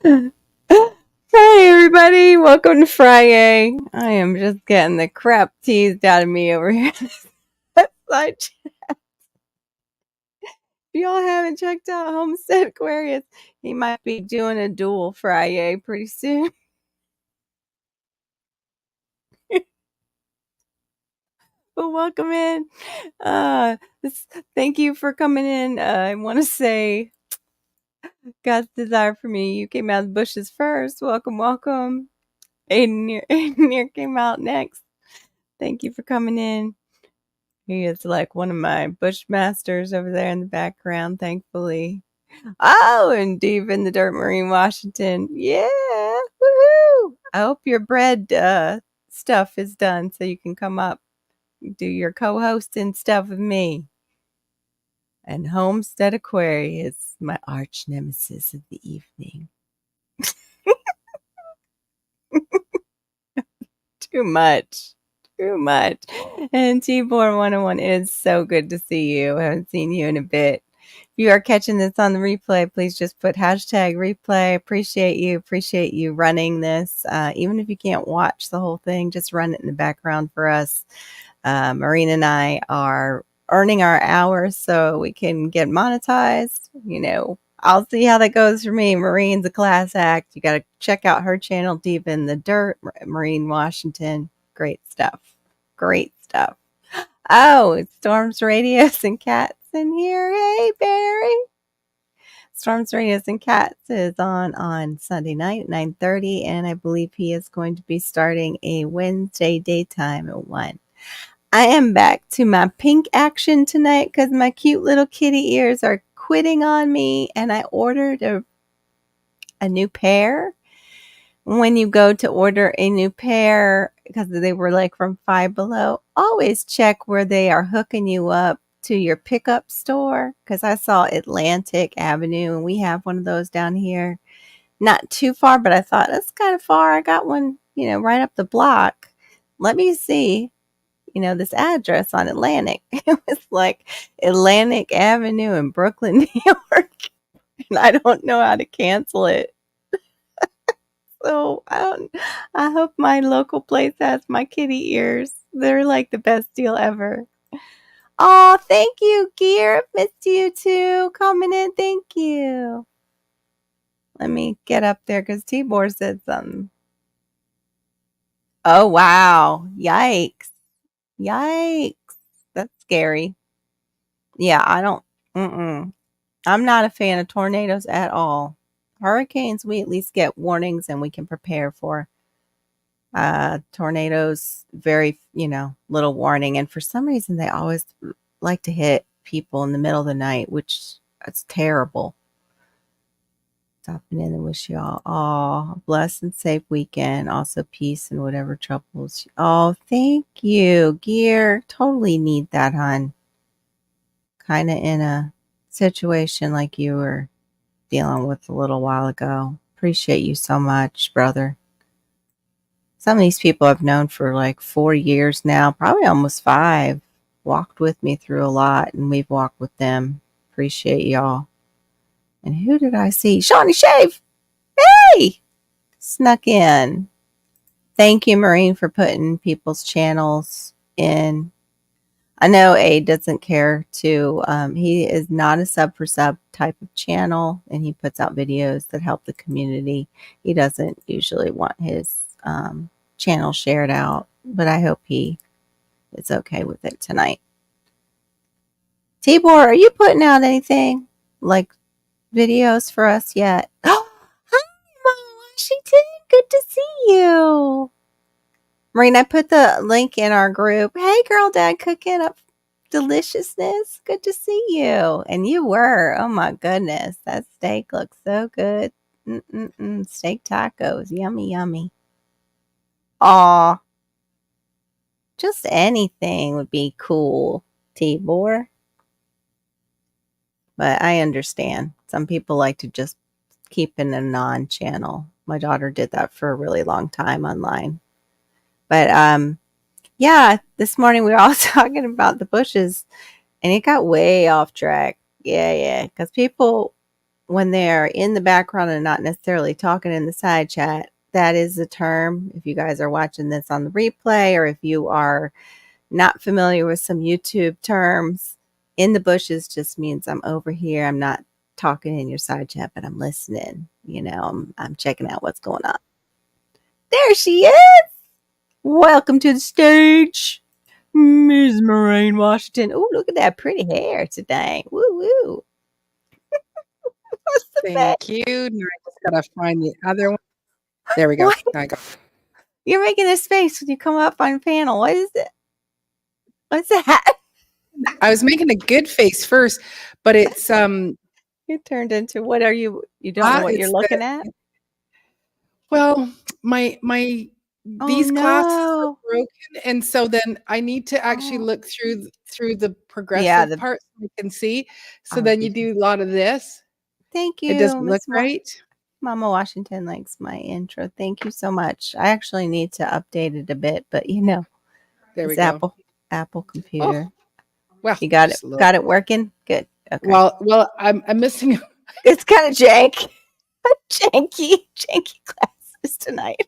Hey everybody, welcome to Fri-Yay. I am just getting the crap teased out of me over here. If y'all haven't checked out Homestead Aquarius, he might be doing a dual Fri-Yay pretty soon. But welcome in. Uh, Thank you for coming in. I want to say God's desire for me. You came out of the bushes first. Welcome, welcome. Aiden came out next. Thank you for coming in. He is like one of my bushmasters over there in the background, thankfully. Oh, and Deep in the Dirt, Marine, Washington. Yeah. Woohoo. I hope your bread stuff is done so you can come up, do your co hosting stuff with me. And Homestead Aquarius, my arch nemesis of the evening. Too much. Too much. And T-Born 101 is so good to see you. I haven't seen you in a bit. If you are catching this on the replay, please just put hashtag replay. Appreciate you. Appreciate you running this. Even if you can't watch the whole thing, just run it in the background for us. Marina and I are earning our hours so we can get monetized. I'll see how that goes for me. Marine's a class act. You got to check out her channel, Deep in the Dirt, Marine, Washington. Great stuff. Great stuff. Oh, it's Storms Radios and Cats in here. Hey, Barry. Storms Radios and Cats is on Sunday night at 9:30, and I believe he is going to be starting a Wednesday daytime at 1. I am back to my pink action tonight because my cute little kitty ears are quitting on me, and I ordered a new pair. When you go to order a new pair, because they were like from Five Below, always check where they are hooking you up to your pickup store, because I saw Atlantic Avenue and we have one of those down here. Not too far, but I thought that's kind of far. I got one, right up the block. Let me see, this address on Atlantic. It was like Atlantic Avenue in Brooklyn, New York. And I don't know how to cancel it. So I hope my local place has my kitty ears. They're like the best deal ever. Oh, thank you, Gear. Missed you too. Coming in. Thank you. Let me get up there because Tibor said something. Oh, wow. Yikes. Yikes. That's scary. Yeah, I don't. I'm not a fan of tornadoes at all. Hurricanes, we at least get warnings and we can prepare for. Tornadoes, very, little warning. And for some reason, they always like to hit people in the middle of the night, which is terrible. Stopping in and wish you all a blessed and safe weekend. Also, peace and whatever troubles. Oh, thank you, Gear. Totally need that, hon. Kind of in a situation like you were dealing with a little while ago. Appreciate you so much, brother. Some of these people I've known for like 4 years now, probably almost 5. Walked with me through a lot, and we've walked with them. Appreciate y'all. And who did I see? Shawnee Shave! Hey! Snuck in. Thank you, Marine, for putting people's channels in. I know A doesn't care to. He is not a sub for sub type of channel, and he puts out videos that help the community. He doesn't usually want his channel shared out, but I hope he is okay with it tonight. Tibor, are you putting out anything like videos for us yet? Oh, hi, Mom Washington. Good to see you. Marina, I put the link in our group. Hey, girl, dad cooking up deliciousness. Good to see you. And you were. Oh, my goodness. That steak looks so good. Steak tacos. Yummy, yummy. Aw. Just anything would be cool, Tibor. But I understand. Some people like to just keep in a non-channel. My daughter did that for a really long time online. But yeah, this morning we were all talking about the bushes, and it got way off track. Yeah, because people when they're in the background and not necessarily talking in the side chat, that is the term. If you guys are watching this on the replay, or if you are not familiar with some YouTube terms, in the bushes just means I'm over here. I'm not talking in your side chat, but I'm listening. I'm checking out what's going on. There she is. Welcome to the stage, Ms. Moraine Washington. Oh, look at that pretty hair today. Woo woo. What's the best? Thank you. Now I just gotta find the other one. There we go. What? I got You're making this face when you come up on panel. What is it? What's that? I was making a good face first, but it's It turned into what are you? You don't know what you're looking at? well, my Oh these glasses are no. broken, and so then I need to actually Oh. look through the Yeah, progressive part so I can see. So then you do a lot of this. Thank It you, doesn't look Miss right. Mama Washington likes my intro. Thank you so much. I actually need to update it a bit, but There we it's go. Apple Oh, computer. well, You got it. just a little. Got it working? Good. Okay. Well, I'm missing. It's kind of janky classes tonight.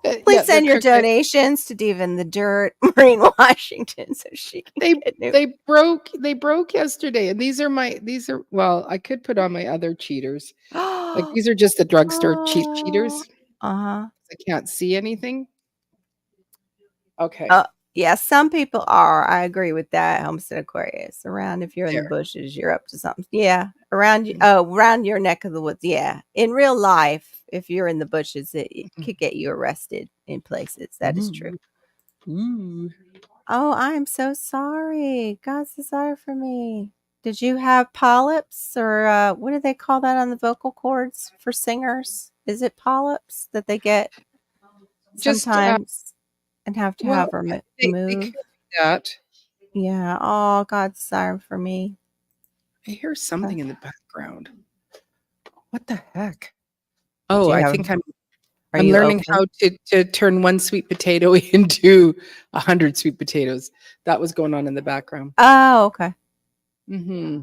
Please Yeah, send your crooked. donations to Diva the Dirt, Maureen Washington, so she can get new. They broke yesterday, and these are well, I could put on my other cheaters. Like these are just the drugstore cheaters. Uh-huh. I can't see anything. Okay. Yeah, some people are. I agree with that. Homestead Aquarius. Around if you're in the There. bushes, you're up to something. Yeah. Around your neck of the woods. Yeah. In real life, if you're in the bushes, it could get you arrested in places. That is true. Ooh. Oh, I am so sorry. God's desire for me. Did you have polyps or what do they call that on the vocal cords for singers? Is it polyps that they get Just sometimes and have to well, have they could removed? do that. Yeah. Oh, God's desire for me. I hear something in the background. What the heck? Did Oh, you I have? think I'm Are you learning open? how to turn one sweet potato into 100 sweet potatoes. That was going on in the background. Oh, okay. Mm-hmm.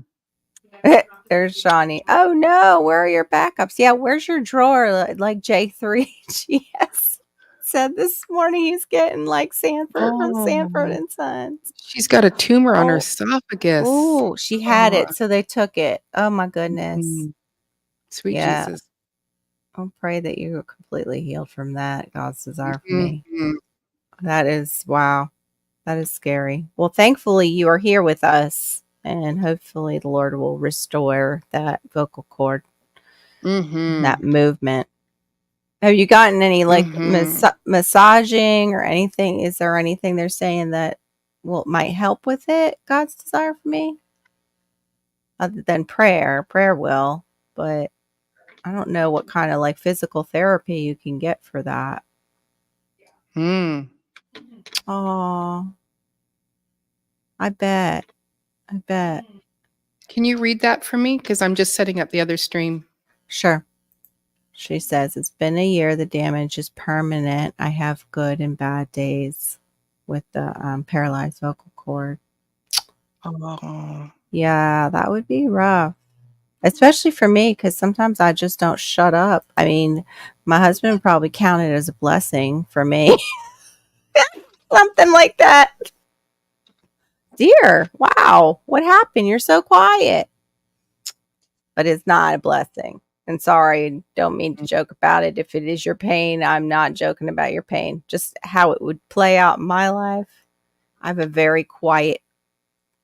There's Shawnee. Oh no, where are your backups? Yeah, where's your drawer? Like J3 GS said this morning, he's getting like Sanford from Sanford Oh, and Sons. she's got a tumor on her Oh, esophagus. oh, she had Oh, it, so they took it. Oh my goodness. mm, sweet Yeah, Jesus. I'll pray that you are completely healed from that. God's desire for me. Mhm. That is wow. That is scary. Well, thankfully you are here with us, and hopefully the Lord will restore that vocal cord, that Mhm. movement. Have you gotten any like Mhm. massaging or anything? Is there anything they're saying that might help with it? God's desire for me, other than prayer. Prayer will, but I don't know what kind of like physical therapy you can get for that. Mm. Oh, I bet. I bet. Can you read that for me? Because I'm just setting up the other stream. Sure. She says, it's been a year. The damage is permanent. I have good and bad days with the paralyzed vocal cord. Oh. Yeah, that would be rough, especially for me, because sometimes I just don't shut up. I mean, my husband would probably count it as a blessing for me. Something like that. Dear, wow, what happened? You're so quiet. But it's not a blessing. And sorry, don't mean to joke about it. If it is your pain, I'm not joking about your pain. Just how it would play out in my life. I have a very quiet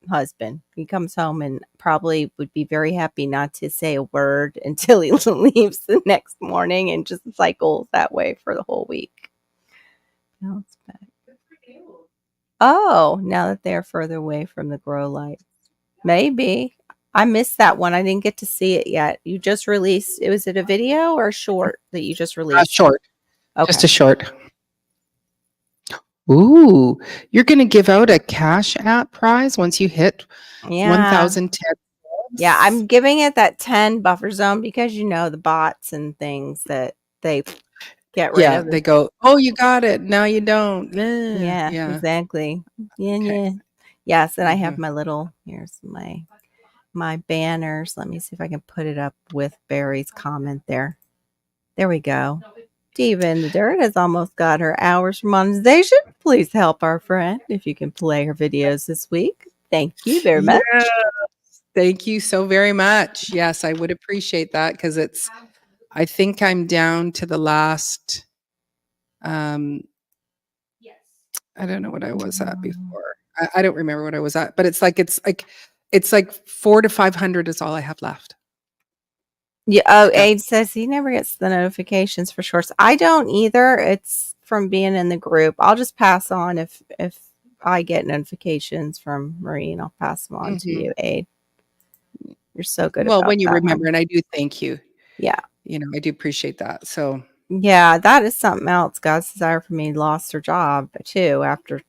husband. He comes home and probably would be very happy not to say a word until he leaves the next morning and just cycles that way for the whole week. Now it's back. Oh, now that they're further away from the grow light. Maybe. I missed that one. I didn't get to see it yet. You just released it. Was it a video or a short that you just released? Short. Okay. Just a short. Ooh, you're going to give out a Cash App prize once you hit Yeah. 1,010. Yeah, I'm giving it that 10 buffer zone because the bots and things that they get rid Yeah, of. they go, oh, you got it. Now you don't. Yeah, Yeah. exactly. Yeah, Okay. yeah. Yes, and I have Mhm. here's my my banners. Let me see if I can put it up with Barry's comment there. There we go. Diva in the Dirt has almost got her hours for monetization. Please help our friend if you can play her videos this week. Thank you very Yeah. much. Thank you so very much. Yes, I would appreciate that because I think I'm down to the last, um, I don't know what I was at before. I don't remember what I was at, but it's like 4 to 500 is all I have left. Yeah. Oh, Yeah. Abe says he never gets the notifications for shorts. I don't either. It's from being in the group. I'll just pass on if I get notifications from Maureen. I'll pass them on to Mhm. you, Abe. You're so good Well, about when you that remember, one. and I do thank you. Yeah. I do appreciate that. So, Yeah, that is something else. God's desire for me lost her job too after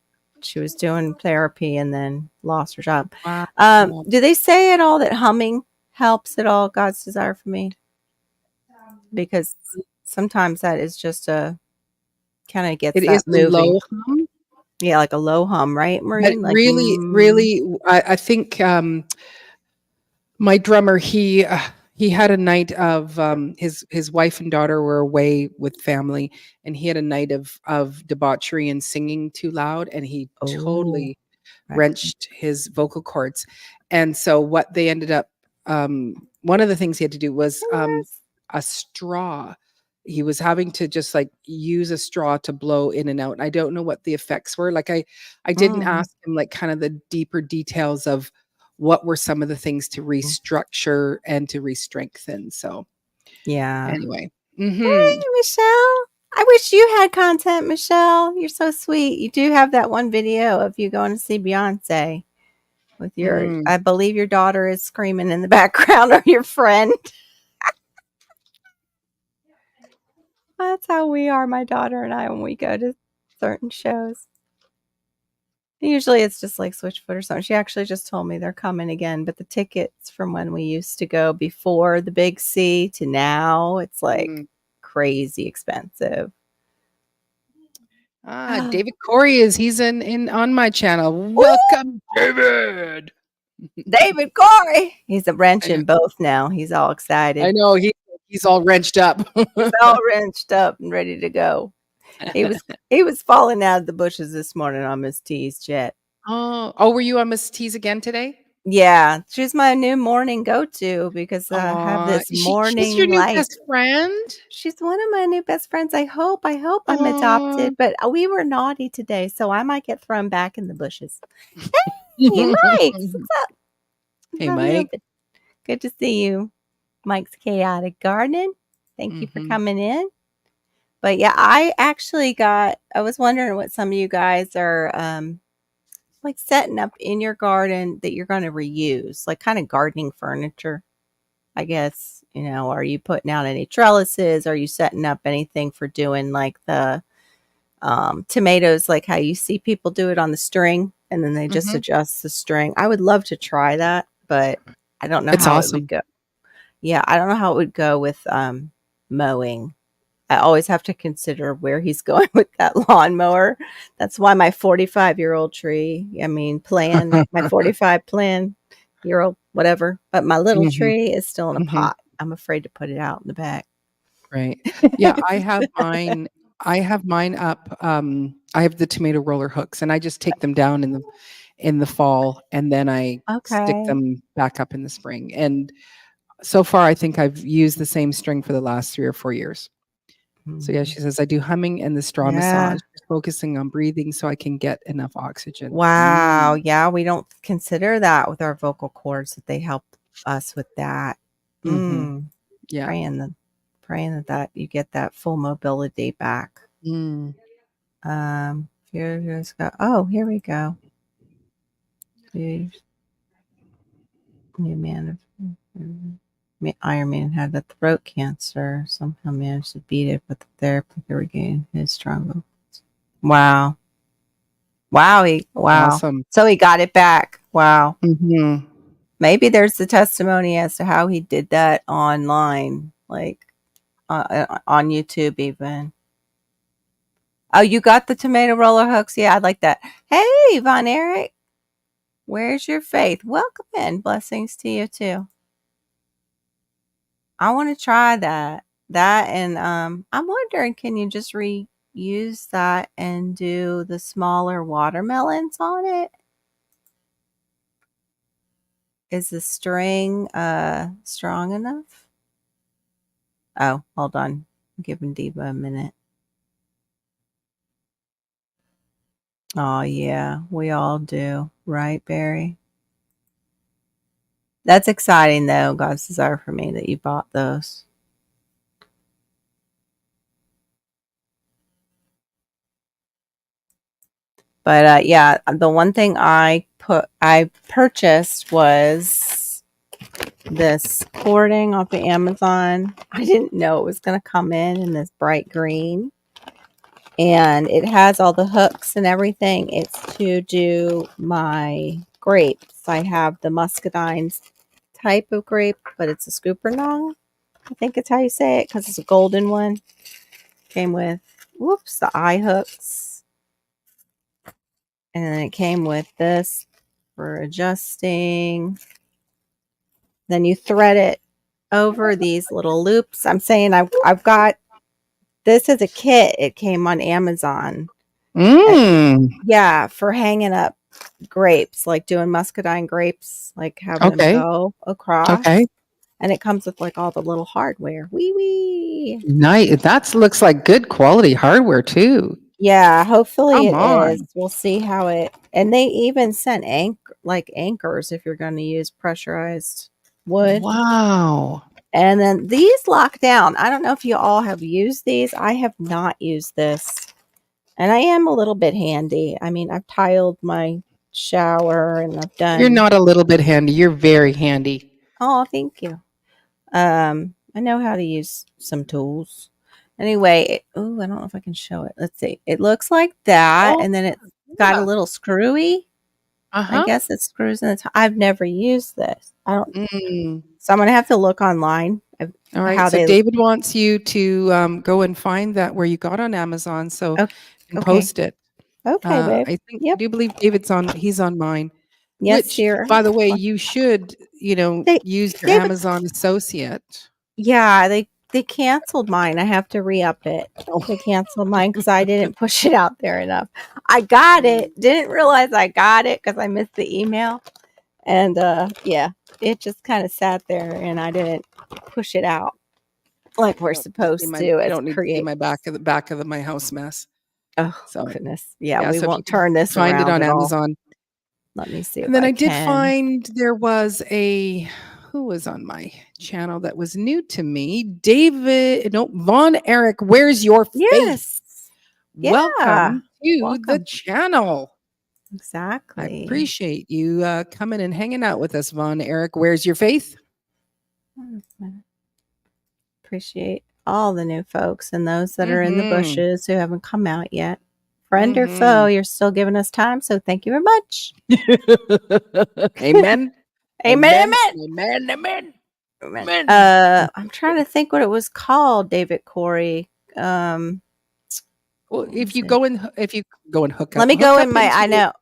she was doing therapy and then lost her job. wow. Do they say at all that humming helps at all? God's desire for me, because sometimes that is just a kind of gets It is that a moving. low hum, Yeah, like a low hum, right, but Maureen? Like, really, really, I think, my drummer, he had a night of, his wife and daughter were away with family, and he had a night of debauchery and singing too loud, and he oh, totally excellent. wrenched his vocal cords. And so what they ended up, one of the things he had to do was, a straw. He was having to just like use a straw to blow in and out. And I don't know what the effects were. Like I didn't Mm, ask him like kind of the deeper details of what were some of the things to restructure and to re-strengthen. So yeah. anyway. Mhm. Hey, Michelle. I wish you had content, Michelle. You're so sweet. You do have that one video of you going to see Beyonce with your, Mm. I believe your daughter is screaming in the background, or your friend. That's how we are, my daughter and I, when we go to certain shows. Usually it's just like Switchfoot or something. She actually just told me they're coming again, but the tickets from when we used to go before the big C to now, it's like Mm. crazy expensive. David Corey he's in on my channel. Ooh, Welcome, David. David Corey. He's a wrench I know. in both now. He's all I excited. know he's all wrenched up. He's all wrenched up and ready to go. He was falling out of the bushes this morning on Miss T's jet. Oh, were you on Miss T's again today? Yeah, she's my new morning go-to because I have Aw, this she's your morning new life. best friend? She's one of my new best friends. I hope I'm Aw. adopted, but we were naughty today, so I might get thrown back in the bushes. Hey, Mike, what's up? Hey, How you Mike. been? Good to see you. Mike's Chaotic Gardening. Thank you for Mhm. coming in. But yeah, I was wondering what some of you guys are like setting up in your garden that you're going to reuse, like kind of gardening furniture, I guess. Are you putting out any trellises? Are you setting up anything for doing like the tomatoes, like how you see people do it on the string and then they just Mhm. adjust the string? I would love to try that, but I don't know It's how it would awesome. go. Yeah, I don't know how it would go with mowing. I always have to consider where he's going with that lawnmower. That's why my 45-year-old tree, I mean, my 45 year old, whatever, but my little Mhm, tree is still in a mhm. pot. I'm afraid to put it out in the back. Right. Yeah, I have mine up, I have the tomato roller hooks, and I just take them down in the fall, and then I stick Okay. them back up in the spring, and so far, I think I've used the same string for the last 3 or 4 years. So, yeah, Mhm. she says, "I do humming and the straw Yeah. massage, just focusing on breathing so I can get enough oxygen." Wow. Mm, Yeah, we don't consider that with our vocal cords that they help us with that. mhm. Mm. Yeah. Praying that you get that full mobility back. Mm. Here's go. Oh, here we go. The new man of Iron Man had a throat cancer. Somehow managed to beat it with the therapy to regain his strong vocals. Wow. Wow. Awesome. So he got it back. Wow. Mhm. Maybe there's the testimony as to how he did that online, like on YouTube even. Oh, you got the tomato roller hooks? Yeah, I like that. Hey, Von Eric. Where's your faith? Welcome in. Blessings to you too. I want to try that. That and I'm wondering, can you just reuse that and do the smaller watermelons on it? Is the string strong enough? Oh, hold on. I'm giving Diva a minute. Oh yeah, we all do, right, Barry? That's exciting though. God's desire for me that you bought those. But yeah, the one thing I purchased was this cording off of Amazon. I didn't know it was going to come in this bright green, and it has all the hooks and everything. It's to do my grapes. I have the muscadine type of grape, but it's a scoopernong. I think it's how you say it because it's a golden one. Came with, whoops, the eye hooks. And then it came with this for adjusting. Then you thread it over these little loops. I'm saying I've got this as a kit. It came on Amazon. Mm. Yeah, for hanging up grapes, like doing muscadine grapes, like having them Okay. go across. Okay. And it comes with like all the little hardware. Wee wee. Nice. That looks like good quality hardware too. Yeah, hopefully Come it is. on. We'll see how it. And they even sent anchors if you're going to use pressurized wood. Wow. And then these lock down. I don't know if you all have used these. I have not used this. And I am a little bit handy. I mean, I've tiled my shower and I've You're done. not a little bit handy. You're very handy. Oh, thank you. I know how to use some tools. Anyway, oh, I don't know if I can show it. Let's see. It looks like that, Oh, and then it's got a yeah. little screwy. I Uh-huh. guess it screws in the top. I've never used this. I don't. Mm. So I'm gonna have to look online of All right. how So they. David wants you to go and find that where you got on Amazon. So Okay, and okay, post it. okay, babe. I think I Yep. do believe David's on. He's on mine. Yes, Which, dear. by the way, you should They, use your David. Amazon associate. Yeah, they canceled mine. I have to re-up it. Oh. They canceled mine because I didn't push it out there enough. I got it. Didn't realize I got it because I missed the email. And yeah, it just kind of sat there and I didn't push it out like we're supposed to You as don't need to see create. my my house mess. Oh So goodness. Yeah, yeah, we so if you won't could turn this find it around on at all. Amazon. Let me see And if then I I did can. find there was a who was on my channel that was new to me? David, no, Von Eric, where's your faith? Yes. Yeah. Welcome to the Welcome. channel. I Exactly. appreciate you coming and hanging out with us, Von Eric. Where's your faith? Appreciate all the new folks and those that are in the Mm-hmm. bushes who haven't come out yet. Friend or foe, Mm-hmm. you're still giving us time, so thank you very much. Amen. Amen, Amen. amen. Amen. Amen. Amen. Amen. I'm trying to think what it was called, David Corey. Well, What was it? if you go and Let me hook go in up my, into I it, know,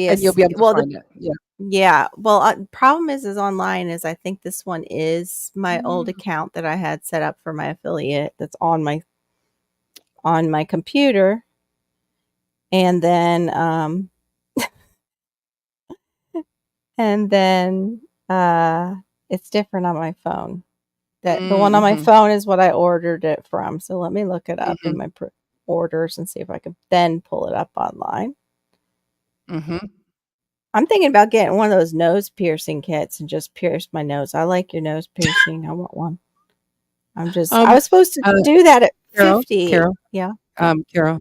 and you'll previous. be able to Well, find it. Yeah. yeah. Well, problem is online is I think this one is my old Mm. account that I had set up for my affiliate that's on my computer. And then and then it's different on my phone. That the one on my Mm-hmm. phone is what I ordered it from. So let me look it up in Mm-hmm. my orders and see if I can then pull it up online. Mm-hmm. I'm thinking about getting one of those nose piercing kits and just pierce my nose. I like your nose piercing. I want one. I Um, was supposed to uh, do that at Carol, 50. Carol, Yeah. Carol,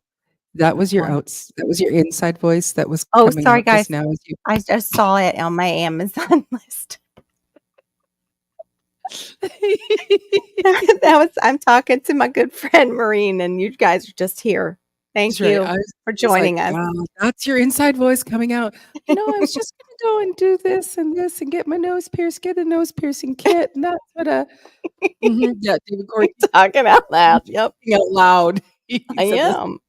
What? that was your inside voice that was Oh, coming sorry out just guys. now as you I just saw it on my Amazon list. I'm talking to my good friend Maureen and you guys are just here. That's Thank right. you for I was like, joining us. "Wow, that's your inside voice coming out." I was just gonna go and do this and get my nose pierced, get a nose piercing kit, and that's what yeah, David Corey Talking out loud. Yep. thinking out loud. He I said this. am.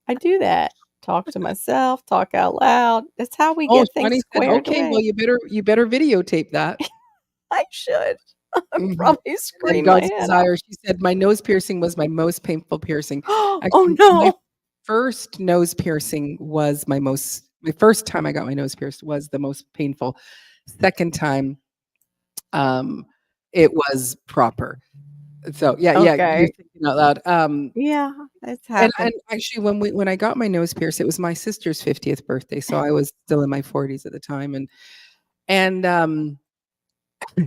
I do that. talk to myself, talk out loud. That's how we Oh, get things Shawnee said, squared "Okay, well, away. you better videotape that." I should. I'd Mhm. probably And then scream my God's head off. desire, she said, "My nose piercing was my most painful piercing." Oh, Actually, my no. first nose piercing was my first time I got my nose pierced was the most painful. Second time, um, it was proper. So, yeah, you're Okay. thinking out loud. Yeah, it's And happened. actually when I got my nose pierced, it was my sister's 50th birthday, so I was still in my 40s at the time, and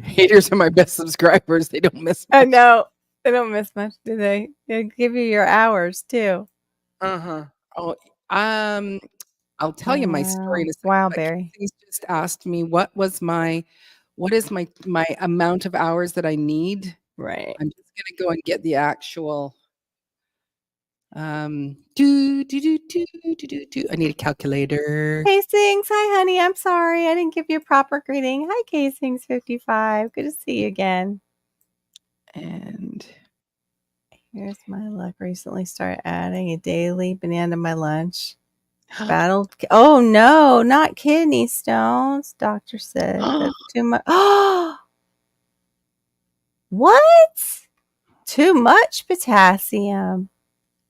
haters are my best subscribers, they don't miss I much. know. They don't miss much, do they? They give you your hours too. Uh-huh. Oh, um, I'll tell you my story in a second, Wow, but Barry. Casey's just asked me what is my amount of hours that I need. Right. I'm just gonna go and get the actual, do, do, do, do, do, do, do. I need a calculator. Casings, hi, honey. I'm sorry. I didn't give you a proper greeting. Hi, Casings 55. Good to see you again. And Here's my luck. Recently started adding a daily banana to my lunch. Battled. Oh, no, not kidney stones. Doctor said that's too much. Oh, what? Too much potassium.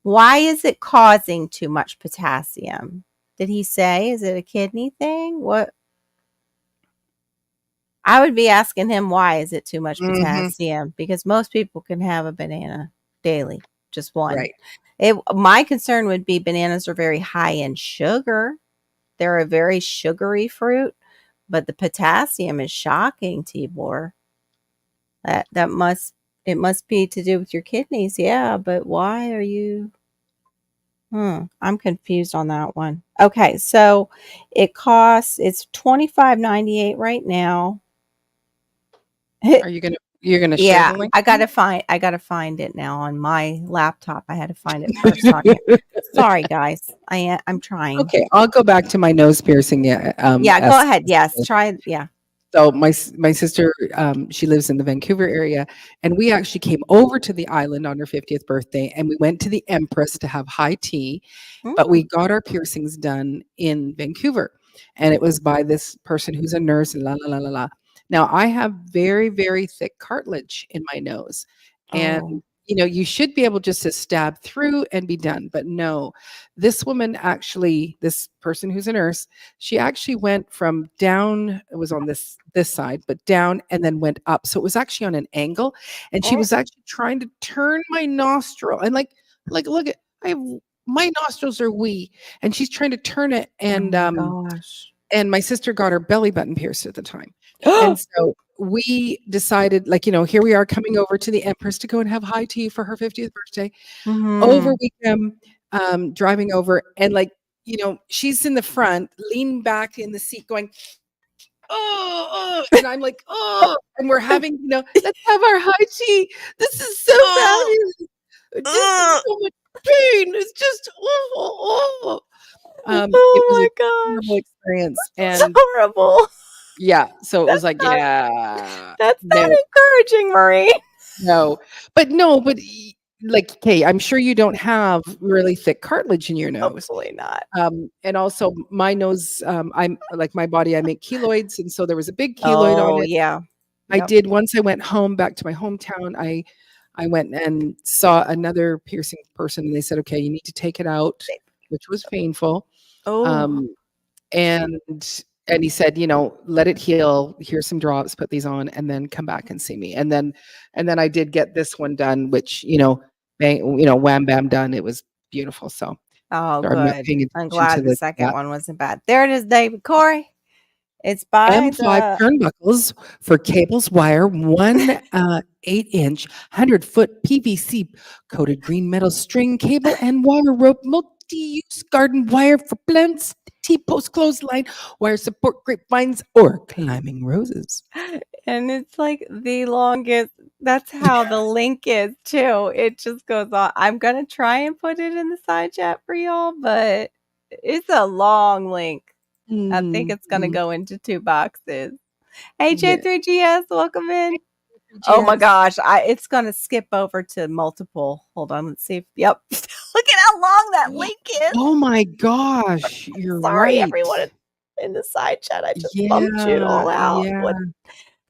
Why is it causing too much potassium? Did he say? Is it a kidney thing? What? I would be asking him why is it too much Mhm, potassium? Because most people can have a banana daily, just one. right. My concern would be bananas are very high in sugar. They're a very sugary fruit, but the potassium is shocking, Tibor. That must it must be to do with your kidneys, yeah, but why are you I'm confused on that one. Okay, so it's 25.98 right now. Are you're gonna share Yeah, the link I with me? gotta find it now on my laptop. I had to find it first so I can Sorry guys. I'm trying. Okay, I'll go back to my nose piercing, yeah, Yeah, go ahead. Yes, try yeah. so my sister, she lives in the Vancouver area, and we actually came over to the island on her 50th birthday, and we went to the Empress to have high tea, but we Mm. got our piercings done in Vancouver, and it was by this person who's a nurse, la la la la la. Now I have very, very thick cartilage in my nose, and Oh. you should be able just to stab through and be done, but no. This person who's a nurse, she actually went from down, it was on this side, but down and then went up. So it was actually on an angle, and she Oh, was actually trying to turn my nostril. And look at I have my nostrils are wee, and she's trying to turn it, oh my gosh. and my sister got her belly button pierced at the time. And so we decided, here we are coming over to the Empress to go and have high tea for her 50th birthday. Over Mhm. weekend, driving over, and she's in the front, leaning back in the seat, going, "Oh, oh," and I'm like, "Oh," and we're having, "Let's have our high tea. This is so Oh, fabulous. Just ugh. so much pain. It's just it was Oh a my terrible gosh. experience, That's and horrible. yeah, so it was That's like, not yeah, that's not no, encouraging, Marie. no, but no, but like, okay, I'm sure you don't have really thick cartilage in your nose. Hopefully not. And also my nose, I'm like my body, I make keloids, and so there was a big keloid on Oh, it. yeah. I Yep. did once I went home back to my hometown, I went and saw another piercing person, and they said, "Okay, you need to take it out," which was painful. Oh. Um, and and he said, "Let it heal. Here's some drops, put these on, and then come back and see me." And then I did get this one done, which, bang, wham bam done. It was beautiful. So Oh, sorry, I'm not good. paying I'm attention to glad the the second chat. one wasn't bad. There it is, David Corey. It's by M5 the turnbuckles for cables wire, 8-inch, 100-foot PVC coated green metal string cable and wire rope, multi-use garden wire for plants, T-post clothesline, wire support grapevines, or climbing roses. and it's like the longest that's how the link is too. It just goes on. I'm gonna try and put it in the side chat for y'all, but it's a long link. I think Mhm, it's gonna mhm. go into 2 boxes. Hey Yeah. J3GS, welcome in. Oh my GS. gosh, it's gonna skip over to multiple. Hold on, let's see if yep. Look at how long that link is. Oh my gosh, you're Sorry, right. everyone in the side chat. I just bumped you Yeah, all out. yeah. What?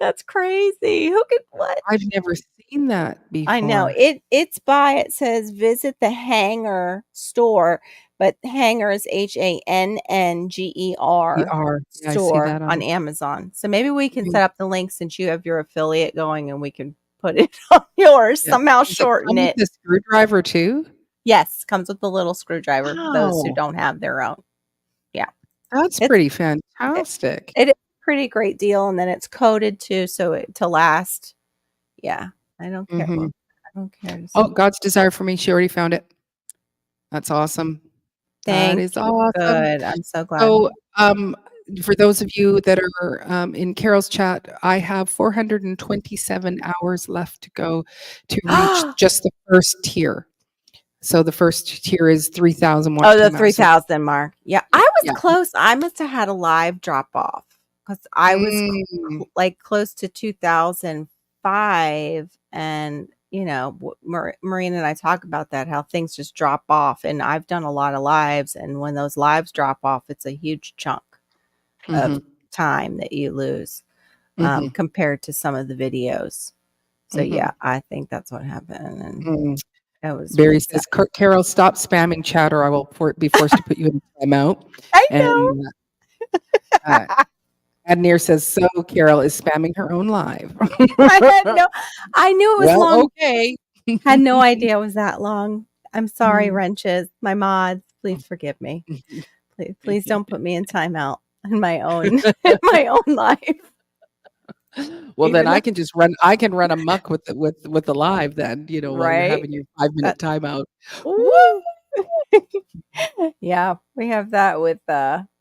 That's crazy. Who could what? I've never seen that I know. before. It says visit the Hanger store, but Hanger is HANNGER ER. Yeah, I see store that on on. Amazon. So maybe we can Mhm. set up the link since you have your affiliate going and we can put it on yours, Yeah. somehow Does it shorten come with it. the screwdriver too? Yes, comes with a little screwdriver for those who Wow, don't have their own. Yeah. that's It's pretty it, fantastic. it is a pretty great deal, and then it's coated too, so to last. Yeah. I don't care. Mhm. Well, I don't care to Oh, see. God's desire for me, she already found it. That's awesome. That Thank is you. awesome. Good. I'm so glad. So, for those of you that are, in Carol's chat, I have 427 hours left to go to reach just the first tier. So the first tier is 3,000 watch Oh, the time hours. So 3,000 mark. Yeah, I yeah, was yeah. close. I must have had a live drop off because I was Mm, like close to 2005. And, Maureen and I talk about that, how things just drop off. And I've done a lot of lives. And when those lives drop off, it's a huge chunk of mhm, time that you lose mhm, compared to some of the videos. So, mhm, yeah, I think that's what happened. And mm. it was Barry really sad. says, Carol, stop spamming chat or I will be forced to put you in timeout. I know. And uh, Adnir says, so Carol is spamming her own live. I knew it was Well, long. okay. Had no idea it was that long. I'm sorry, Mm. wrenches. My mods, please forgive me. Please don't put me in timeout in my own in my own life. Well, then Even though, I can run amok with the live then, while you're right? having your 5-minute That timeout. Woo! Ooh. Yeah, we have that with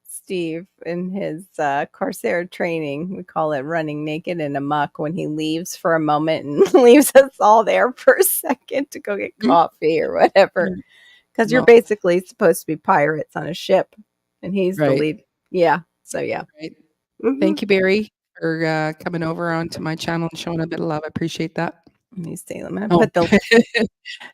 Steve in his Corsair training. We call it running naked and amok when he leaves for a moment and leaves us all there for a second to go get Mm. coffee or whatever. Mm. Because you're Well, basically supposed to be pirates on a ship, and he's the right, lead. Yeah. So yeah. right. Mm-hmm. Thank you, Barry, for coming over onto my channel and showing a bit of love. I appreciate that. Let me see. I'm gonna Oh, put the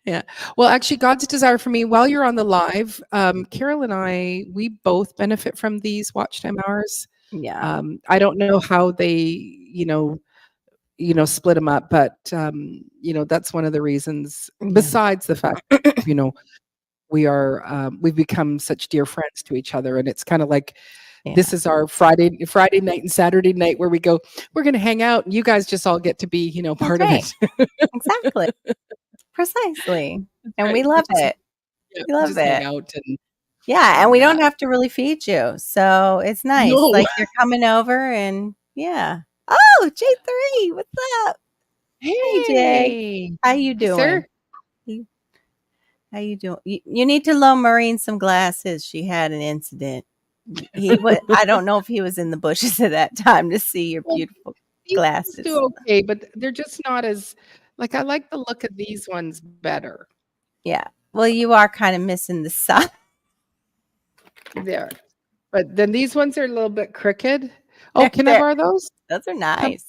yeah. Well, actually, God's desire for me while you're on the live, Carol and we both benefit from these watch time hours. yeah. I don't know how they, split them up, but that's one of the reasons. Yeah. Besides the fact, you know, we've become such dear friends to each other, and it's kind of like Yeah. this is our Friday night and Saturday night where we're going to hang out, and you guys just all get to be, That's part of right. it. Exactly. Precisely. That's And we right. love it. We We love just hang it. out Yeah, and we and don't have to really feed you. So it's nice. no. Like you're coming over and yeah. Oh, J3, what's up? Hey Jay. Hey, How you hi, sir. doing? You- How you doing? You need to loan Maureen some glasses. She had an incident. I don't know if he was in the bushes at that time to see your Well, beautiful these ones glasses. do okay, but they're just not as like I like the look of these ones better. Yeah. Well, you are kind of missing the sun. There. But then these ones are a little bit crooked. Oh, They're can I there. borrow those? Those are Come, nice.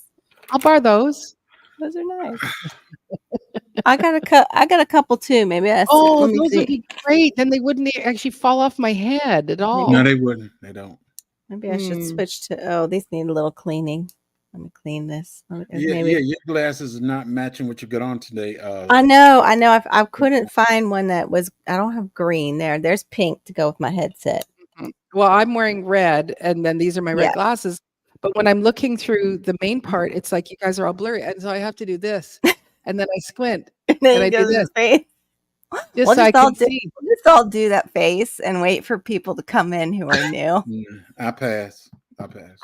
I'll borrow those. Those are nice. I got a couple too. Maybe Oh, let me those would see. be great. Then they wouldn't actually fall off my head at Maybe No, all. they wouldn't. They don't. maybe I should Hmm. switch to these need a little cleaning. Let me clean this. Yeah, Maybe your glasses are not matching what you got on today. I know, I know. I couldn't find one that was. I don't have green there. There's pink to go with my headset. Well, I'm wearing red, and then these are my red Yeah, glasses. But when I'm looking through the main part, it's like you guys are all blurry, and so I have to do this, and then I squint, and then and he I do does this his face. just so I can see. We'll just all do that face and wait for people to come in who are new. I pass. I pass.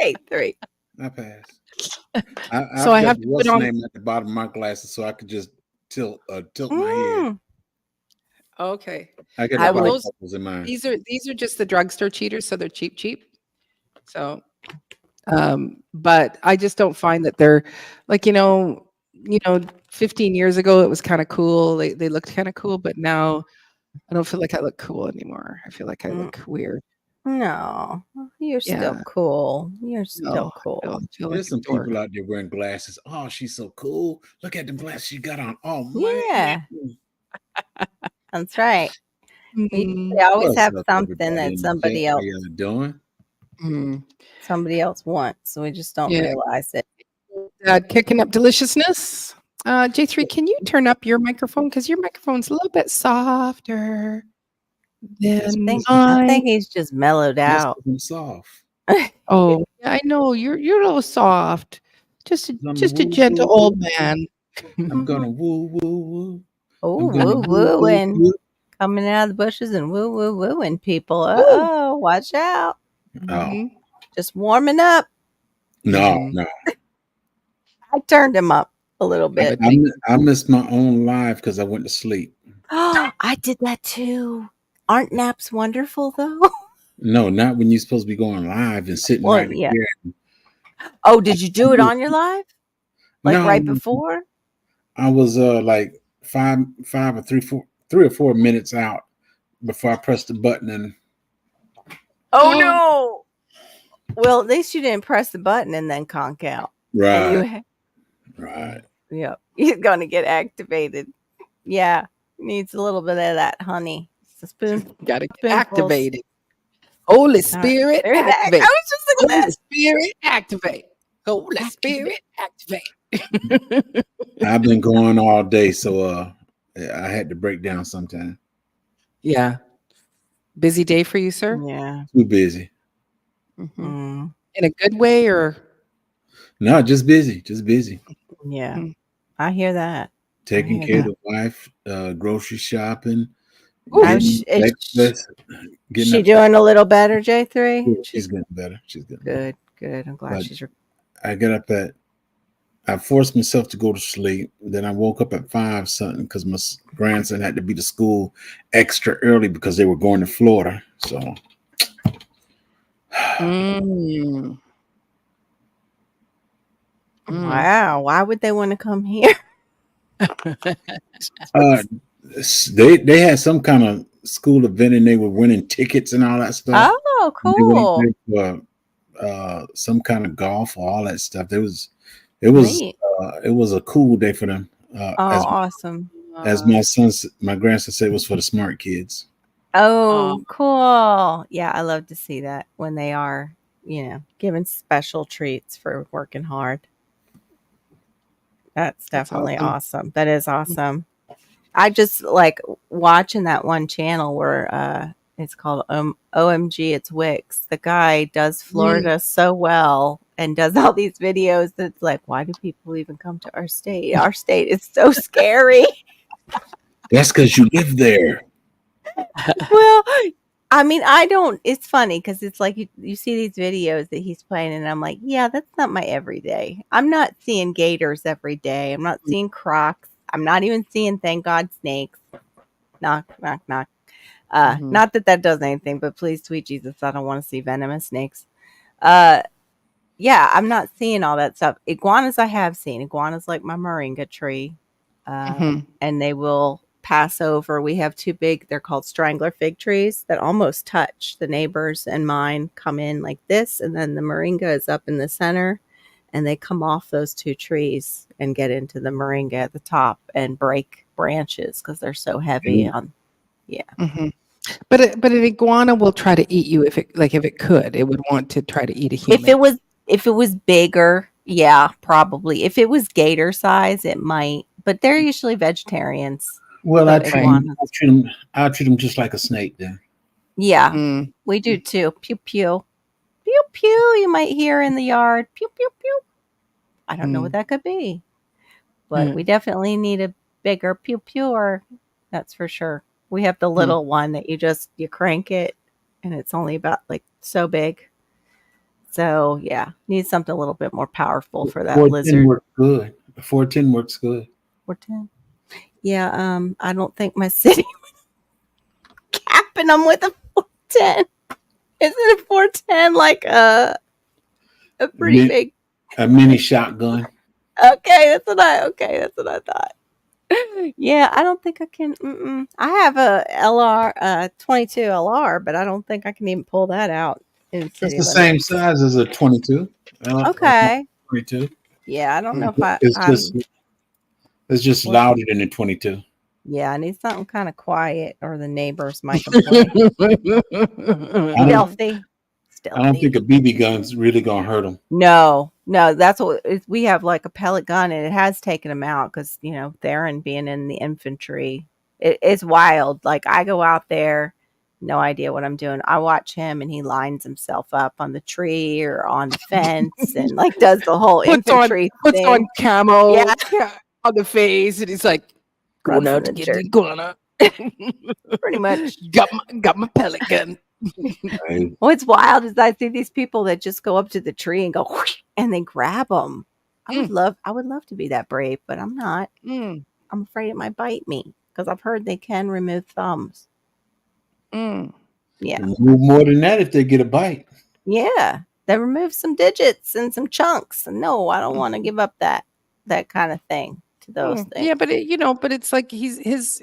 J3. I pass. So I've I got have to put what's on. name at the bottom of my glasses so I could just tilt my head. Mm, Okay. I got I the Yeah, well, would. bifocals in mine. these are just the drugstore cheaters, so they're cheap. So, but I just don't find that they're like 15 years ago it was kind of cool. They looked kind of cool, but now I don't feel like I look cool anymore. I feel like I Mm, look weird. no, you're still Yeah. cool. You're No, still cool. I feel like There's a some dork. people out there wearing glasses. Oh, she's so cool. Look at them glasses she got on. Oh man. Yeah. That's right. We Mm, always What's have up, something everybody that in the chat? How y'all doing? mm. somebody else wants, so we just don't Yeah. realize it. Kicking up deliciousness. J3, can you turn up your microphone? Because your microphone's a little bit softer That's than because I mine. think he's just mellowed that's out. 'cause I'm soft. Oh, yeah, I know. You're a little soft. Just a 'Cause I'm just a woo gentle woo old woo. man. I'm gonna woo woo woo. Oh, I'm gonna woo woo woo wooing. woo. Coming out of the bushes and woo woo wooing people. Woo. Watch out. Oh Mhm, Just warming up. no, mhm. no. I turned him up a little I bit. would think I missed my own live because I went to sleep. I did that too. Aren't naps wonderful though? No, not when you're supposed to be going live and sitting Well, right yeah. here. Oh, did you do it on your live? Like No, right before? I was like five or 3 or 4 minutes out before I pressed the button and Oh no. Well, at least you didn't press the button and then conk out. And right, you right. yeah, he's gonna get activated. Yeah. Needs a little bit of that honey. It's a gotta get spoonfuls. activated. Holy All right. Spirit, There's that. I activate. was just thinking Holy that. Spirit, activate. Holy Activate. Spirit, activate. I've been going all day, so I had to break down sometime. Yeah. Busy day for you, sir? Yeah. Too busy. Mhm. Mm, In a good way or? No, just busy, just busy. yeah. Mhm. I hear that. I Taking hear care of that. the wife, grocery shopping, Ooh. getting breakfast, getting She up. doing a little better, J3? She's getting better. She's getting better. Good, good. I'm glad But she's I got up at. I forced myself to go to sleep. Then I woke up at 5 something because my grandson had to be to school extra early because they were going to Florida. So Mm. Mm. wow. Why would they want to come here? uh, they had some kind of school event and they were winning tickets and all that stuff. Oh, They went up cool. there for some kind of golf or all that stuff. Neat. It was a cool day for them. Oh, awesome. As my grandson said, it was for the smart kids. Oh, cool. Yeah, I love to see that when they are, given special treats for working hard. That's That's definitely awesome. awesome. That is awesome. I just like watching that one channel where it's called OMG It's Wix. The guy does Florida so well and does all these videos that's like, why do people even come to our state? Our state is so scary. That's because you live there. Well, I mean, I don't. It's funny because it's like you see these videos that he's playing, and I'm like, yeah, that's not my everyday. I'm not seeing gators every day. I'm not seeing crocs. I'm not even seeing, thank God, snakes. Knock, knock, knock. Mhm. Not that that does anything, but please, sweet Jesus, I don't want to see venomous snakes. Uh, yeah, I'm not seeing all that stuff. Iguanas, I have seen. Iguanas like my moringa tree, Mhm. and they will pass over. We have two big, they're called strangler fig trees that almost touch. The neighbors and mine come in like this, and then the moringa is up in the center, and they come off those two trees and get into the moringa at the top and break branches because they're so heavy And on. Yeah. Mhm. But an iguana will try to eat you if it could. It would want to try to eat a If human. it was bigger, yeah, probably. If it was gator size, it might. But they're usually vegetarians. well, The iguanas. I treat them just like a snake. Then Yeah, Mm. we do too. Pew pew. Pew pew you might hear in the yard. Pew pew pew. I don't know what Mm. that could be. But we Mm. definitely need a bigger pew pewer. That's for sure. We have the Mm. little one that you crank it and it's only about like so big. So yeah, need something a little bit more powerful for that 410 lizard. works good. 410 works good. 410. Yeah, I don't think my city capping them with a 410. Isn't a 410 like a pretty big? A mini shotgun. Okay, that's what I thought. Yeah, I don't think I can. I have a LR 22 LR, but I don't think I can even pull that out in It's city the same limits. size as a 22. Okay. 22. Yeah, I don't know if It's just I'm it's just what louder than a 22. Yeah, I need something kind of quiet, or the neighbors might complain. I don't. Stealthy, I don't think stealthy. a BB gun's really gonna hurt them. No, no, that's what we have, like a pellet gun, and it has taken him out because Theron being in the infantry, it's wild. Like I go out there, no idea what I'm doing. I watch him, and he lines himself up on the tree or on the fence, and like does the whole infantry puts on thing. Yeah, camo on the face, and he's like, going runs in out to the get dirt, the gunner. pretty much. got my pellet gun. Right? What's wild is I see these people that just go up to the tree and go whoosh, and they grab them. Mm, I would love to be that brave, but I'm not. mm, I'm afraid it might bite me because I've heard they can remove thumbs. mm. Yeah. Move more than that if they get a bite. Yeah. They remove some digits and some chunks. And no, I don't want to give up that kind of thing to those things. Yeah, but but it's like his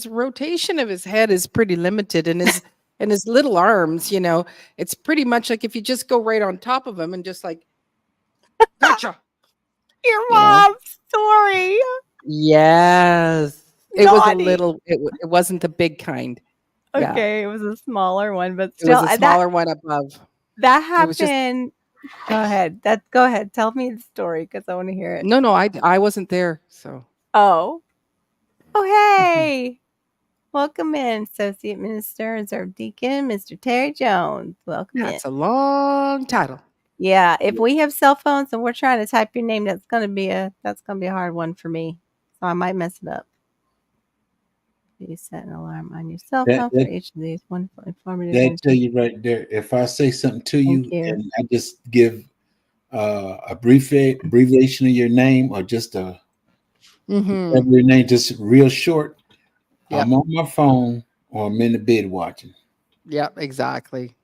rotation of his head is pretty limited, and his little arms, it's pretty much like if you just go right on top of him and just like gotcha, Your you know. mom's story. Yes, it was a Naughty. little. It wasn't the big kind. Yeah, Okay, it was a smaller one, but it was still a that smaller one above. that It was just happened. Go ahead. Go ahead. Tell me the story because I want to hear it. no. I wasn't there, so. Oh. Oh, Mhm. hey. Welcome in, Associate Minister and Reserve Deacon, Mr. Terry Jones. Welcome in. That's a long title. Yeah, if we have cell phones and we're trying to type your name, that's gonna be a hard one for me. So I might mess it up. You set an alarm on your cell That phone for that each of these wonderful informative that tell answers. you right there. If I say something to Thank you you. and I just give a abbreviation of your name or just a Mm-hmm. your name, just real short, Yep. I'm on my phone or I'm in the bed watching. Yep. Exactly.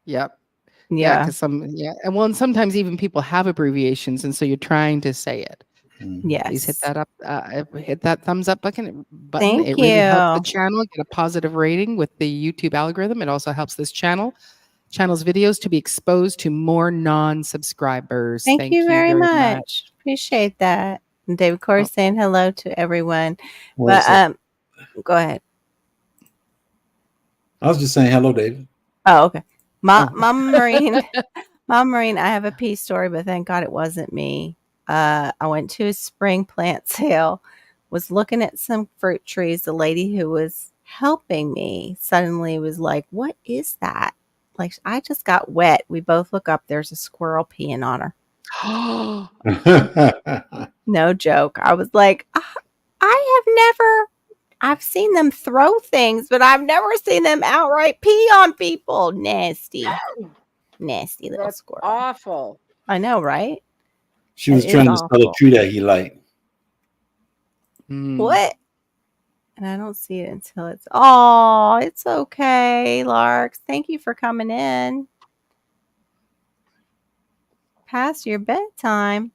Yep. Yeah. Yeah. Because and sometimes even people have abbreviations, and so you're trying to say it. Mhm. Please hit Yes. hit that thumbs up button. Thank It really helps the you. channel get a positive rating with the YouTube algorithm. It also helps this channel's videos to be exposed to more non-subscribers. Thank you Thank you very very much. much. Appreciate that. And David Corey Oh, saying hello to everyone. What But is it? go ahead. I was just saying hello, David. Oh, okay. oh. Mama Marine. Mom Marine, I have a pea story, but thank God it wasn't me. I went to a spring plant sale, was looking at some fruit trees. The lady who was helping me suddenly was like, "What is that?" Like, I just got wet. We both look up. There's a squirrel peeing on her. No joke. I was like, I have never. I've seen them throw things, but I've never seen them outright pee on people. Nasty, nasty little That's squirrel. awful. I know, right? She It was is trying to sell a awful. tree that he liked. Mm. What? And I don't see it until it's okay, Larks. Thank you for coming in. Past your bedtime.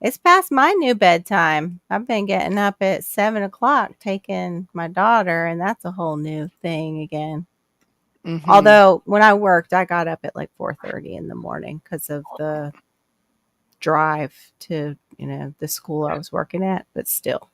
It's past my new bedtime. I've been getting up at 7 o'clock taking my daughter, and that's a whole new thing again. Mhm. Although when I worked, I got up at like 4:30 in the morning because of the drive to, the school I was working at, but still.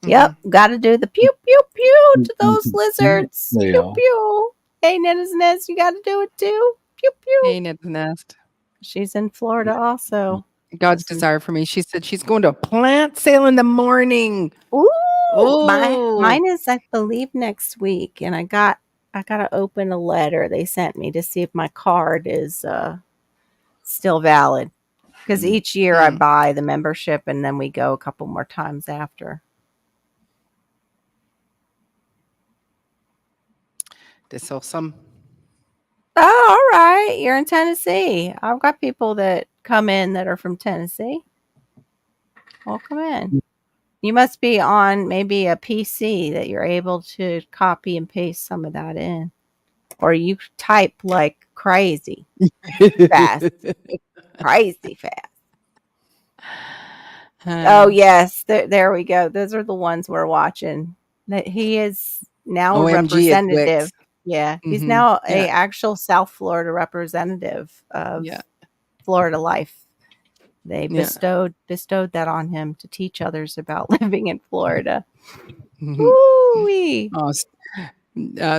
Yep, got to do the pew pew pew to those lizards. Pew Yeah. pew. Hey, Nana's Nest, you got to do it too. Pew pew. Ain't it the nest? She's in Florida also. God's desire for me. She said she's going to a plant sale in the morning. Ooh, Oh, mine is, I believe, next week, and I gotta open a letter they sent me to see if my card is still valid. Because each year I buy the membership, and then we go a couple more times after. this awesome. Oh, all right. You're in Tennessee. I've got people that come in that are from Tennessee. Welcome in. You must be on maybe a PC that you're able to copy and paste some of that in. Or you type like crazy fast. Crazy fast. Oh, yes. There we go. Those are the ones we're watching. That he is now a OMG, it's Wix. representative. Yeah. He's Mhm. now a Yeah. actual South Florida representative of Yeah. Florida Life. They Yeah. bestowed that on him to teach others about living in Florida. Mhm. Woo-wee. Oh,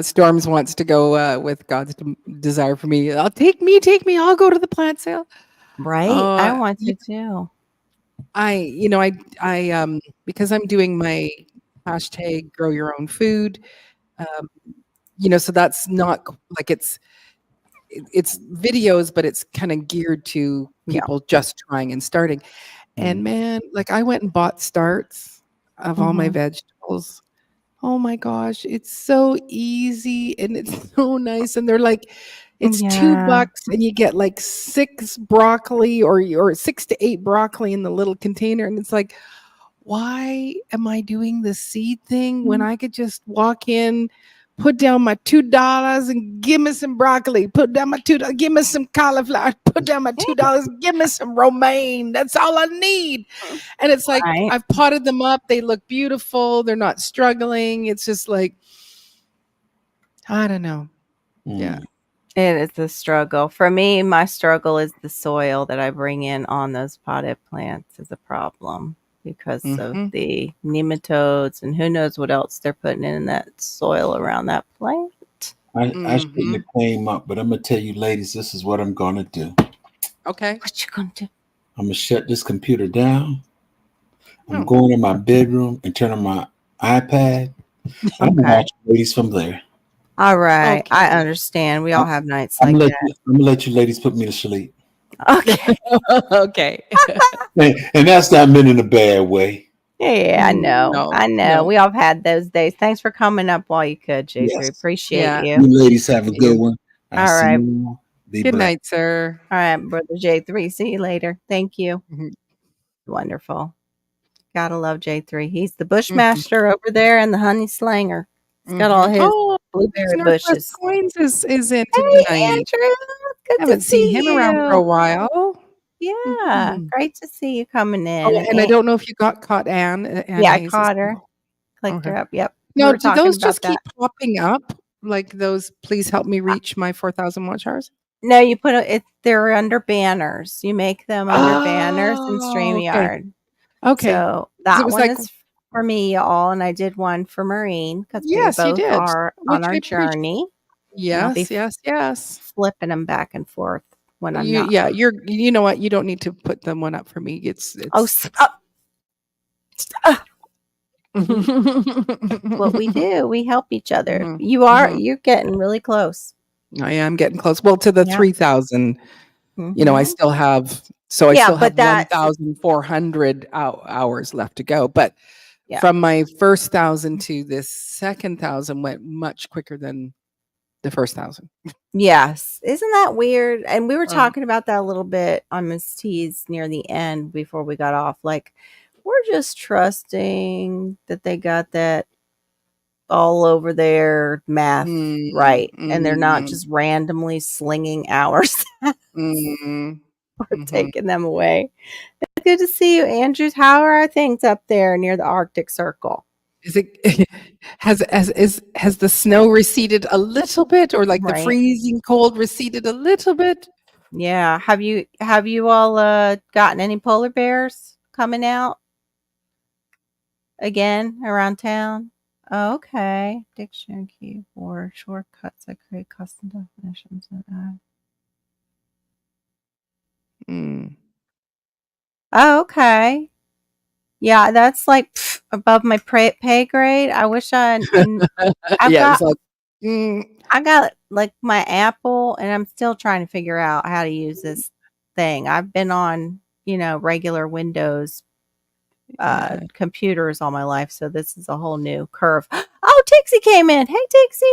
Storms wants to go with God's desire for me. Take me. I'll go to the plant sale. Right? I Uh, want y- to too. I because I'm doing my hashtag grow your own food. Um, so that's not like it's videos, but it's kind of geared to Yeah. people just trying and starting. And Mm. man, like I went and bought starts of all my Mhm. vegetables. Oh my gosh, it's so easy and it's so nice. And they're like, it's Yeah. $2 and you get like 6 broccoli or 6 to 8 broccoli in the little container. And it's like, why am I doing the seed thing when Mm. I could just walk in, put down my $2 and give me some broccoli, put down my $2, give me some cauliflower, put down my $2, give me some romaine. That's all I need. And it's like Right. I've potted them up. They look beautiful. They're not struggling. It's just like, I don't know. Yeah. Mm. It is a struggle. For me, my struggle is the soil that I bring in on those potted plants is a problem because of Mhm. the nematodes and who knows what else they're putting in that soil around that plant. I shouldn't Mhm. have came up, but I'm gonna tell you, ladies, this is what I'm gonna do. Okay. What you gonna do? I'm gonna shut this computer down. I'm Oh. going in my bedroom and turn on my iPad. I'm gonna Okay. watch ladies from there. All right. I Okay. understand. We I, all have nights like that. I'm gonna let you ladies put me to sleep, Okay. Okay. and that's not meant in a bad way. Yeah, I know. No. I know. No. We all have had those days. Thanks for coming up while you could, J3. Yes, Appreciate Yeah. you. you ladies have a good You. one. I All see right. you. Be Good blessed. night, sir. All right, brother J3. See you later. Thank you. Mhm. Wonderful. Gotta love J3. He's the Mhm. bushmaster over there and the honey slanger. He's got all Mhm. his Oh, blueberry Northwest bushes. Coins is in Hey, tonight. Andrew. Good to Haven't seen see him around for a you. while. Yeah, Mhm. great to see you coming in. Oh, and I don't know if you caught Ann Yeah, I Hayes as caught her. well. Clicked Okay. her up. Yep. We Now, were do talking those about just that. keep popping up? Like those, please help me Uh, reach my 4,000 watch hours? no, you put it. They're under banners. You make them under banners in Oh, okay. StreamYard. Okay. So 'Cause it that was one like, is for me, y'all, and I did one for Marine because we yes, you both did, are on which our I appreciate. journey, and I'll be Yes, yes, yes. flipping them back and forth when I'm You not. yeah, you know what? You don't need to put them one up for me. Oh, It's uh, we what we Mhm, do. We help each other. mhm. You're getting really close. I am getting close. Well, to the Yep. 3,000, I Hmm. still have Yeah, but that's 1,400 hours left to go. But yeah. from my first 1,000 to this second 1,000 went much quicker than the first 1,000. Yes. Isn't that weird? And we were Um, talking about that a little bit on Miss T's near the end before we got off. Like, we're just trusting that they got that all over their math mm, right. And they're not mm, just randomly slinging hours mm, or mhm. taking them away. It's good to see you, Andrews. How are things up there near the Arctic Circle? Is it has the snow receded a little bit, or like the Right. freezing cold receded a little bit? Yeah. Have you all gotten any polar bears coming out again around town? Oh, okay. Dictionary keyboard shortcuts. I create custom definitions and Mm. oh, okay. Yeah, that's like above my pay grade. I wish I've Yeah, it was got like, mm, I got like my Apple and I'm still trying to figure out how to use this thing. I've been on, regular Windows yeah. computers all my life, so this is a whole new curve. Oh, Tixie came in. Hey, Tixie.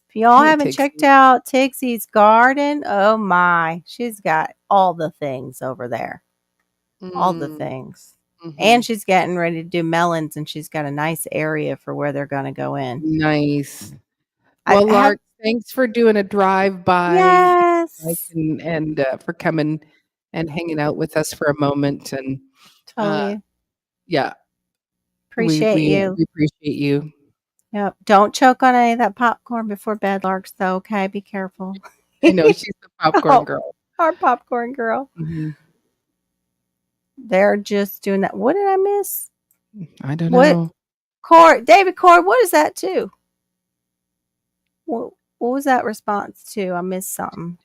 If y'all Hey, haven't checked Tixie. out Tixie's garden, oh my, she's got all the things over there. All the Mm, things. And mhm. she's getting ready to do melons and she's got a nice area for where they're going to go in. Nice. I Well, have Lark, thanks for doing a drive-by, yes. for coming and hanging out with us for a moment, and, uh, Totally yeah, we appreciate we you. we appreciate you. Yep. Don't choke on any of that popcorn before bed, Larks, though. Okay. Be careful. I know she's the popcorn Oh, girl. our popcorn girl. Mhm. They're just doing that. What did I miss? I don't What know. David Cord, what is that too? What was that response to? I missed something.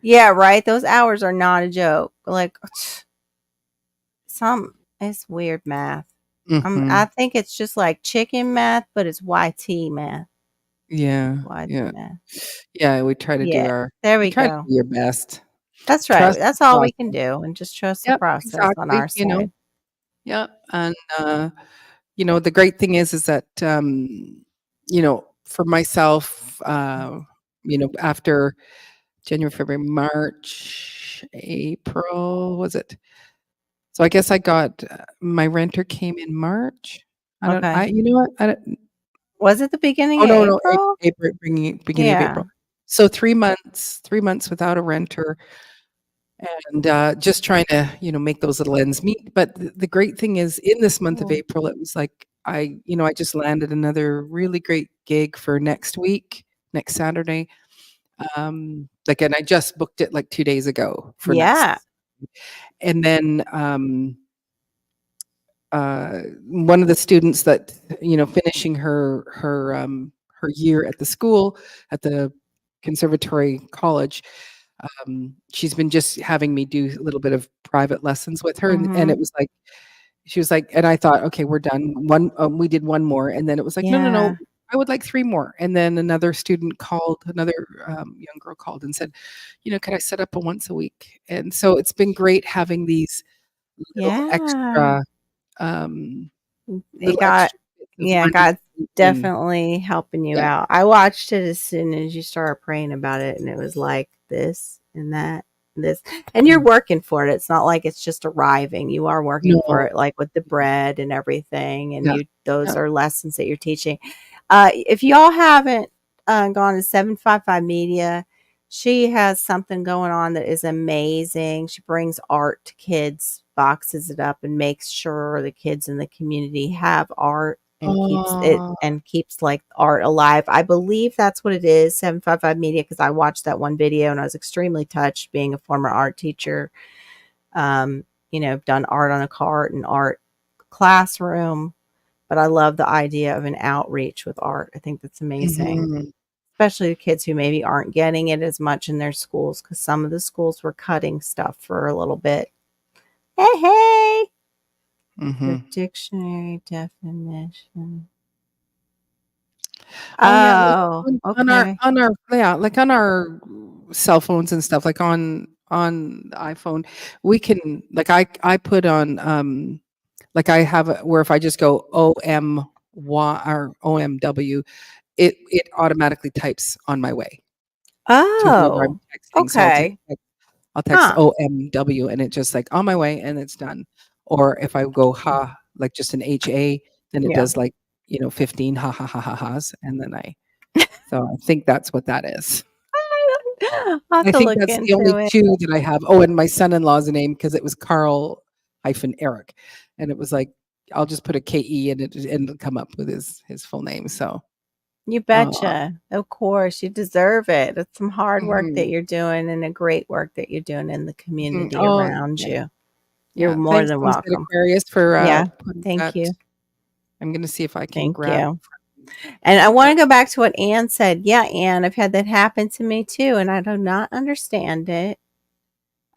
Yeah, right. Those hours are not a joke. Like it's weird math. I Mhm. think it's just like chicken math, but it's YT math. Yeah, YT yeah. math. Yeah, Yeah. There we we try to go. do your best. That's right. Trust the That's all we can process. do, and just trust the Yep, process on exactly, our side. yeah, and, the great thing is that, for myself, after January, February, March, April, was it? So I guess I got, my renter came in March. Okay. You know what? I don't Was it the beginning Oh, of no, April? April, beginning of Yeah. April. So 3 months without a renter and, just trying to, make those little ends meet. But the great thing is in this month of Mm. April, it was like I just landed another really great gig for next week, next Saturday. And I just booked it like 2 days ago for next Yeah. and then, one of the students that, finishing her year at the school, at the conservatory college, she's been just having me do a little bit of private lessons with her, and it Mhm. was like she was like and I thought, "Okay, we're done." We did 1 more, and then it was like, "No, no, no, Yeah. I would like 3 more." And then another, young girl called and said, "Could I set up a once a week?" And so it's been great having these little Yeah. extra, um, It little got extra bits of yeah, money God's in. definitely helping you Yeah. out. I watched it as soon as you started praying about it, and it was like this and that, and this, and you're Mm. working for it. It's not like it's just arriving. You are working for No. it, like with the bread and everything, and Yeah. you those Yeah. are lessons that you're teaching. If y'all haven't gone to 755 Media, she has something going on that is amazing. She brings art to kids, boxes it up, and makes sure the kids in the community have art and Oh. keeps like art alive. I believe that's what it is, 755 Media, because I watched that one video and I was extremely touched being a former art teacher. Done art on a cart and art classroom, but I love the idea of an outreach with art. I think that's amazing, Mhm. especially the kids who maybe aren't getting it as much in their schools because some of the schools were cutting stuff for a little bit. Hey, hey, the Mhm. dictionary definition. Oh, yeah, like, Oh, okay. on our cell phones and stuff, like, on the iPhone, we can I put on, I have where if I just go OMY or OMW, it automatically types on my way to whoever I'm Oh, texting, so okay. I'll text Huh. OMW, and it just like, "On my way," and it's done. Or if I go "ha," like just an HA, then it Yeah. does, 15 ha, ha, ha, ha, ha's, and then I think that's what that is. I'll have I to think look that's the only into it. 2 that I have. Oh, and my son-in-law's name because it was Carl hyphen Eric, and it was like, I'll just put a KE and it'll come up with his full name, so, You uh betcha. Of course, you deserve it. It's some hard work that mhm, you're doing and a great work that you're doing in the mhm. community Oh, around yeah, you. You're yeah. more Thanks, than Homestead welcome. Aquarius for, Yeah. putting Thank that. you. I'm gonna see if I can Thank grab you. And I want that. to go back to what Anne said. Yeah, Anne, I've had that happen to me too, and I do not understand it.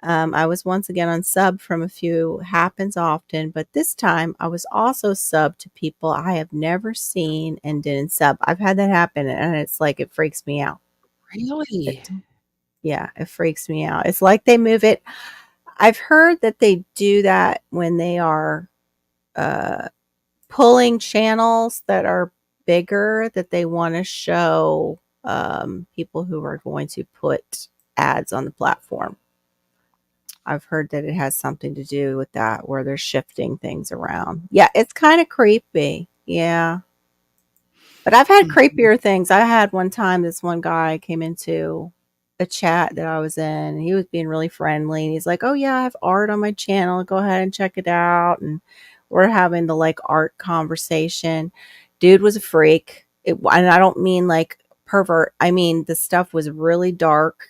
I was once again on sub from a few, happens often, but this time I was also sub to people I have never seen and didn't sub. I've had that happen, and it's like it freaks me out. Really? It, yeah, it freaks me out. It's like they move it. I've heard that they do that when they are uh, pulling channels that are bigger that they want to show people who are going to put ads on the platform. I've heard that it has something to do with that, where they're shifting things around. Yeah, it's kind of creepy. Yeah. But I've had Mhm. creepier things. I had one time this one guy came into a chat that I was in, and he was being really friendly. And he's like, "Oh yeah, I have art on my channel. Go ahead and check it out." And we're having the like art conversation. Dude was a freak. And I don't mean like pervert. I mean the stuff was really dark.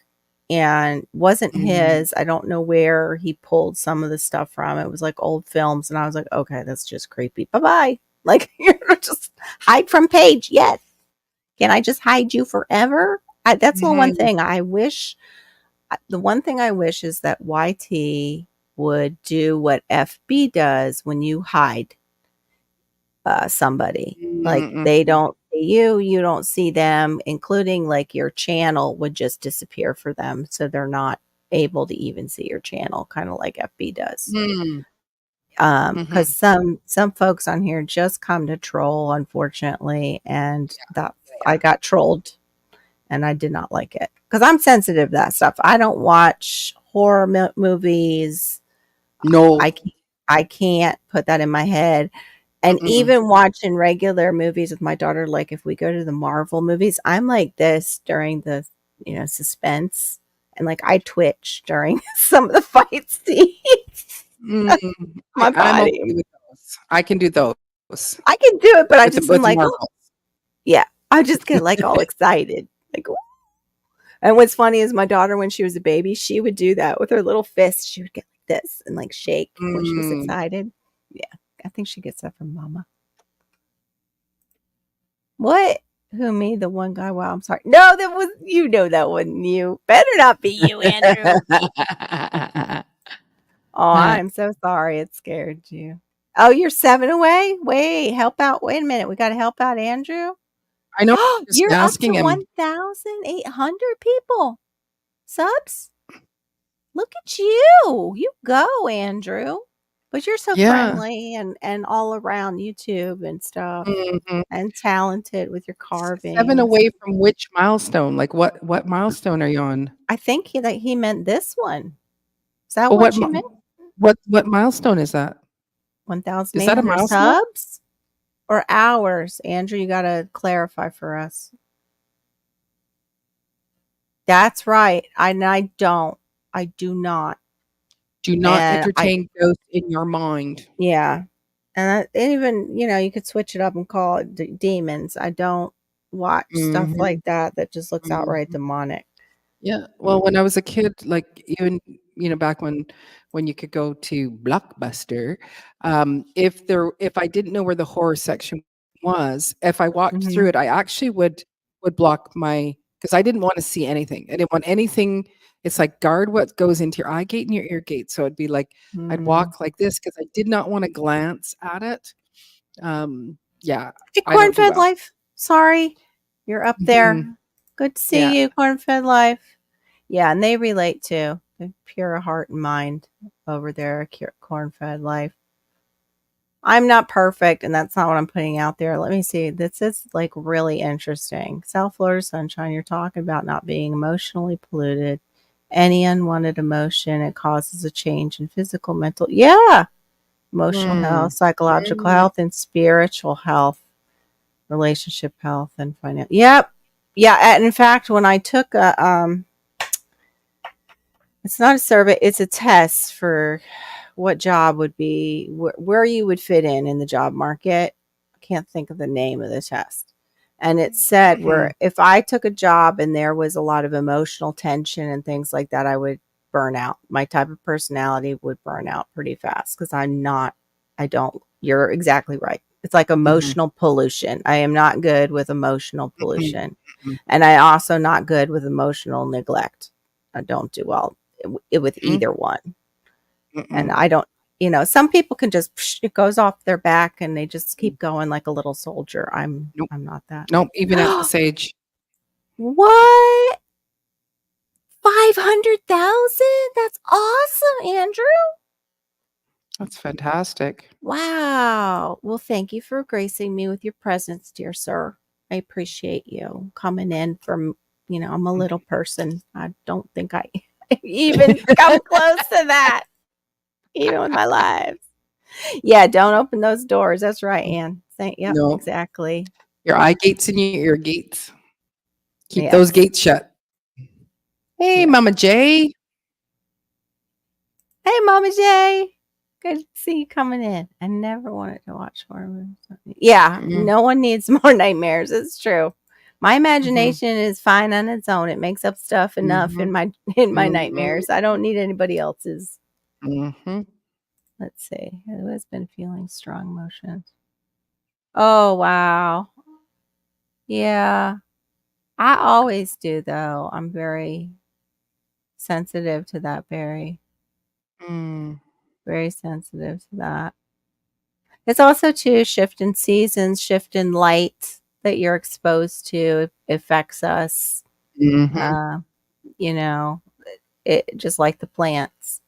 and wasn't Mm. his. I don't know where he pulled some of the stuff from. It was like old films, and I was like, okay, that's just creepy. Bye bye. Like, you're just hide from Paige. Yes. Can I just hide you forever? That's the one Mhm. thing I wish. The one thing I wish is that YT would do what FB does when you hide somebody. Like, Mm, they mhm. don't see you, you don't see them, including like your channel would just disappear for them. So they're not able to even see your channel, kind of like FB does. Mm. Because Mhm. some folks on here just come to troll, unfortunately, and that I Yeah. got trolled and I did not like it because I'm sensitive to that stuff. I don't watch horror movies. I No. can't, I can't put that in my head. And Mm-mm. even watching regular movies with my daughter, like if we go to the Marvel movies, I'm like this during the, suspense. And like I twitch during some of the fight scenes. Mm. My I'm okay body. with those. I can do those I can do it, but I just am with like, oh, Marvel. yeah. I just get like all excited. Like, "Ooh." And what's funny is my daughter, when she was a baby, she would do that with her little fist. She would get like this and like shake when she was Mm. excited. Yeah. I think she gets that from mama. What? Who, me? The one guy? Wow, I'm sorry. No, that was you. Know that wasn't you. Better not be you, Andrew. Oh, I'm so sorry. It scared you. Oh, you're 7 away? Wait, help out. Wait a minute. We got to help out Andrew. I know, just You're up to asking him. 1,800 people. Subs? Look at you. You go, Andrew. But you're so Yeah. friendly and all around YouTube and stuff Mhm. and talented with your 7 carvings. away from which milestone? Like, what milestone are you on? I think he meant this one. Is that Well, what you meant? what milestone is that? Is that a 1,800 milestone? subs or hours? Andrew, you got to clarify for us. That's right. I don't. I do not. Do not And entertain ghosts in your mind. yeah. And even, you could switch it up and call it demons. I don't watch stuff Mhm. like that that just looks outright Mhm. demonic. Yeah. Well, when I was a kid, like even back when you could go to Blockbuster, if I didn't know where the horror section was, if I walked Hmm. through it, I actually would block my because I didn't want to see anything. I didn't want anything. It's like guard what goes into your eye gate and your ear gate. So it'd be like I'd Mm. walk like this because I did not want to glance at it. Yeah, Hey, I don't do Cornfed well. Life. Sorry, you're up Mhm. there. Good to Yeah. see you, Cornfed Life. Yeah, and they relate too. They're pure heart and mind over there, Cornfed Life. I'm not perfect, and that's not what I'm putting out there. Let me see. This is like really interesting. South Florida Sunshine, you're talking about not being emotionally polluted. Any unwanted emotion, it causes a change in physical, mental, yeah, emotional Mm. health, psychological Mm. health, and spiritual health, relationship health, and financial. Yep. Yeah. And in fact, when I took it's not a survey, it's a test for what job would be where you would fit in the job market. I can't think of the name of the test. And it said Mhm. where if I took a job and there was a lot of emotional tension and things like that, I would burn out. My type of personality would burn out pretty fast because I don't, you're exactly right. It's like Mhm. emotional pollution. I am not good with emotional Mhm. pollution. Mhm. And I also not good with emotional neglect. I don't do well with Mm. either one. And Mm-mm. I don't, some people can just, it goes off their back and they just keep going like a little soldier. Nope. I'm not that. Nope, even at this age. What? 500,000? That's awesome, Andrew. That's fantastic. Wow. Well, thank you for gracing me with your presence, dear sir. I appreciate you coming in from, I'm a little person. I don't think I even come close to that, even with my lives. Yeah, don't open those doors. That's right, Anne. Yep, No, exactly. your eye gates and your ear gates. Keep those Yes. gates shut. Hey, Yeah. Mama J. Hey, Mama J. Good to see you coming in. I never wanted to watch horror movies. Yeah, Mm, no one needs more nightmares. It's true. My Mhm. imagination is fine on its own. It makes up stuff enough Mhm. in my Mhm. nightmares. I don't need anybody else's. Mhm. Let's see. Who has been feeling strong emotions? Oh, wow. Yeah. I always do though. I'm very sensitive to that, Mm. very sensitive to that. It's also too shift in seasons, shift in light that you're exposed to affects us. Mhm. Uh, you know, it just like the plants,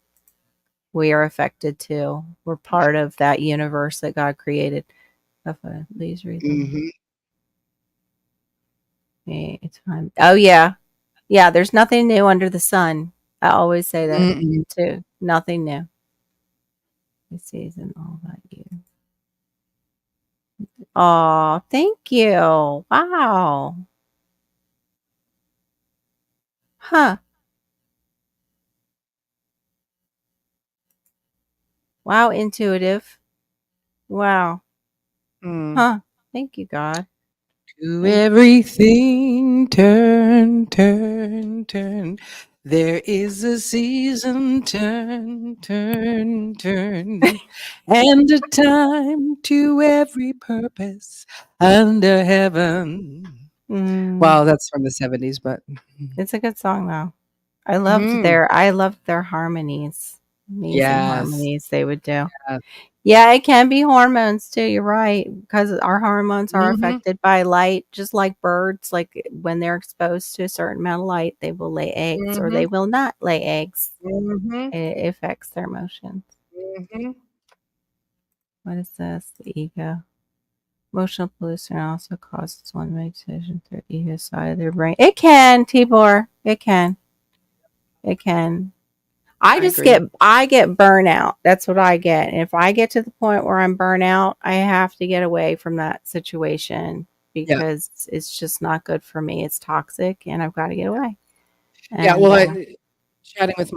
we are affected too. We're part of that universe that God created. Please read them. Mhm. It's time. Oh yeah, yeah. There's nothing new under the sun. I always say that Mm-mm. too. Nothing new. This season, all about you. Oh, thank you. Wow. Huh. Wow, intuitive. Wow. Mm. Huh. Thank you, God. To Thank everything turn, turn, turn. There is a season, turn, turn, turn, and a time to every purpose under heaven. mm, Wow, that's from the 70s, but it's a good song though. mhm. I loved their harmonies. Amazing Yes. harmonies they would do. Yes. Yeah, it can be hormones too. You're right. Because our hormones are Mhm. affected by light, just like birds. Like when they're exposed to a certain amount of light, they will lay eggs or they Mhm. will not lay eggs. Mhm. It affects their emotions. Mhm. What is this? The ego. Emotional pollution also causes one to make decisions through the ego side of their brain. It can, Tibor. It can. It can. I agree. I get burnout. That's what I get. And if I get to the point where I'm burnout, I have to get away from that situation Yeah. because it's just not good for me. It's toxic and I've got to get away. Yeah, And well, I chatting with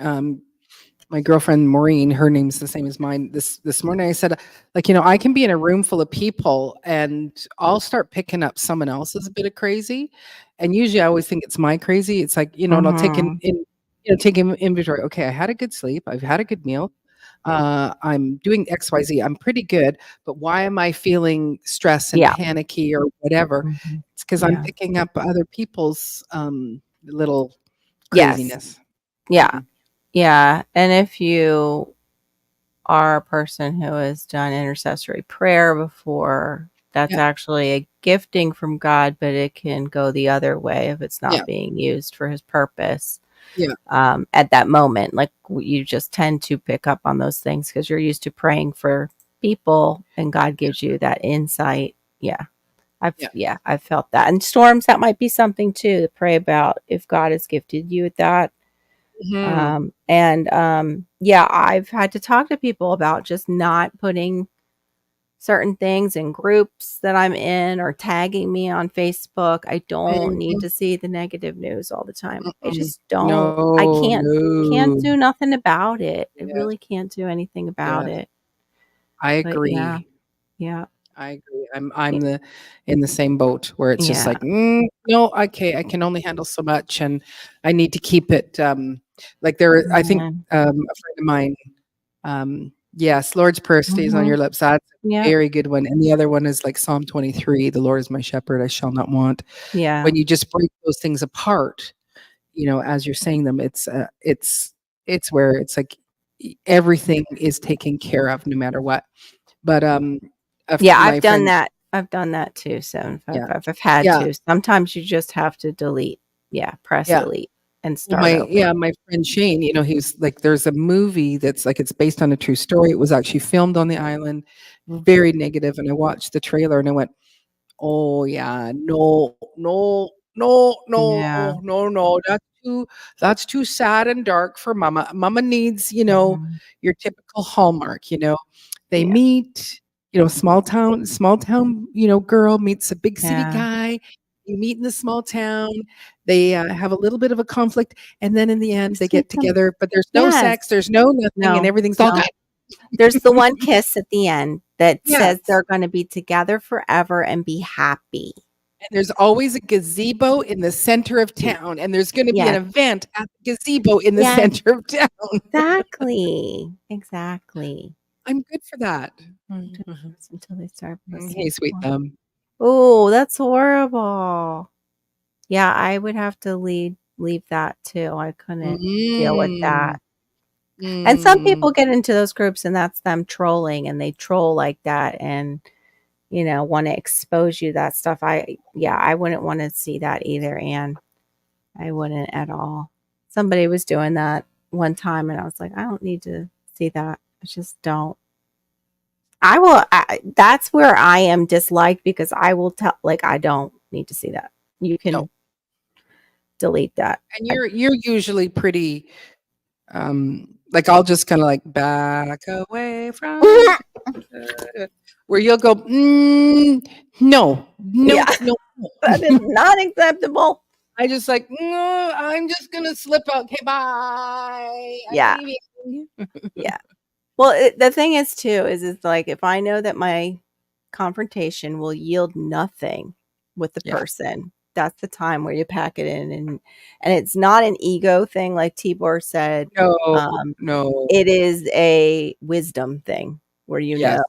um my girlfriend Maureen, her name's the same as mine. This morning, I said, like, I can be in a room full of people, and I'll start picking up someone else's bit of crazy, and usually I always think it's my crazy. It's like, and I'll take mhm. take inventory. Okay, I had a good sleep. I've had a good meal. I'm doing XYZ. I'm pretty good, but why am I feeling stress and Yeah. panicky or whatever? Mhm. It's because I'm Yeah. picking up other people's little Yes. craziness. Yeah. Mhm. Yeah. And if you are a person who has done intercessory prayer before, that's Yeah, actually a gifting from God, but it can go the other way if it's yeah, not being used for his purpose yeah, at that moment. Like you just tend to pick up on those things because you're used to praying for people and God yeah, gives you that insight. Yeah. yeah. I've felt that. And storms, that might be something too to pray about if God has gifted you with that. Mhm. Yeah, I've had to talk to people about just not putting certain things in groups that I'm in or tagging me on Facebook. I don't need Mhm, to see the negative news all the time. I mm-mm. just don't. I No, can't no. do nothing about it. I Yes, really can't do anything about yes. it. I But yeah, agree. yeah, I agree. I'm y- I'm the in the same boat where it's just yeah. like, no, okay, I can only handle so much, and I need to keep it, like I think, Mhm. a friend of mine, yes, Lord's Prayer stays on Mhm. your lips. That's a Yep. very good one, and the other one is like Psalm 23, "The Lord is my shepherd, I shall not want." Yeah. When you just break those things apart, as you're saying them, it's where it's like everything is taken care of no matter what. But Yeah, my friend, I've done that too. So yeah, I've had yeah, to. Sometimes you just have to delete. Yeah, press yeah. delete and Well, start over. my friend Shane, he's like, there's a movie that's like it's based on a true story. It was actually filmed on the island, very negative, and I watched the trailer and I went, oh, yeah. No, no, no, Yeah. no, no, no. That's too sad and dark for mama. Mama needs, Mhm. your typical Hallmark. They Yeah. meet, small town, girl meets a big city Yeah. guy. You meet in the small town. They have a little bit of a conflict, and then in the You end, they see get some. together, but there's no Yes. sex, there's no nothing, and No. everything's all No. good. There's the one kiss at the end that says Yes. they're going to be together forever and be happy. and there's always a gazebo in the center of town, and there's gonna be an Yes. event at the gazebo in the Yes. center of town. Exactly. Exactly. I'm good for that. Until they start Hey, sweet thumb. Oh, that's horrible. Yeah, I would have to leave that too. I couldn't deal with that. And some people get into those groups and that's them trolling and they troll like that and want to expose you that stuff. I wouldn't want to see that either, and I wouldn't at all. Somebody was doing that one time and I was like, I don't need to see that. I just don't. That's where I am disliked because I will tell, like, I don't need to see that. You can No. delete that. And you're usually pretty, like, I'll just kinda, like, back away from where you'll go, no, Yeah. no. That is not acceptable. I just like, "No, I'm just gonna slip out. Okay, bye. I'm Yeah. leaving." Yeah. Well, the thing is too, is it's like if I know that my confrontation will yield nothing with the Yeah. person, that's the time where you pack it in, and it's not an ego thing, like Tibor said. No, no. It is a wisdom thing where Yes. Yeah.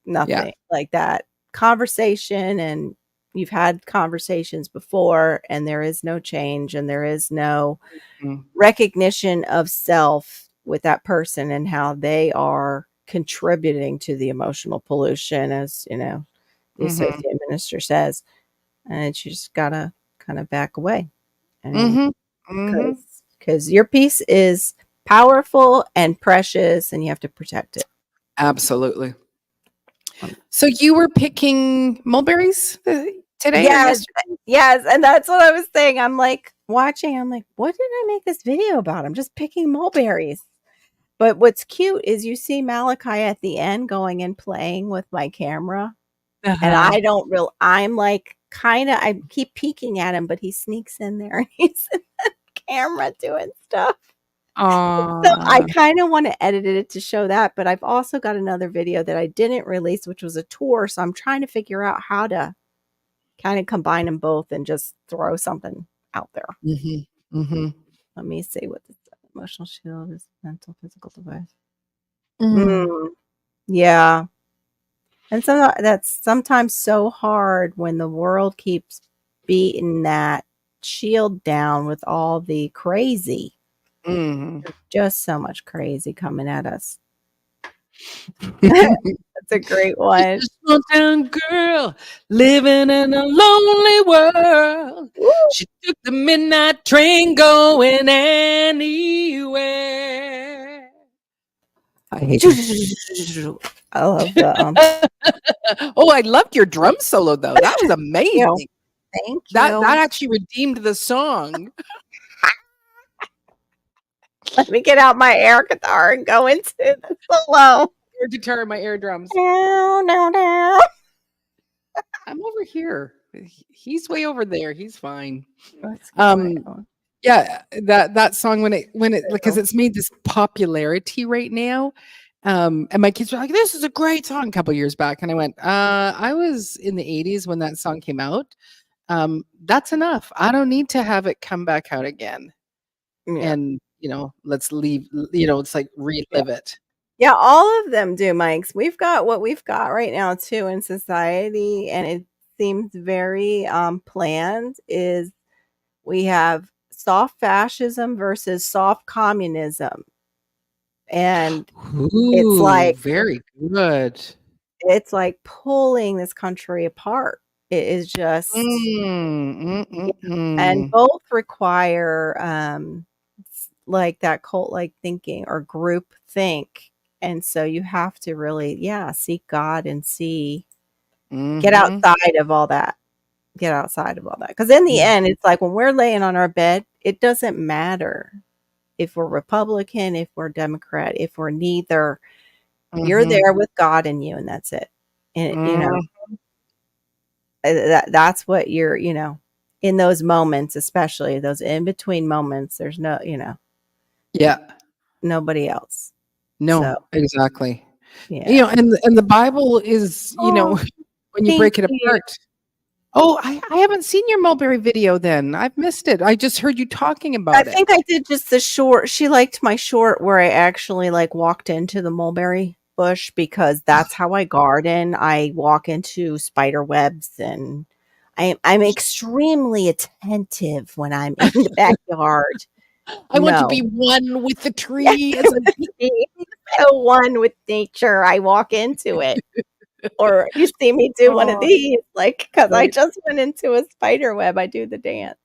nothing like that conversation, and you've had conversations before, and there is no change, and there is no Mhm. recognition of self with that person and how they are contributing to the emotional pollution, as the Mhm. associate minister says. And you just gotta kind of back away, and Mhm. Mhm. because your piece is powerful and precious, and you have to protect it. Absolutely. So you were picking mulberries, today or Yes, yesterday? yes, and that's what I was saying. I'm like watching. I'm like, what did I make this video about? I'm just picking mulberries. But what's cute is you see Malachi at the end going and playing with my camera, and Uh-huh. I don't real I'm like, kinda I keep peeking at him, but he sneaks in there and he's in the camera doing stuff. So I Aw. kinda wanna edit it to show that, but I've also got another video that I didn't release, which was a tour, so I'm trying to figure out how to kinda combine them both and just throw something out there. Mhm. Mhm. Let me see what this emotional shield is, mental physical device. Mm. Yeah. And so that's sometimes so hard when the world keeps beating that shield down with all the crazy. Mhm. Just so much crazy coming at us. That's a great She's one. a small town girl living in a lonely world. Woo! She took the midnight train going anywhere. I hate her. I love the Oh, I loved your drum solo though. That was amazing. thank That you. actually redeemed the song. Let me get out my air guitar and go into the solo. Air guitar and my air drums. Down, down, down. I'm over here. He's way over there. He's fine. Let's get my Um, own. yeah, that song when it because it's made this popularity right now. And my kids were like, "This is a great song," a couple years back, and I went, I was in the '80s when that song came out. That's enough. I don't need to have it come back out again. Yeah. And let's leave. It's like Yeah. relive it. Yeah, all of them do, Mikes. We've got what we've got right now too in society, and it seems very planned. Is we have soft fascism versus soft communism, and Ooh, very good. it's like pulling this country apart. It is just, and Mm. both require like that cult like thinking or group think. And so you have to really, seek God and get Mhm. outside of all that. Get outside of all that. Because in the Mhm. end, it's like when we're laying on our bed, it doesn't matter if we're Republican, if we're Democrat, if we're neither. You're Mhm. there with God in you, and that's it. And Mhm. that's what you're, in those moments, especially those in between moments, there's no, Yeah. nobody else. So, No, exactly. yeah. And the Bible is, Oh, when you thank break it you. apart, Oh, I haven't seen your mulberry video then. I've missed it. I just heard you talking I about it. think I did just the short. She liked my short where I actually like walked into the mulberry bush because that's how I garden. I walk into spider webs and I'm extremely attentive when I'm in the backyard. I want to be No. one with the tree. It's like So one with nature. I walk into it. Or you see me do one of oh, these, like, because I right. just went into a spider web, I do the dance.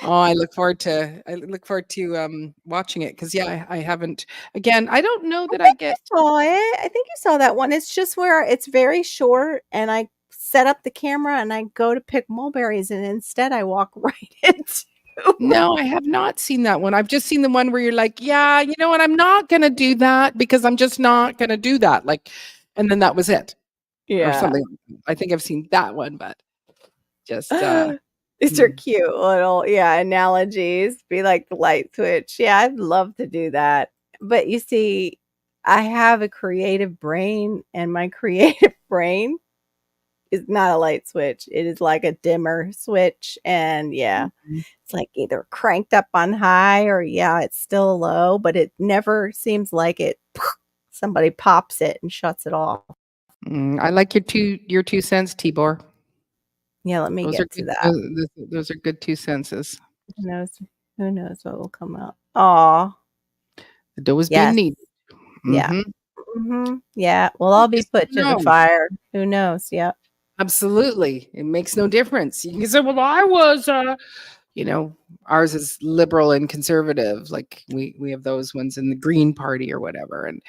Oh, I look forward to watching it because yeah, I haven't. Again, I don't know I that I think you get. saw it. I think you saw that one. It's just where it's very short, and I set up the camera, and I go to pick mulberries, and instead I walk right into No, I have not seen that one. I've just seen the one where you're like, yeah, you know what? I'm not gonna do that because I'm just not gonna do that. Like, and then that was it, or Yeah. something. I think I've seen that one, but just These are mm, cute little, yeah, analogies. Be like the light switch. Yeah, I'd love to do that. But you see, I have a creative brain, and my creative brain is not a light switch. It is like a dimmer switch. And yeah, mhm. it's like either cranked up on high or yeah, it's still low, but it never seems like it somebody pops it and shuts it off. I like your 2 cents, Tibor. Yeah, let me Those are get to good. that. Those are good 2 senses. Who knows who knows what will come out. Aw. The dough is being Yes. kneaded. Yeah. Mhm. Yeah. We'll You all be just put to never the know. fire. Who knows? Yep. Absolutely. It makes no difference. You can say, "Well, I was, you know, ours is liberal and conservative." Like we have those ones in the Green Party or whatever. And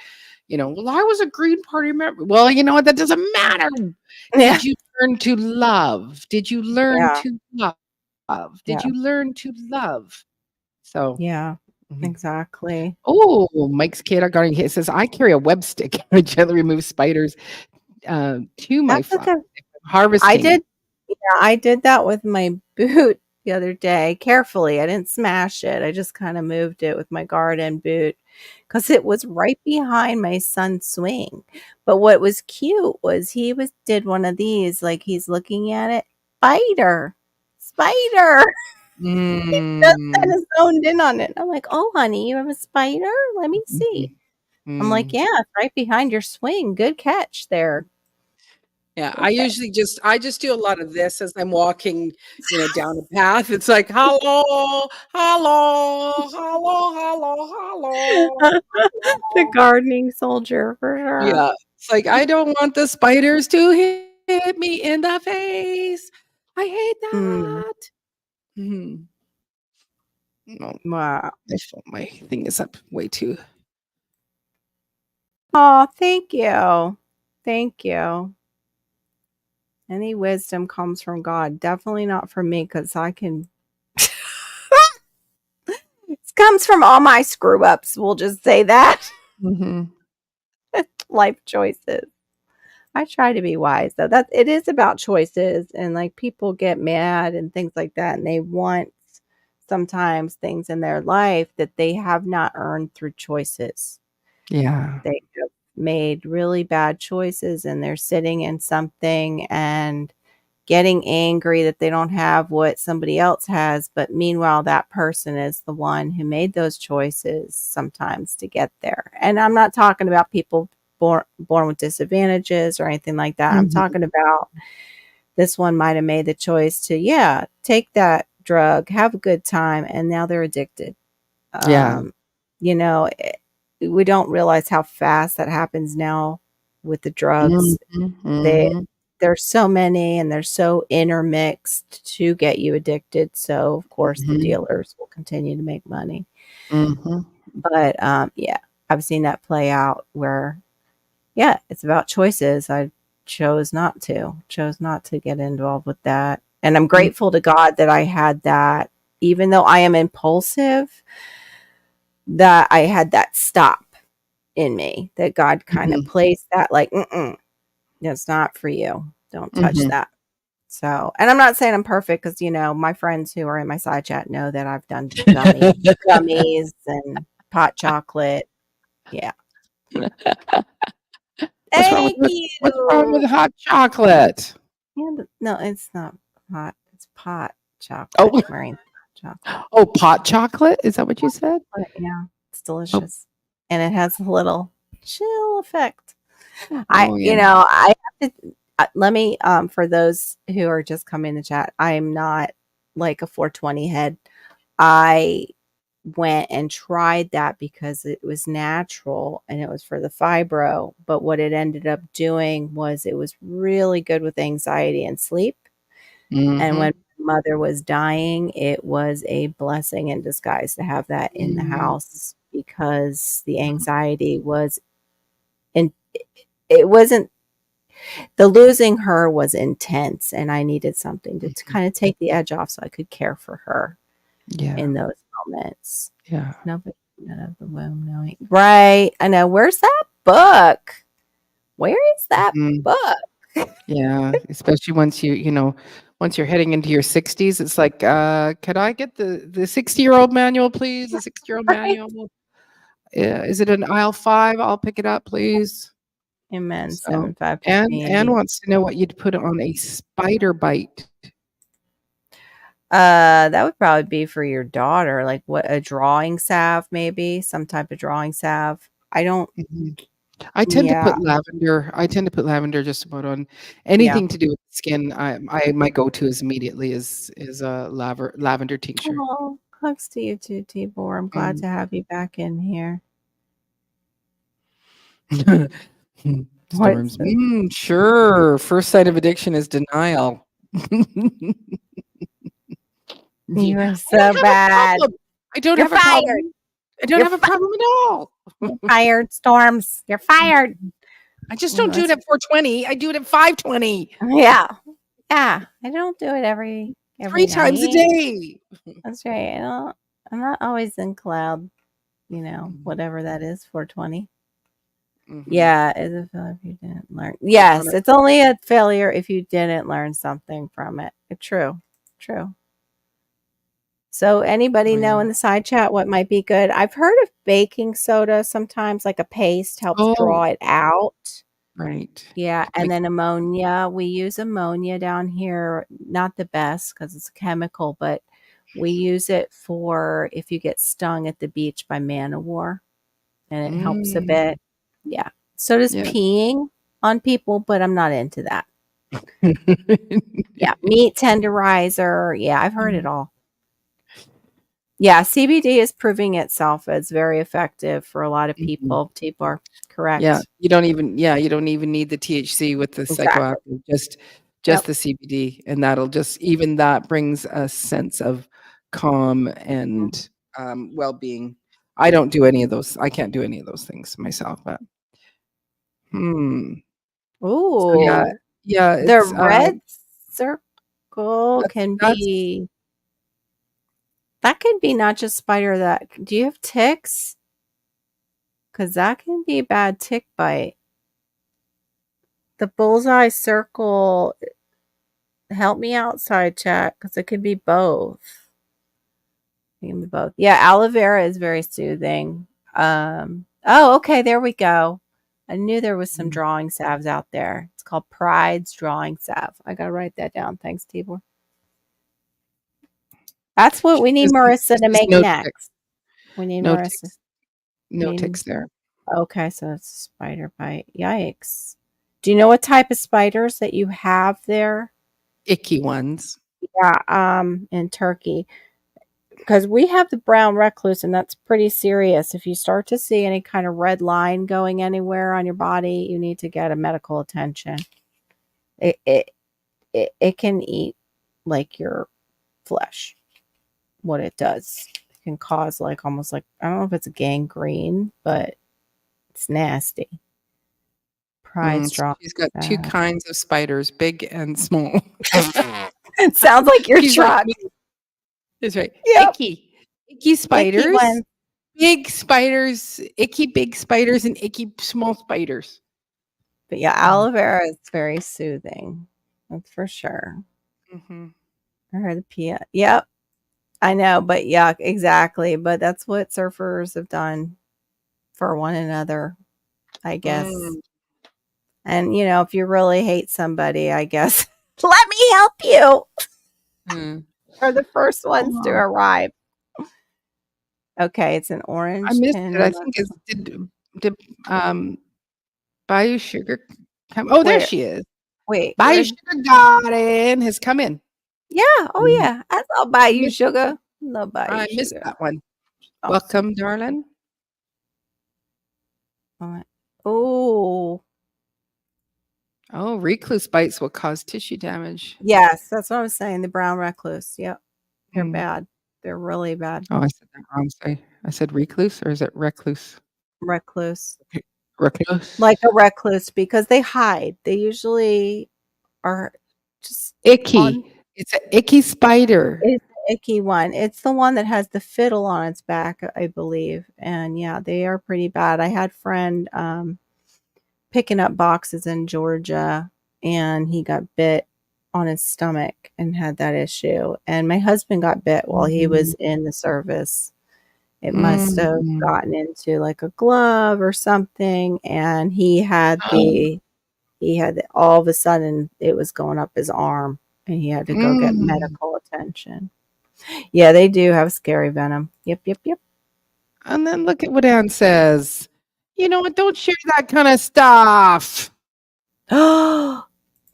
well, I was a Green Party member. Well, you know what? That doesn't matter. Yeah. Did you learn to love? Did you learn Yeah. to love? Did Yeah. you learn to love? So, Yeah. mhm. Exactly. Oh, Mike's kid, I got it. It says, I carry a web stick. I gently remove spiders to my That's flowers. okay. I Harvesting. did I did that with my boot the other day, carefully. I didn't smash it. I just kinda moved it with my garden boot because it was right behind my son's swing. But what was cute was he was did one of these, like, he's looking at it, spider, spider. Just Mm. kinda zoned in on it. I'm like, "Oh, honey, you have a spider? Let me see." Mhm. I'm like, Mm. "Yeah, it's right behind your swing. Good catch there. Yeah, Good catch." I just do a lot of this as I'm walking, down a path. It's like, hello, hello, hello, hello, hello, The hello. gardening soldier for sure. Yeah, it's like I don't want the spiders to hit me in the face. I hate Mm, that. Mhm. No, wow. my thing is up way too. Oh, thank you. Thank you. Any wisdom comes from God, definitely not from me because I can it comes from all my screw ups, we'll just say that. Mhm. Life choices. I try to be wise though. That it is about choices and like people get mad and things like that and they want sometimes things in their life that they have not earned through choices. Yeah. They have made really bad choices and they're sitting in something and getting angry that they don't have what somebody else has, but meanwhile, that person is the one who made those choices sometimes to get there. And I'm not talking about people born with disadvantages or anything like that. I'm Mhm. talking about this one might have made the choice to, yeah, take that drug, have a good time, and now they're addicted. Yeah. Um, you know, we don't realize how fast that happens now with the drugs. Mhm, They mhm, there's so many and they're so intermixed to get you addicted. So of course the mhm, dealers will continue to make money. mhm. But yeah, I've seen that play out where yeah, it's about choices. I chose not to get involved with that. And I'm Mm, grateful to God that I had that, even though I am impulsive, that I had that stop in me, that God kind of mhm, placed that like, mm-mm, that's not for you. Don't touch mhm. that. So, and I'm not saying I'm perfect because, my friends who are in my side chat know that I've done gummies and pot chocolate. Yeah. What's wrong with Thank what's wrong you. with hot chocolate? And no, it's not hot. It's pot chocolate, Oh, marine chocolate. oh, pot chocolate. Is that what you said? But yeah, it's Oh, delicious. And it has a little chill effect. oh yeah. I have to let me for those who are just coming to chat, I am not like a 420 head. I went and tried that because it was natural and it was for the fibro, but what it ended up doing was it was really good with anxiety and sleep. And Mm-hmm. when my mother was dying, it was a blessing in disguise to have that in the Mm-hmm. house because the anxiety was in it wasn't the losing her was intense and I needed something to kind of take the edge off so I could care for her Yeah. in those moments. Yeah. Nobody out of the womb knowing. Right. I know. Where's that book? Where is that Mhm. book? Yeah, especially once you're heading into your 60s, it's like, could I get the 60-year-old manual, please? The 60-year-old Right. manual. Yeah, is it an aisle 5? I'll pick it up, please. Amen. So, 7-5-15 Anne AD. wants to know what you'd put on a spider bite. That would probably be for your daughter, like what a drawing salve, maybe some type of drawing salve. I don't, Mhm. I tend to yeah, put lavender. I tend to put lavender just about on yeah. anything to do with skin. I my go-to is immediately is a lavender tincture. Oh, hugs to you too, Tibor. I'm glad Mm. to have you back in here. What's Storms. Sure. First sign of addiction is denial. Yeah. you are I don't so have a bad. problem. I don't You're have a fired. problem. I don't You're, have a problem at all. you're fired, Storms. You're fired. I just Well, don't do it that's at 4:20. I do it at 5:20. yeah. Yeah. I don't do it every 3 times a night. day. That's right. I'm not always in cloud, Mhm. whatever that is, 420. Mhm. Yeah, it's a failure if you didn't learn. On Yes, a it's only a failure if you didn't learn something from it. True. True. So oh, anybody know yeah. in the side chat what might be good? I've heard of baking soda sometimes, like a paste helps Oh, draw it out. right. Yeah, and Like then ammonia. We use ammonia down here. Not the best because it's a chemical, but we use it for if you get stung at the beach by man o' war, and it helps a mm, bit. Yeah. So does yeah. peeing on people, but I'm not into that. Yeah. Meat tenderizer. Yeah, I've heard it all. Yeah, CBD is proving itself as very effective for a lot of Mhm. people. Tibor, Yeah, correct. you don't even need the THC with the Exactly. psychoactive, Yep. just the CBD, and that'll just even that brings a sense of calm and, well-being. I don't do any of those. I can't do any of those things myself, but hmm. So, Ooh, yeah, the it's, red circle can that's be that could be not just spider that. Do you have ticks? Because that can be a bad tick bite. The bullseye circle, help me outside chat because it could be both. It can be both. Yeah, aloe vera is very soothing. Oh, okay, there we go. I knew there was some mm, drawing salves out there. It's called Pride's Drawing Salve. I gotta write that down. Thanks, Tibor. That's what she we need says Marissa she to says make next. We need no Marissa. ticks We no need ticks there. okay, so it's a spider bite. Yikes. Do you know what type of spiders that you have there? Icky ones. Yeah, in Turkey. Because we have the brown recluse, and that's pretty serious. If you start to see any kind of red line going anywhere on your body, you need to get a medical attention. It it it can eat like your flesh. What it does, it can cause like almost like I don't know if it's a gangrene, but it's nasty. Pride Mm, strong. she's got 2 Uh, kinds of spiders, big and small. it sounds like your She's like truck. me. That's right. Yep, Icky icky spiders, one. big spiders, icky big spiders, and icky small spiders. But yeah, Mm, aloe vera is very soothing. That's for sure. mhm, I heard the Pia. Yep, I know, but yeah, exactly. But that's what surfers have done for one another, I guess. mm. And if you really hate somebody, I guess Let me help you. Mm. Are the first ones to Oh, arrive. Okay, it's an I orange missed it. I tin. think it's did Bayou Sugar come? Oh, there Where? she is. Wait, Bayou where's Sugar Garden has come in. Yeah, oh Mm. yeah. I'll buy I you missed sugar. Love buy you I missed sugar. that one. Awesome. Welcome, darling. Alright. Oh, Oh, recluse bites will cause tissue damage. yes, that's what I was saying. The brown recluse. Yep. They're Mm. bad. They're really bad. Oh, I said that wrong. Sorry. I said recluse or is it recluse? Recluse. Like Recluse. a recluse because they hide. They usually are just on Icky. It's an icky spider. it's the icky one. It's the one that has the fiddle on its back, I believe. And yeah, they are pretty bad. I had friend picking up boxes in Georgia and he got bit on his stomach and had that issue. And my husband got bit while he was Mm. in the service. It must have Mm. gotten into like a glove or something and all of a sudden it was going up his arm and he had to go get Mm. medical attention. Yeah, they do have scary venom. Yep, yep, yep. And then look at what Ann says. You know what? Don't share that kind of stuff. I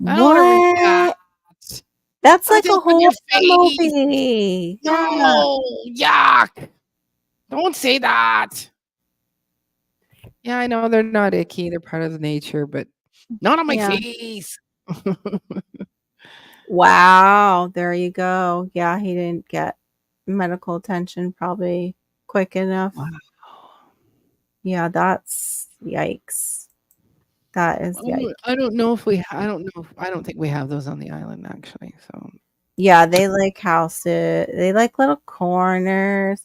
don't want to read that. What? That's I like a think on horror your face. movie. Yeah. No, yuck. Don't say that. Yeah, I know they're not icky. They're part of the nature, but not on my Yeah. face. Wow. There you go. Yeah, he didn't get medical attention probably quick enough. Wow. Yeah, that's yikes. That is yikes. I don't know if we I don't know if I don't think we have those on the island actually, so Yeah, they like houses. They like little corners.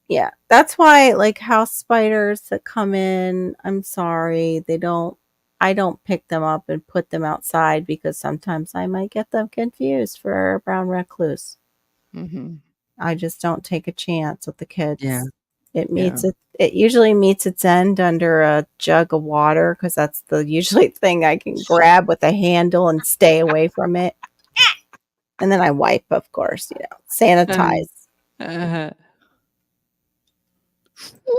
Yeah, that's why like house spiders that come in, I'm sorry, I don't pick them up and put them outside because sometimes I might get them confused for a brown recluse. mhm. I just don't take a chance with the Yeah, kids. yeah. It usually meets its end under a jug of water because that's the usually thing I can grab with a handle and stay away from it. And then I wipe, of course, Uh-huh. sanitize. Uh-huh.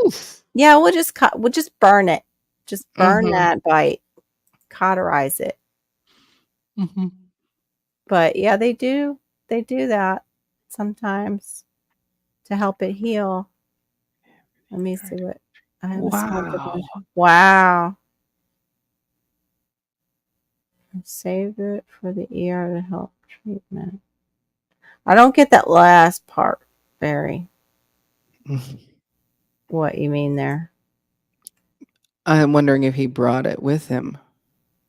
Oof. Yeah, we'll just burn it. Just burn Mhm. that bite, cauterize it. Mhm. But yeah, they do that sometimes to help it heal. Let me see what I have a small Wow. division. Wow. Save it for the ER to help treatment. I don't get that last part, Barry. What you mean there? I'm wondering if he brought it with him.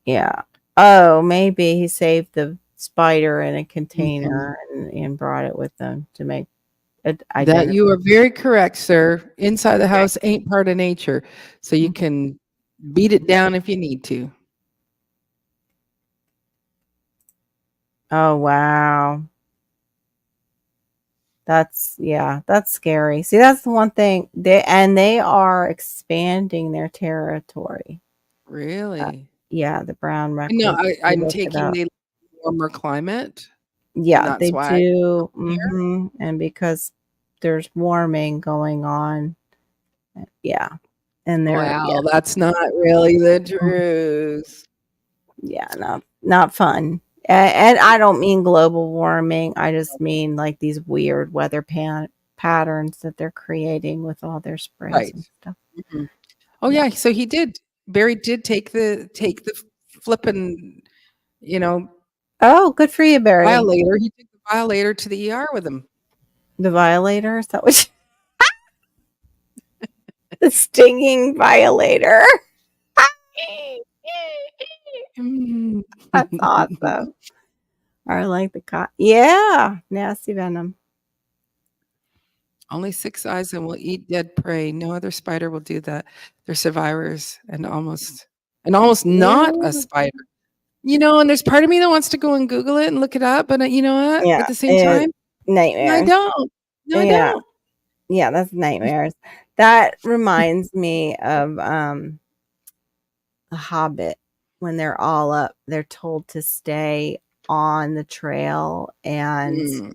Yeah. Oh, maybe he saved the spider in a Mhm. container and brought it with them to make it That you identical. are very correct, sir. Inside the house ain't part of nature, so you can beat it down if you need to. Oh, wow. That's scary. See, that's the one thing they are expanding their territory. Uh, Really? yeah, the brown No, recluse. You I'm look it taking up. the warmer climate, and Yeah, that's they why do. here? And because there's warming going on, yeah, and they're yeah, Well, that's not really the mm, truth. yeah, not fun. And I don't mean global warming. I just mean like these weird patterns that they're creating with all their sprays Right. and stuff. Mhm. Oh, Yeah. yeah, so he did. Barry did take the flippin', you know, Oh, good for you, Barry. violator. He took the violator to the ER with him. The violator? Is that what the stinging violator? Mm. That's awesome. Or like the yeah, nasty venom. Only 6 eyes and will eat dead prey. No other spider will do that. They're survivors and almost not a Ooh. spider. And there's part of me that wants to go and Google it and look it up, but, you know what? At Yeah, the same time, no, I nightmares. don't. No, I Yeah, don't. yeah, that's nightmares. That reminds me of The Hobbit when they're all up. They're told to stay on the trail, and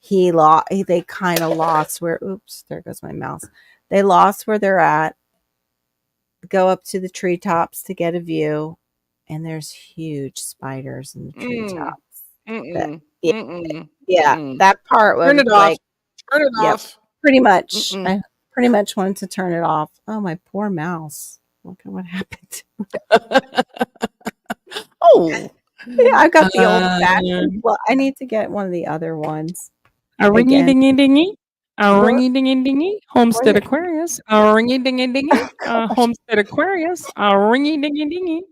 Mm. they kind of lost where, oops, there goes my mouse. They lost where they're at, go up to the treetops to get a view, and there's huge spiders in the Mm. treetops. That Mm-mm. yeah, Mm-mm. yeah, Mm-mm. that part Turn was it off. like, Turn it yep, off. pretty much. Mm-mm. I pretty much wanted to turn it off. Oh, my poor mouse. Look at what happened. Oh. Yeah, I got the old fashioned. Um, Well, I need to get one of the other ones a ringy again. dingy dingy. A Where, ringy dingy dingy. where Homestead the, Aquarius. A ringy dingy dingy. gosh, Homestead Aquarius. A ringy dingy dingy.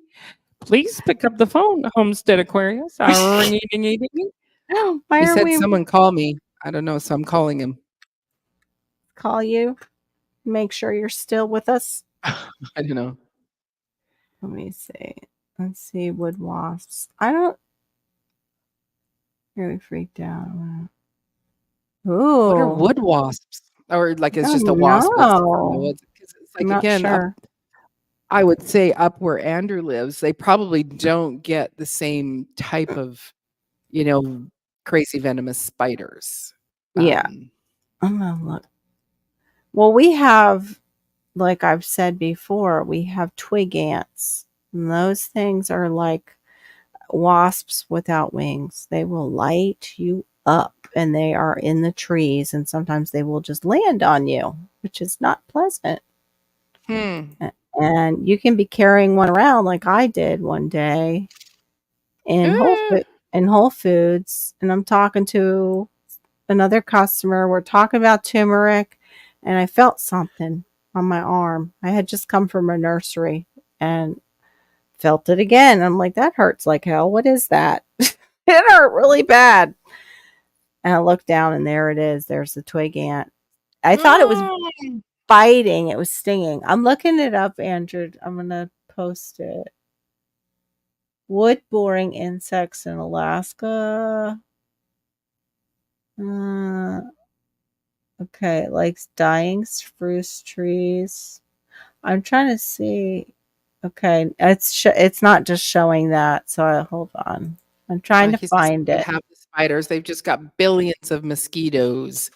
Please pick up the phone, Homestead Aquarius. A ringy dingy dingy. why He are said, we someone call me. I don't know, so I'm calling him. call you? Make sure you're still with us. I don't know. Let me see. Let's see. Wood wasps. I don't really freaked out. What are Ooh, wood wasps? Or like I it's just a don't wasp that's from the know. woods? 'Cause it's I'm like not again, up sure. I would say up where Andrew lives, they probably don't get the same type of, you know, crazy venomous spiders. Yeah, I'm gonna look. Well, we have, like I've said before, we have twig ants. And those things are like wasps without wings. They will light you up, and they are in the trees, and sometimes they will just land on you, which is not pleasant. Hmm. And you can be carrying one around like I did one day in Eh. Whole Foods, and I'm talking to another customer. We're talking about turmeric, and I felt something on my arm. I had just come from a nursery and felt it again. I'm like, that hurts like hell. What is that? It hurt really bad. And I looked down, and there it is. There's the twig ant. I thought it was Mm. biting. It was stinging. I'm looking it up, Andrew. I'm gonna post it. Wood boring insects in Alaska. Uh, okay, like dying spruce trees. I'm trying to see. Okay, it's not just showing that. So hold on. I'm trying to He says find we it. have the spiders. They've just got billions of mosquitoes.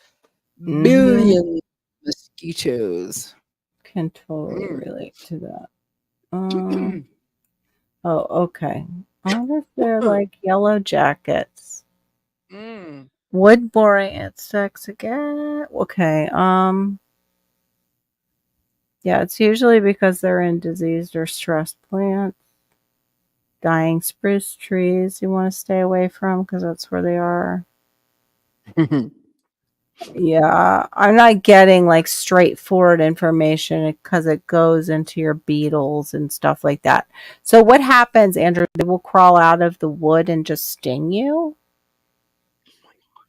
Mm-hmm. Billions of mosquitoes. Can totally Mm. relate to that. Oh, okay. I wonder if they're like yellow jackets. Mm. Wood boring insects again. Okay. Yeah, it's usually because they're in diseased or stressed plants. Dying spruce trees you want to stay away from because that's where they are. Yeah, I'm not getting like straightforward information because it goes into your beetles and stuff like that. So what happens, Andrew? They will crawl out of the wood and just sting you?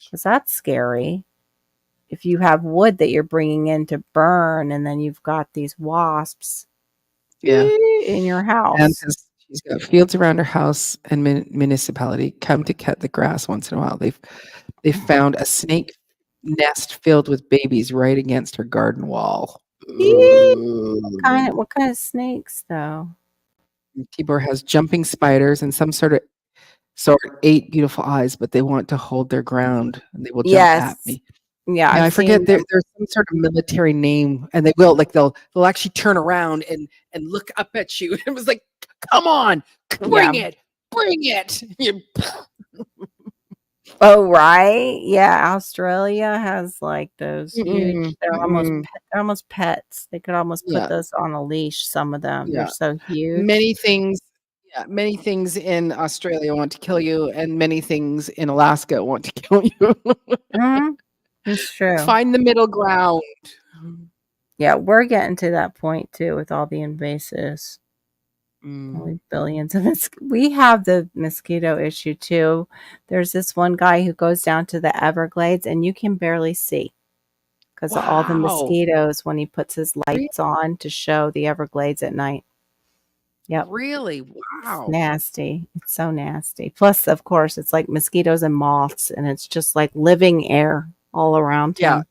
Because that's scary. If you have wood that you're bringing in to burn, and then you've got these wasps Yeah. in your And house. she's got fields around her house and municipality come to cut the grass once in a while. They've found a snake nest filled with babies right against her garden wall. Eee, Ooh. what kind of snakes though? Tibor has jumping spiders and some sort 8 beautiful eyes, but they want to hold their ground and they will jump at Yes. me. Yeah, Yeah, I've I forget seen them. there's some sort of military name, and they will like they'll actually turn around and look up at you. It was like, come on, Yeah. bring it. You, Oh, right. Yeah, Australia has like those mm-mm, huge. They're mm-mm. they're almost pets. They could almost put Yeah, those on a leash. Some of them. They're yeah. so huge. Many things. Yeah, many things in Australia want to kill you, and many things in Alaska want to kill you. Hmm. It's true. Find the middle ground. Yeah, we're getting to that point too with all the invasives. Mm. Only billions of we have the mosquito issue too. There's this one guy who goes down to the Everglades and you can barely see because of all the Wow. mosquitoes when he puts his Re- lights on to show the Everglades at night. Yep. Really? It's Wow. nasty. It's so nasty. Plus, of course, it's like mosquitoes and moths, and it's just like living air all around Yeah. him.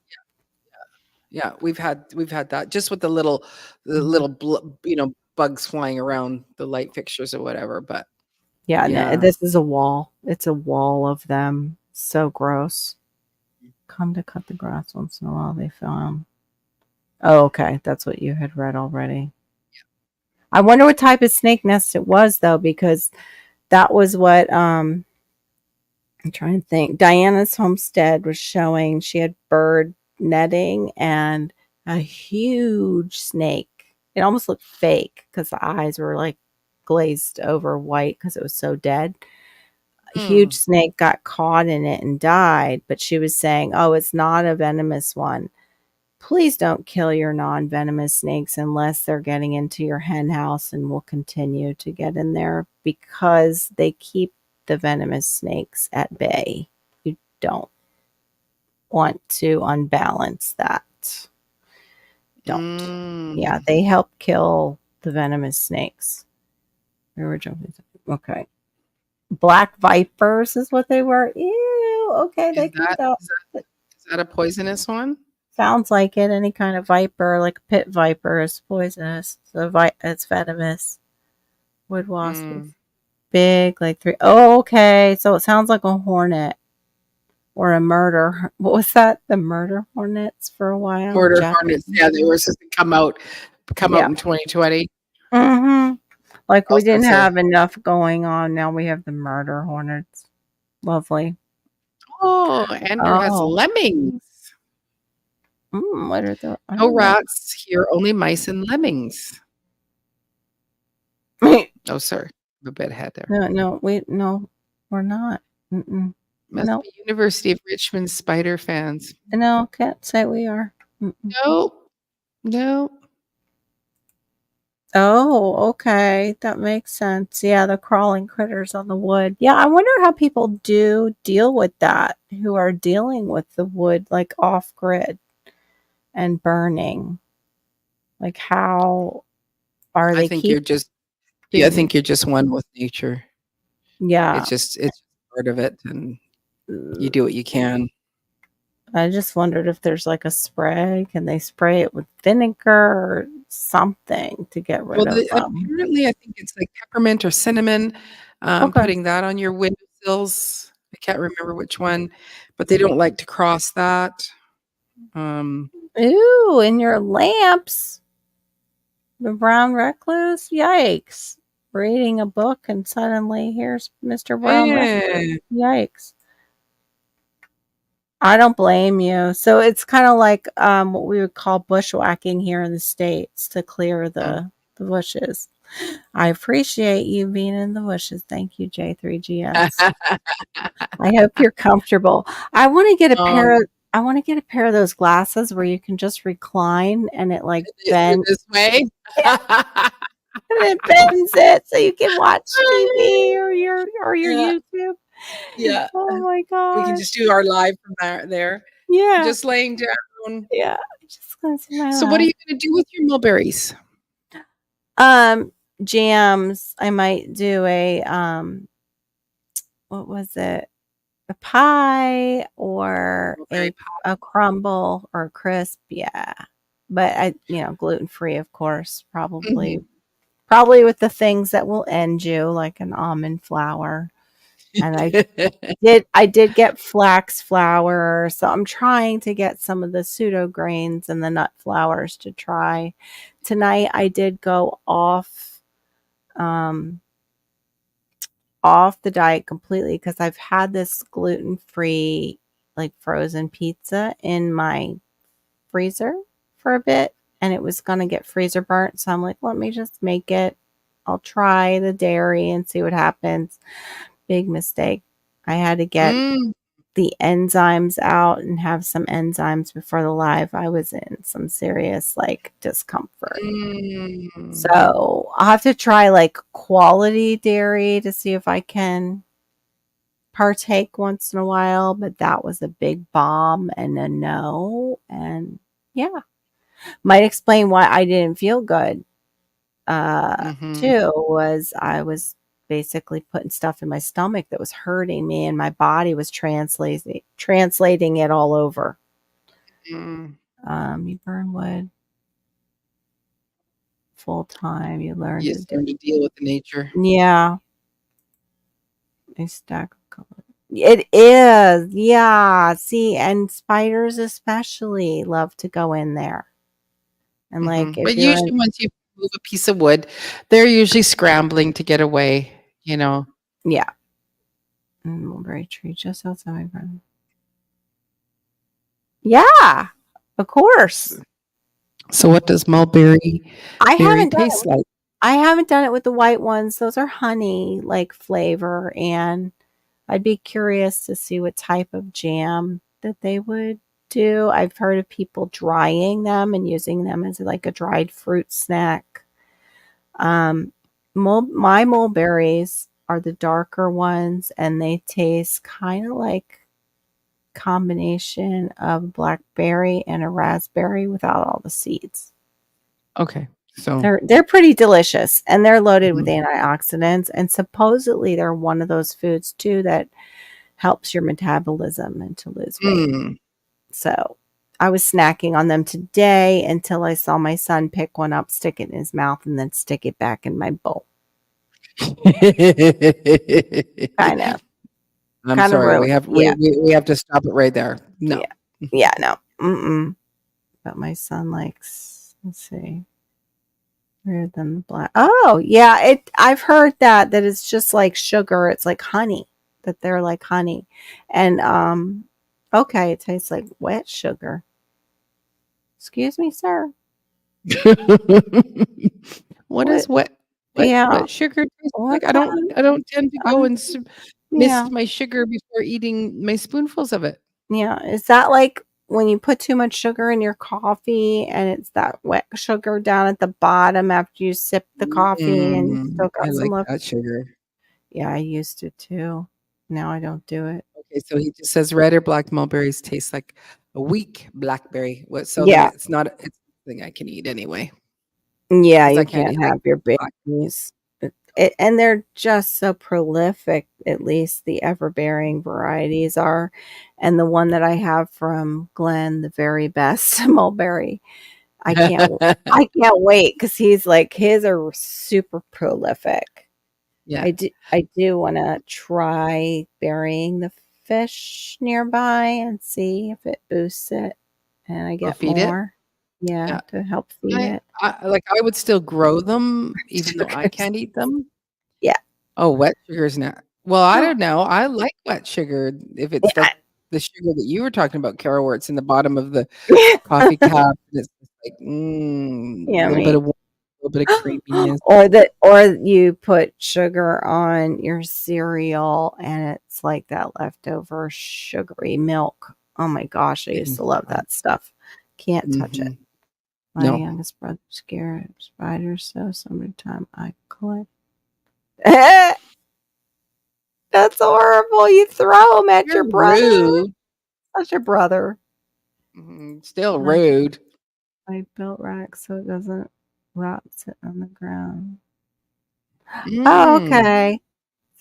Yeah, we've had that just with the Mhm. little bugs flying around the light fixtures or whatever, but Yeah, no, Yeah. this is a wall. It's a wall of them. So gross. Come to cut the grass once in a while. They found. Oh, okay. That's what you had read already. I wonder what type of snake nest it was, though, because that was what I'm trying to think. Diana's homestead was showing she had bird netting and a huge snake. It almost looked fake because the eyes were like glazed over white because it was so dead. A huge Mm. snake got caught in it and died, but she was saying, "Oh, it's not a venomous one. Please don't kill your non-venomous snakes unless they're getting into your hen house and will continue to get in there because they keep the venomous snakes at bay. You don't want to unbalance that. Don't. Yeah, Mm. they help kill the venomous snakes. We were jumping. Okay. Black vipers is what they were. Ew. Okay, they Is can that go. is that is that a poisonous one? Sounds like it. Any kind of viper, like a pit viper, is poisonous. So it's venomous. Wood wasp is Mm. big, like three. Oh, okay. So it sounds like a hornet or a murder. What was that? The murder hornets for a while. Murder Japanese. hornets. Yeah, they were supposed to come out Yeah. in 2020. Mm-hmm. Like we Also didn't say, have enough going on. Now we have the murder hornets. Lovely. oh, Andrew has Oh. lemmings. What are the? I No don't know. rats here, only mice and lemmings. Oh, sorry, I'm a bit ahead there. No, we're not. Mm-mm. Must No, be University of Richmond spider fans. no, can't say we are. Mm-mm. No, no. Oh, okay. That makes sense. Yeah, the crawling critters on the wood. Yeah, I wonder how people do deal with that who are dealing with the wood like off grid and burning. Like how are I they think you're keeping just, yeah, I think you're just one with nature. yeah. It's part of it, and you do what you can. I just wondered if there's like a spray. Can they spray it with vinegar or something to get rid Well, of them? apparently, I think it's like peppermint or cinnamon. Okay. Putting that on your windowsills. I can't remember which one, but they don't like to cross that. Um, Ooh, in your lamps. The brown recluse? Yikes. Reading a book and suddenly here's Mr. Brown Recluse. eh, Yikes. I don't blame you. So it's kind of like what we would call bushwhacking here in the States to clear mm. the bushes. I appreciate you being in the bushes. Thank you, J3GS. I hope you're comfortable. I want to get a pair Um, of I want to get a pair of those glasses where you can just recline and it like you're bends. this way. And it bends it so you can watch TV or your Yeah, YouTube. yeah. Oh my We can just gosh. do our live from there. Yeah. Just laying down. Yeah. I'm just gonna see my So what are lap. you gonna do with your mulberries? Um, jams. I might do a what was it? A pie or Mulberry a crumble or a crisp, yeah. But gluten free, of course, pie. probably with the things that will end you, like an almond flour. And Mhm. I did get flax flour, so I'm trying to get some of the pseudo grains and the nut flours to try. Tonight I did go um off the diet completely because I've had this gluten-free like frozen pizza in my freezer for a bit and it was going to get freezer burnt, so I'm like, let me just make it. I'll try the dairy and see what happens. Big mistake. I had to get Mm, the enzymes out and have some enzymes before the live. I was in some serious like discomfort. mm. So I'll have to try like quality dairy to see if I can partake once in a while, but that was a big bomb and a no. And yeah, might explain why I didn't feel good. Mhm. Too was I was basically putting stuff in my stomach that was hurting me, and my body was translating it all over. Mm. You burn wood full time. You learn You to just do. learn to deal with the nature. Yeah, A stack of colors. It is. Yeah. See, and spiders especially love to go in there. And like if But you're in usually once you move a piece of wood, they're usually scrambling to get away, you know? yeah. Mulberry tree just outside my front. Yeah. Of course. So what does mulberry I berry haven't done taste it. like? I haven't done it with the white ones. Those are honey like flavor, and I'd be curious to see what type of jam that they would do. I've heard of people drying them and using them as like a dried fruit snack. Um, my mulberries are the darker ones, and they taste kind of like combination of blackberry and a raspberry without all the seeds. Okay. So They're pretty delicious, and they're loaded with mhm. antioxidants, and supposedly they're one of those foods too that helps your metabolism and to lose weight. Mm. So, I was snacking on them today until I saw my son pick one up, stick it in his mouth, and then stick it back in my bowl. Kinda I'm kinda sorry. We ruined have yeah, we have to stop it right there. No. yeah, yeah, no, mm-mm. But my son likes let's see, weird than the black oh, yeah, I've heard that it's just like sugar, it's like honey, that they're like honey, and, okay, it tastes like wet sugar. Excuse me, sir? What What is yeah, what sugar tastes what like? kind I don't tend to go um, and miss yeah, my sugar before eating my spoonfuls of it. yeah, is that like when you put too much sugar in your coffee and it's that wet sugar down at the bottom after you sip the coffee and you still I got some like left? that sugar. Yeah, I used to too. Now I don't do it. Okay, so he just says red or black mulberries taste like a weak blackberry. What? So then Yeah. it's not. It's something I can eat anyway Yeah, because I you can't can't eat like have your black. berries. And they're just so prolific, at least the ever-bearing varieties are, and the one that I have from Glenn, the very best mulberry, I can't I can't wait because he's like his are super prolific. Yeah. I do wanna try burying the fish nearby and see if it boosts it and I Or get feed it. more. Yeah, Yeah. to help feed it. I would still grow them even though I Sugars. can't eat them. Yeah. Oh, wet sugar's not. Well, I don't know. I like wet sugar if it's like the sugar that you were talking about, Carol, where it's in the bottom of the Yeah. coffee cup and it's just like, a little bit Yummy. of a little bit of creaminess. Or you put sugar on your cereal and it's like that leftover sugary milk. Oh my gosh, I used to love that stuff. Can't touch it. Mhm. My No. youngest brother scared of spiders, so summertime I collect. That's horrible. You throw them at You're your brother. rude. That's your brother. Still Like rude. I built racks so it doesn't rot sitting on the ground. Oh, Mm. okay.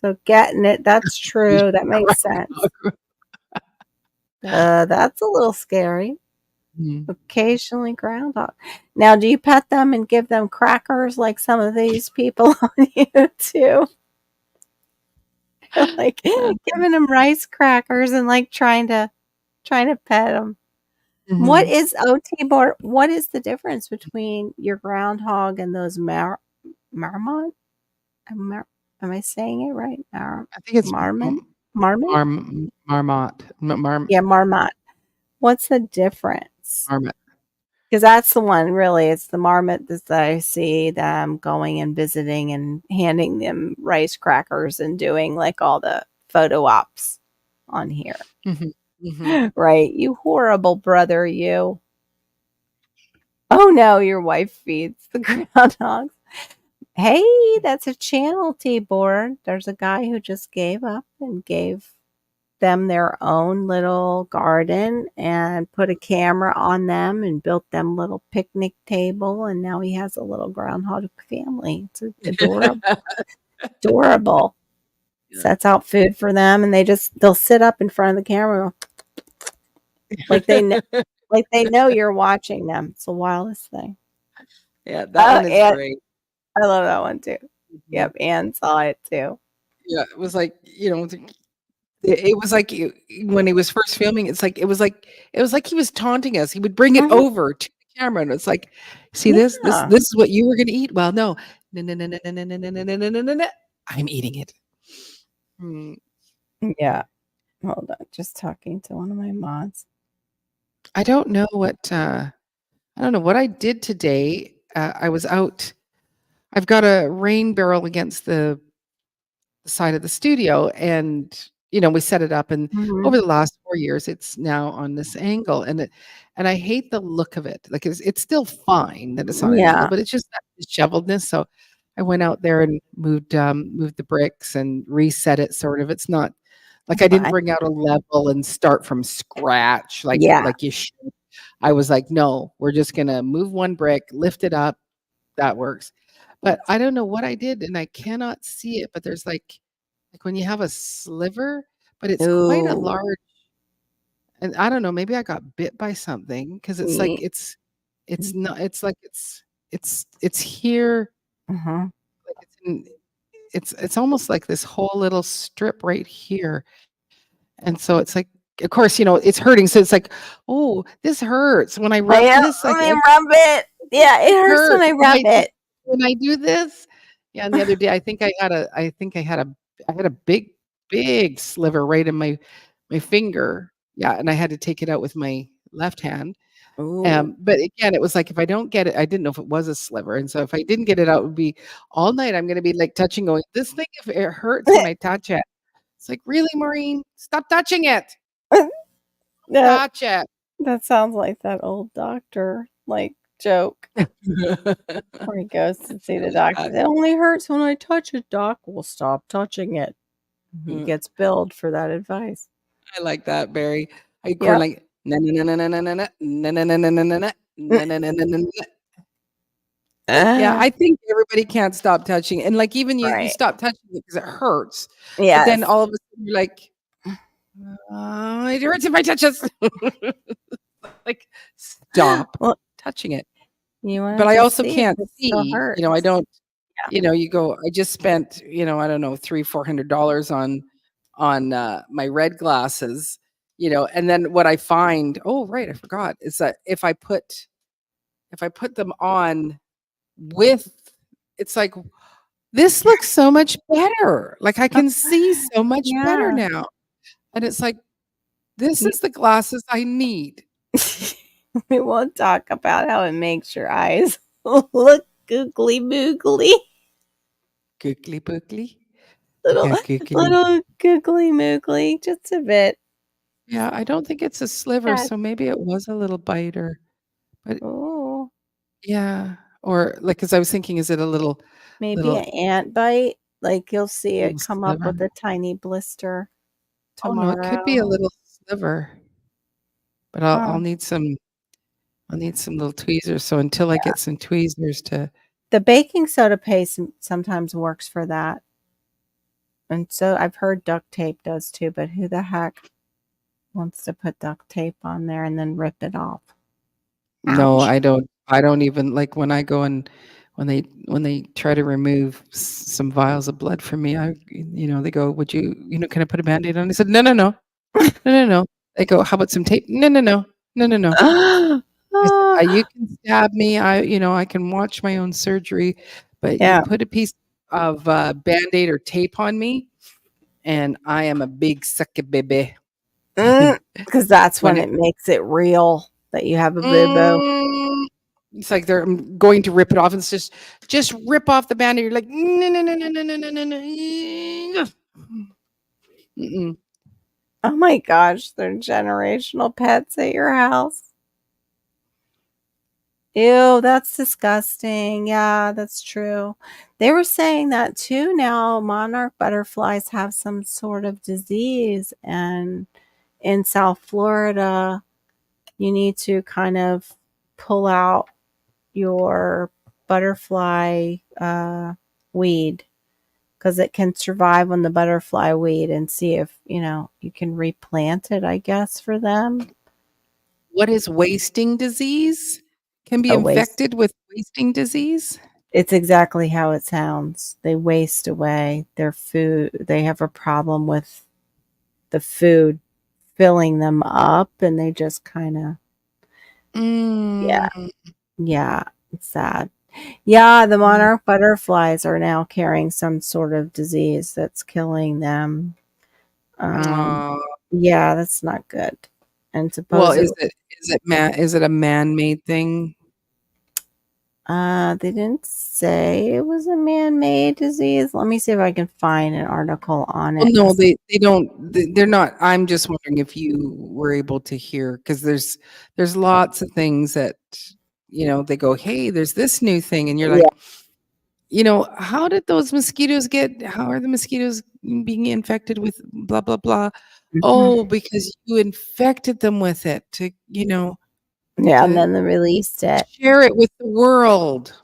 So getting it, that's true. That makes sense. That's a little scary. Mhm. Occasionally groundhog. Now, do you pet them and give them crackers like some of these people on YouTube? Like giving them rice crackers and like trying to pet them. What Mhm. is OT board? What is the difference between your groundhog and those marmot? Am I saying it right? I think it's Marmot? Marmot? marmot. Yeah, marmot. What's the difference? Marmot. Because that's the one, really. It's the marmot that I see them going and visiting and handing them rice crackers and doing like all the photo ops on here. Mhm. Mhm. Right? You horrible brother, you. Oh no, your wife feeds the groundhogs. Hey, that's a channel T board. There's a guy who just gave up and gave them their own little garden and put a camera on them and built them little picnic table and now he has a little groundhog family. It's adorable. Adorable. Yeah. Sets out food for them and they'll sit up in front of the camera like they know you're watching them. It's the wildest thing. Yeah, that Oh, one is and great. I love that one too. Mhm. Yep, Anne saw it too. Yeah, it was like, it was like when he was first filming, it was like he was taunting us. He would bring it Mhm. over to the camera, and it's like, "See this? This Yeah. this is what you were gonna eat? Well, no. No, no, no, no, no, no, no, no, no, no, no, no, no, no. I'm eating it." Hmm. Yeah. Hold on. Just talking to one of my mods. I don't know what I did today. I was out. I've got a rain barrel against the side of the studio, and we set it up, and Mhm. over the last 4 years it's now on this angle, and I hate the look of it. Like, it's still fine that it's on an angle, Yeah. but it's just that disheveledness. So I went out there and moved the bricks and reset it, sort of. It's not like I didn't Fine. bring out a level and start from scratch like Yeah. like you should. I was like, no, we're just gonna move one brick, lift it up. That works. But I don't know what I did, and I cannot see it, but there's like when you have a sliver, but it's quite a Ooh. large, and I don't know, maybe I got bit by something because it's like Ye it's not it's like it's here, Uh-huh. like it's almost like this whole little strip right here. And so it's like, of course, it's hurting. So it's like, oh, this hurts. When I rub Yeah, this, like, let me rub it. Yeah, it hurts when hurt I rub it. when I do this. Yeah, and the other day, I had a big sliver right in my finger. Yeah, and I had to take it out with my left hand. Ooh. But again, it was like, if I don't get it, I didn't know if it was a sliver, and so if I didn't get it out, it would be all night. I'm gonna be like touching, going, this thing, if it hurts when I touch it. It's like, really, Maureen, stop touching it. That Touch it. that sounds like that old doctor, like, joke where he goes to see the doctor. "It only hurts when I touch it, doc." "Well, stop touching it." He Mhm. gets billed for that advice. I like that, Barry. I corn Yep. like na na na na na na na na na na na na na na Mm, na na na na na na. Yeah, ah, I think everybody can't stop touching, and like, even you right. stop touching it because it hurts, but then Yes. all of a sudden you're like, it hurts if I touch this. Like, stop Well, touching it. you But wanna I just also see if can't it still see. I hurts. don't. Yeah. You go. I just spent, I don't know, $300-400 on my red glasses. And then what I find, oh right, I forgot, is that if I put them on with, it's like, this looks so much better. Like, I can see so much better Yeah. now. And it's like, this You is the glasses I need. we won't talk about how it makes your eyes look googly moogly. Googly boogly. I Little got googly. little googly moogly, just a bit. Yeah, I don't think it's a sliver, Yeah. so maybe it was a little biter. But Ooh, yeah, or like, 'cause I was thinking, is it a little maybe little an ant bite, like, you'll see it little come up sliver? with a tiny blister Oh, no, it could be tomorrow. a little sliver, but I'll Huh. I'll need some I'll need some little tweezers, so until I get some tweezers to. The baking soda paste sometimes works for that, and so I've heard duct tape does too, but who the heck wants to put duct tape on there and then rip it off? No, Ouch. I don't even like, when I go and when they try to remove some vials of blood from me, they go, "Would you, can I put a Band-Aid on?" I said, "No, no, no. No, no, no." They go, "How about some tape?" "No, no, no. No, no, no." I said, Ah, You can stab me. I can watch my own surgery, but you yeah, put a piece of Band-Aid or tape on me, and I am a big sucky baby." because that's When when it it makes it real that you have a boo-boo. mm, it's like they're going to rip it off, and it's just rip off the Band-Aid. You're like, "No, no, no, no, no, no, no, no, no." Mm-mm. Oh my gosh, they're generational pets at your house. Ew, that's disgusting. Yeah, that's true. They were saying that too now. Monarch butterflies have some sort of disease, and in South Florida, you need to kind of pull out your butterfly weed because it can survive on the butterfly weed and see if, you can replant it, I guess, for them. What is wasting disease? Can be A waste. infected with wasting disease? It's exactly how it sounds. They waste away their food. They have a problem with the food filling them up, and they just kind of, yeah, Mm. yeah, it's sad. Yeah, the monarch butterflies are now carrying some sort of disease that's killing them. Um, Aw. yeah, that's not good. And Well, supposedly, is it a man-made thing? they didn't say it was a man-made disease. Let me see if I can find an article on Well, it. no, they don't they're not. I'm just wondering if you were able to hear, because there's lots of things that, they go, "Hey, there's this new thing," and you're Yeah. like, how are the mosquitoes being infected with blah, blah, blah? Mhm. Oh, because you infected them with it Yeah, and to then they released it. share it with the world.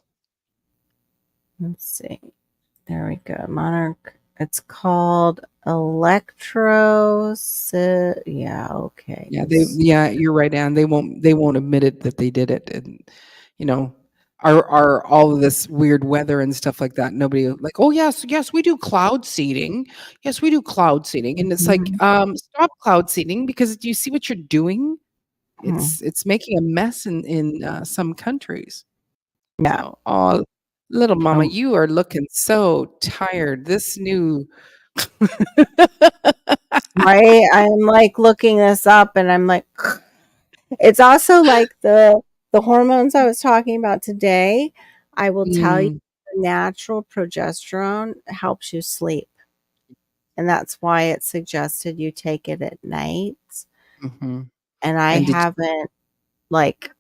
Let's see. There we go. Monarch. It's called electro. Yeah, okay. Yeah, you're right, Ann. They won't admit it that they did it, and you know, are all of this weird weather and stuff like that. Nobody like, oh yes, yes, we do cloud seeding. Yes, we do cloud seeding, and it's like, Mhm. stop cloud seeding, because do you see what you're doing? Mhm. It's making a mess in some countries. Yeah. So, oh, little mama, Um, you are looking so tired. This new, right? I'm like looking this up and I'm like, it's also like the hormones I was talking about today. I will tell you, mm, the natural progesterone helps you sleep. And that's why it's suggested you take it at night. mhm. And I And did haven't, like,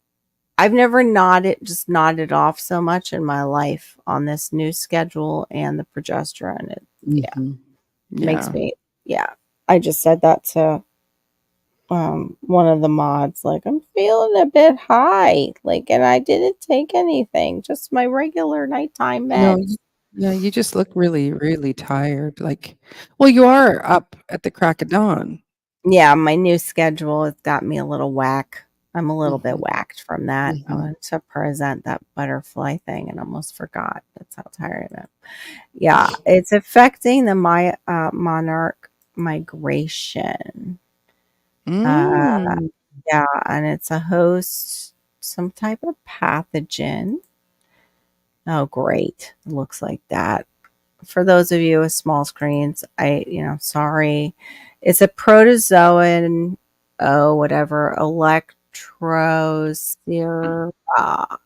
I've never nodded off so much in my life on this new schedule and the progesterone. It, yeah, Mhm. makes Yeah. me, yeah. I just said that to one of the mods, like, I'm feeling a bit high, like, and I didn't take anything, just my regular nighttime No, meds. you just look really, really tired, like, well, you are up at the crack of dawn. Yeah, my new schedule has got me a little whack. I'm a little bit Mhm, whacked from that. I mhm. went to present that butterfly thing and almost forgot. That's how tired I am. Yeah, it's affecting the monarch migration. Uh, Mm. yeah, and it's a host, some type of pathogen. Oh, great. It looks like that. For those of you with small screens, sorry. It's a protozoan, oh, whatever, electrosera.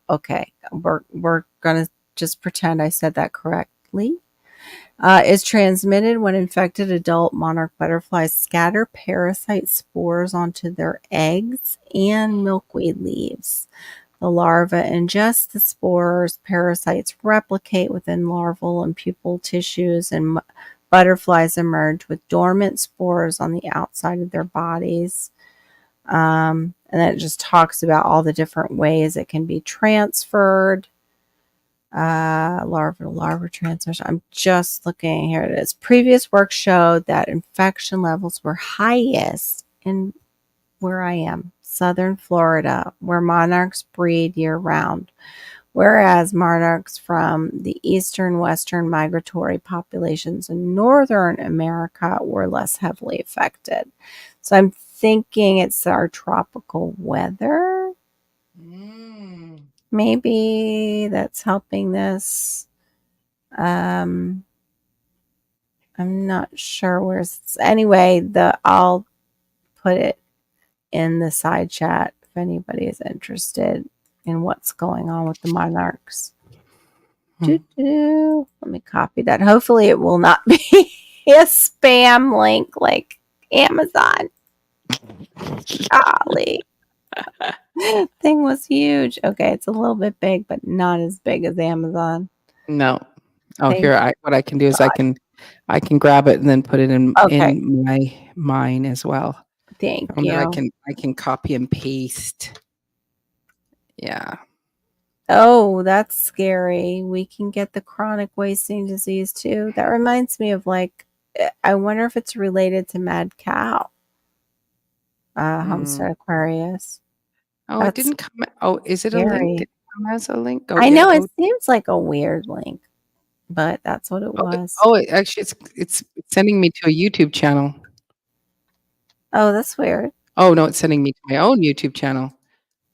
Okay, we're gonna just pretend I said that correctly. Is transmitted when infected adult monarch butterflies scatter parasite spores onto their eggs and milkweed leaves. The larva ingests the spores. Parasites replicate within larval and pupal tissues, and butterflies emerge with dormant spores on the outside of their bodies. And then it just talks about all the different ways it can be transferred. Larva to larva transmission. I'm just looking. Here it is. Previous work showed that infection levels were highest in where I am, southern Florida, where monarchs breed year round, whereas monarchs from the eastern western migratory populations in northern America were less heavily affected. So I'm thinking it's our tropical weather. Mm. Maybe that's helping this. Um, I'm not sure anyway, I'll put it in the side chat if anybody is interested in what's going on with the monarchs. Hmm. Let me copy that. Hopefully, it will not be a spam link like Amazon. Golly, thing was huge. Okay, it's a little bit big, but not as big as Amazon. No. Oh, Thank here, what I can do is I can grab it and then put it in Okay, in mine as well. thank And then I you. can I can copy and paste. Yeah. Oh, that's scary. We can get the chronic wasting disease too. That reminds me of like, I wonder if it's related to mad cow, Mm. Homestead Aquarius. Oh, it That's didn't come, oh, is it a link? scary. Did it Has a link? I know it seems like a weird link, but that's what it was. Actually, it's sending me to a YouTube channel. Oh, that's weird. Oh, no, it's sending me to my own YouTube channel.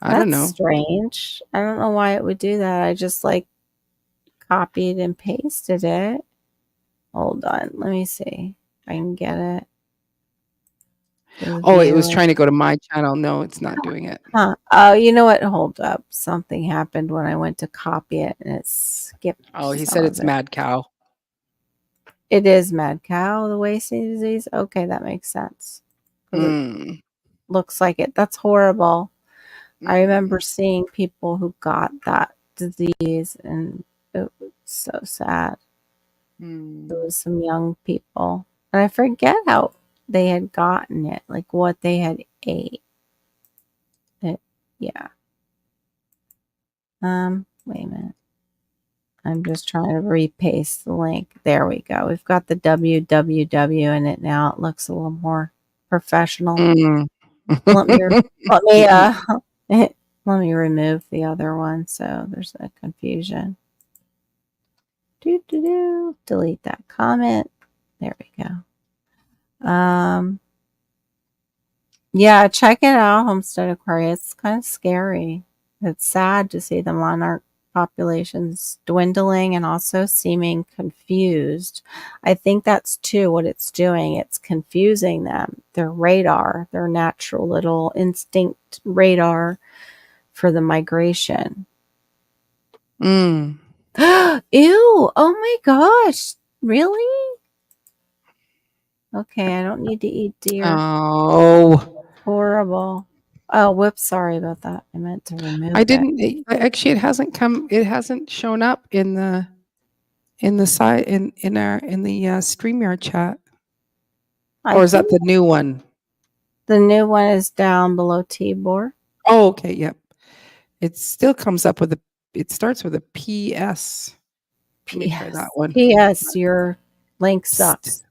I don't That's know. strange. I don't know why it would do that. I just like copied and pasted it. Hold on. Let me see if I can get it. Oh, it was trying to go to my channel. No, it's not doing it. Huh. Oh, you know what? Hold up. Something happened when I went to copy it and it skipped. Oh, he some said of it's it. mad cow. It is mad cow, the wasting disease. Okay, that makes sense. 'Cause it Mm. looks like it. That's horrible. I remember Mm. seeing people who got that disease and it was so sad. It Mm. was some young people. And I forget how they had gotten it, like what they had ate. Yeah. Wait a minute. I'm just trying to repaste the link. There we go. We've got the www in it now. It looks a little more professional. Mm. Let me let me let me remove the other one so there's no confusion. Delete that comment. There we go. Yeah, check it out, Homestead Aquarius. It's kind of scary. It's sad to see the monarch populations dwindling and also seeming confused. I think that's too what it's doing. It's confusing them. Their radar, their natural little instinct radar for the migration. Mm. Ew! Oh my gosh! Really? Okay, I don't need to eat deer. Oh. Horrible. Oh, whoops! Sorry about that. I meant to remove I it. didn't actually it hasn't shown up in the side in the StreamYard chat. I Or is that think the new one? the new one is down below Tibor. Oh, okay, yep. It still comes up with it starts with a PS. Let me try that one. P.S. Your link sucks.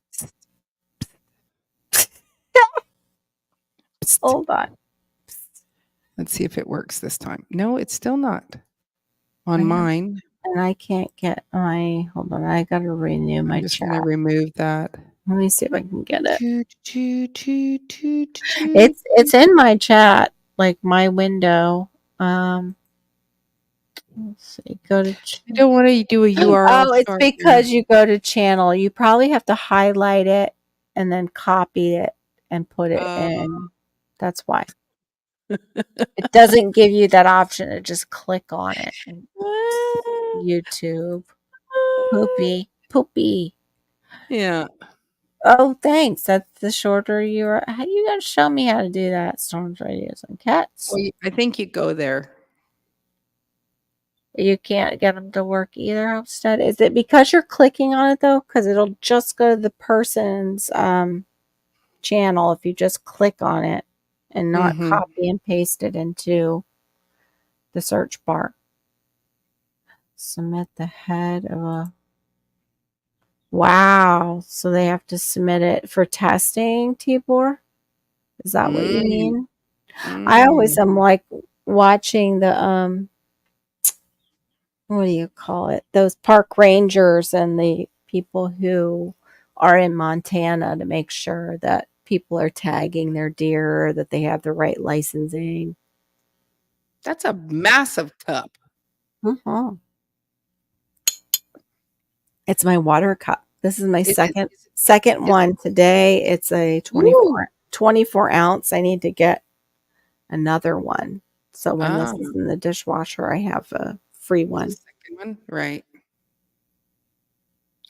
Hold on. Let's see if it works this time. No, it's still not on mine. And I can't get my. Hold on. I gotta renew my I'm just chat. going to remove that. Let me see if I can get it. It's It's in my chat, like my window. Let's see. Go to. I don't want to do a URL. Oh, it's because you go to channel. You probably have to highlight it and then copy it and put it in. That's why. It doesn't give you that option to just click on it. YouTube. Poopy. Yeah. Oh, thanks. That's the shorter URL. How you gotta show me how to do that? Storms, radios, and cats. Well, I think you go there. You can't get them to work either, Homestead. Is it because you're clicking on it though? Because it'll just go to the person's channel if you just click on it and not copy and paste it into the search bar. Submit the head of a. Wow. So they have to submit it for testing, Tibor? Is that what you mean? I always am like watching the what do you call it? Those park rangers and the people who are in Montana to make sure that people are tagging their deer or that they have the right licensing. That's a massive cup. It's my water cup. This is my second one today. It's a 24 ounce. I need to get another one. So when this is in the dishwasher, I have a free one. Second one, right.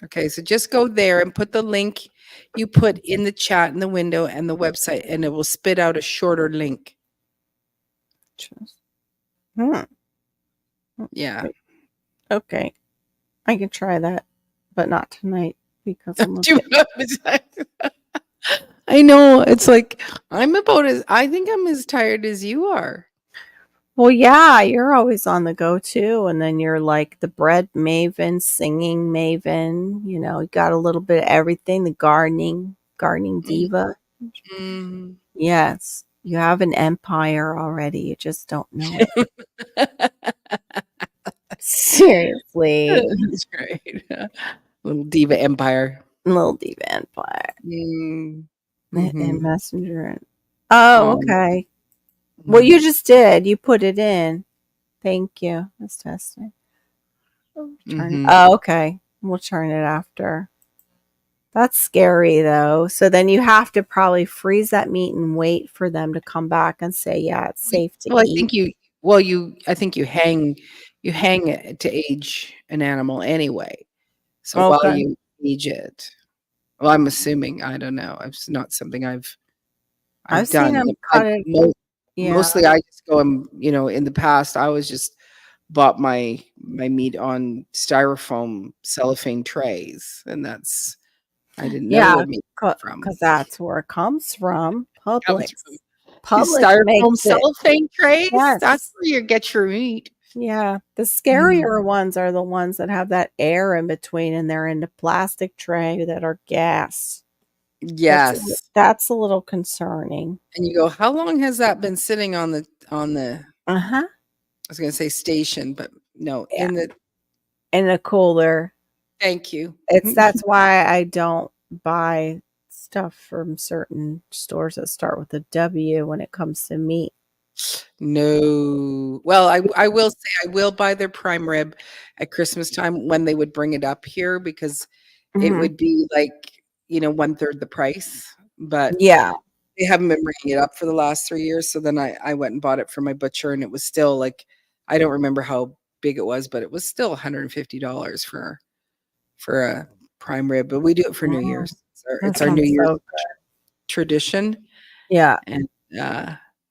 Okay, so just go there and put the link you put in the chat in the window and the website, and it will spit out a shorter link. Yeah. Okay. I can try that, but not tonight because I'm I know. It's like I think I'm as tired as you are. Well, yeah, you're always on the go too. And then you're like the bread maven, singing maven, you know, you got a little bit of everything, the gardening diva. Mm. Yes. You have an empire already. You just don't know it. Seriously. That's great. Little diva empire. Little diva empire. Mm. And Mhm. messenger. Oh, Um, okay. Well, mhm. you just did. You put it in. Thank you. Let's test it. Turn. Mhm. Oh, okay. We'll turn it after. That's scary though. So then you have to probably freeze that meat and wait for them to come back and say, yeah, it's safe to Well, I eat. think I think you hang it to age an animal anyway. So while Okay. you age it, well, I'm assuming, I don't know. It's not something I've I've seen done. them I cut it. mo Yeah. Mostly I just go and, in the past, I was just bought my meat on styrofoam cellophane trays, and that's I didn't know Yeah. where meat came from. Because that's where it comes from. Comes from Publix. these Publix styrofoam makes it. cellophane trays, that's Yes. where you get your meat. Yeah. The Mm. scarier ones are the ones that have that air in between and they're in a plastic tray that are gas. Yes, That's a little concerning. and you go, "How long has that been sitting on the" Uh-huh. I was gonna say station, but no, Yeah. in the In a cooler. thank you. That's why I don't buy stuff from certain stores that start with a W when it comes to meat. No. Well, I will say I will buy their prime rib at Christmas time when they would bring it up here because it Mhm. would be like, 1/3 the price, but Yeah. they haven't been bringing it up for the last 3 years, so then I went and bought it from my butcher, and it was still, like I don't remember how big it was, but it was still $150 for a prime rib, but we do it for New Mm, Year's. that It's our New sounds Year's so tradition, yeah. and,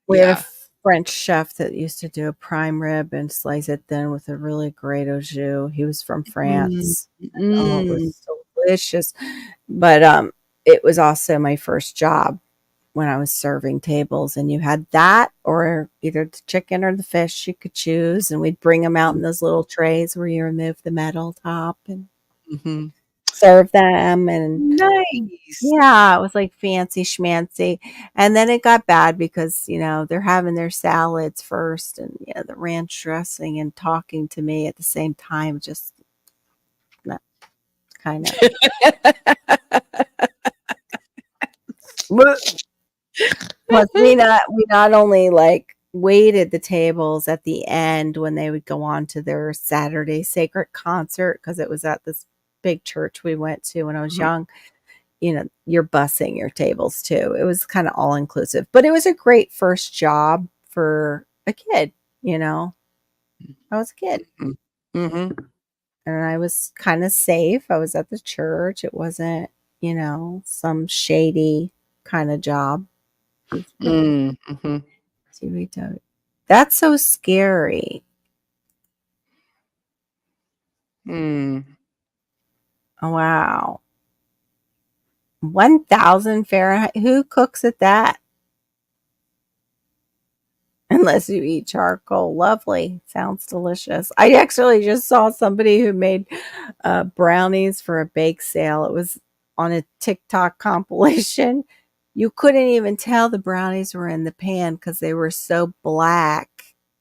We had a yeah. French chef that used to do a prime rib and slice it thin with a really great au jus. He was from Mm, France. Oh, it mm. was delicious. But it was also my first job when I was serving tables, and you had that or either the chicken or the fish you could choose, and we'd bring them out in those little trays where you remove the metal top and Mhm. serve them, and Nice. yeah, it was like fancy schmancy. And then it got bad because, they're having their salads first and, the ranch dressing and talking to me at the same time, just not kind of. Plus, we not only like waited the tables at the end when they would go on to their Saturday sacred concert because it was at this big church we went to when I was Mhm. young. You're bussing your tables too. It was kind of all inclusive, but it was a great first job for a kid. You know, I was a kid Mhm. Mhm. and I was kind of safe. I was at the church. It wasn't, some shady kind of job. It was good. Mm, mhm. That's so scary. Mm. Oh, wow. 1,000 Fahrenheit. Who cooks at that? Unless you eat charcoal. Lovely. Sounds delicious. I actually just saw somebody who made brownies for a bake sale. It was on a TikTok compilation. You couldn't even tell the brownies were in the pan because they were so black.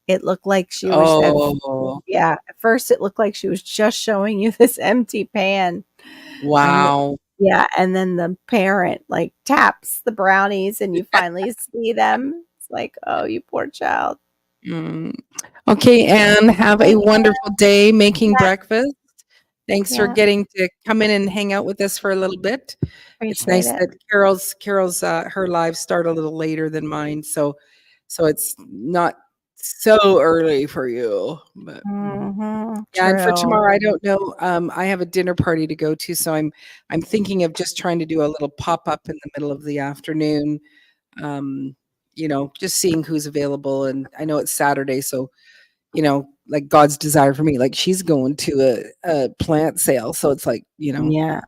It looked like she was Oh, yeah, at first it looked like she was just showing you this empty pan. And wow. yeah, and then the parent like taps the brownies and you finally see them. It's like, oh, you poor child. Mm. Okay, Anne, have a Thank you. wonderful day making Yeah, breakfast. Thanks for yeah, getting to come in and hang out with us for a little bit. It's appreciate nice it. that Carol's her lives start a little later than mine, so it's not so early for you. But yeah, and for True. tomorrow, I don't know. I have a dinner party to go to, so I'm thinking of just trying to do a little pop up in the middle of the afternoon. Um, just seeing who's available, and I know it's Saturday, so like God's desire for me. Like she's going to a plant sale, so it's like Yeah.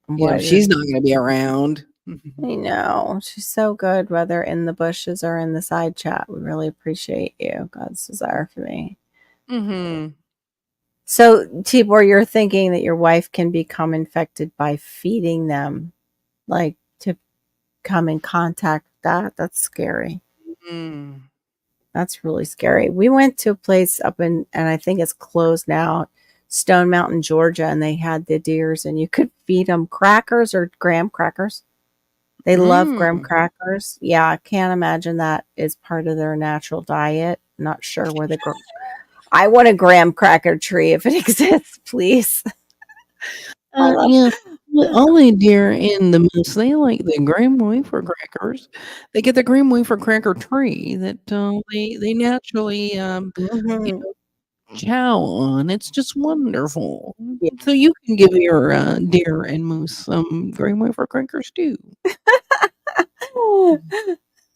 What you're she's not going to be around. I know. She's so good, whether in the bushes or in the side chat. We really appreciate you. God's desire for me. Hmm. So, Tibor, you're thinking that your wife can become infected by feeding them, like to come in contact with that. That's scary. Mm. That's really scary. We went to a place up in, and I think it's closed now, Stone Mountain, Georgia, and they had the deers, and you could feed them crackers or graham crackers. They love graham Mm. crackers. Yeah, I can't imagine that is part of their natural diet. Not sure where the I want a graham cracker tree if it exists, please. I love Yeah, well, all the deer in the moose, they like the graham wafer crackers. They get the graham wafer cracker tree that, they naturally, you Mhm. know, chow on. It's just wonderful. Yeah. So you can give your, deer and moose some graham wafer crackers too.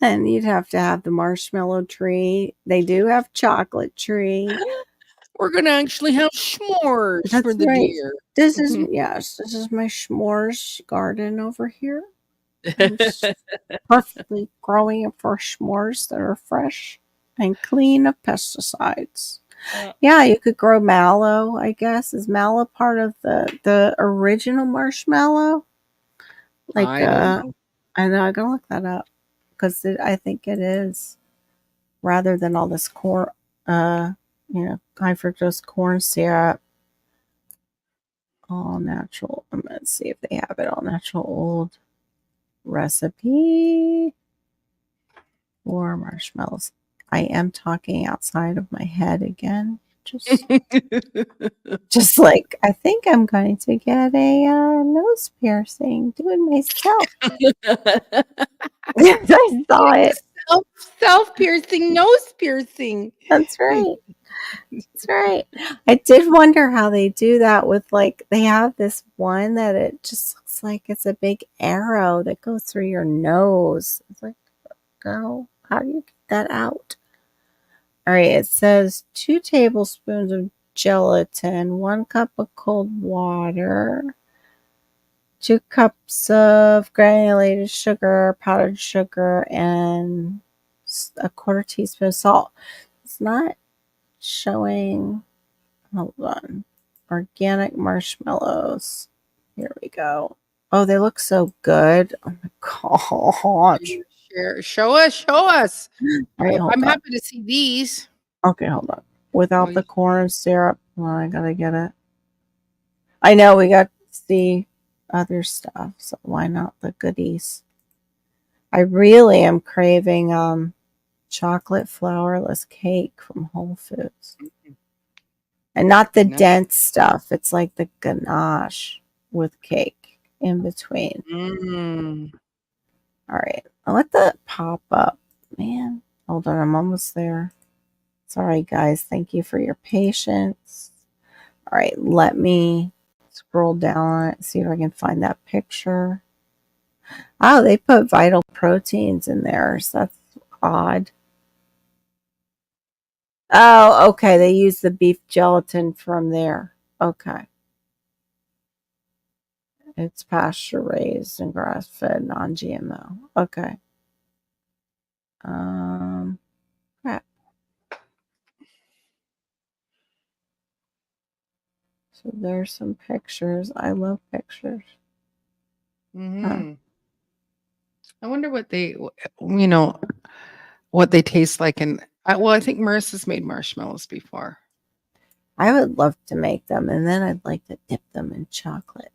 And you'd have to have the marshmallow tree. They do have chocolate tree. We're gonna actually have s'mores for That's the right. deer. This is yes, this is my s'mores garden over here. I'm perfectly growing it for s'mores that are fresh and clean of pesticides. Uh, Yeah, you could grow mallow, I guess. Is mallow part of the original marshmallow? Like I don't know. I know I gotta look that up because I think it is rather than all this corn, uh, high fructose corn syrup, all natural. I'm gonna see if they have it all natural old recipe for marshmallows. I am talking outside of my head again. Just like I think I'm going to get a nose piercing. Doing myself. I saw it. Self-piercing nose piercing. That's right. That's right. I did wonder how they do that with like they have this one that it just looks like it's a big arrow that goes through your nose. It's like, go. How do you get that out? All right, it says 2 tablespoons of gelatin, 1 cup of cold water, 2 cups of granulated sugar, powdered sugar, and a quarter teaspoon of salt. It's not showing. Hold on. Organic marshmallows. Here we go. Oh, they look so good. Oh my gosh. Show us, show us. All right, hold I'm on. happy to see these. Okay, hold on. Oh, Without the corn syrup. Well, I gotta get it. I know we got the other stuff, so why not the goodies? I really am craving chocolate flourless cake from Whole Foods. And not the nice. dense stuff. It's like the ganache with cake in between. Mm. All right. I'll let that pop up. Man, hold on. I'm almost there. Sorry, guys. Thank you for your patience. All right. Let me scroll down and see if I can find that picture. Oh, they put vital proteins in there. So that's odd. Oh, okay. They use the beef gelatin from there. Okay. It's pasture raised and grass fed, non GMO. Okay. Crap. So there's some pictures. I love pictures. Huh. Mhm. I wonder what you know, what they taste like, and well, I think Marissa's made marshmallows before. I would love to make them, and then I'd like to dip them in chocolate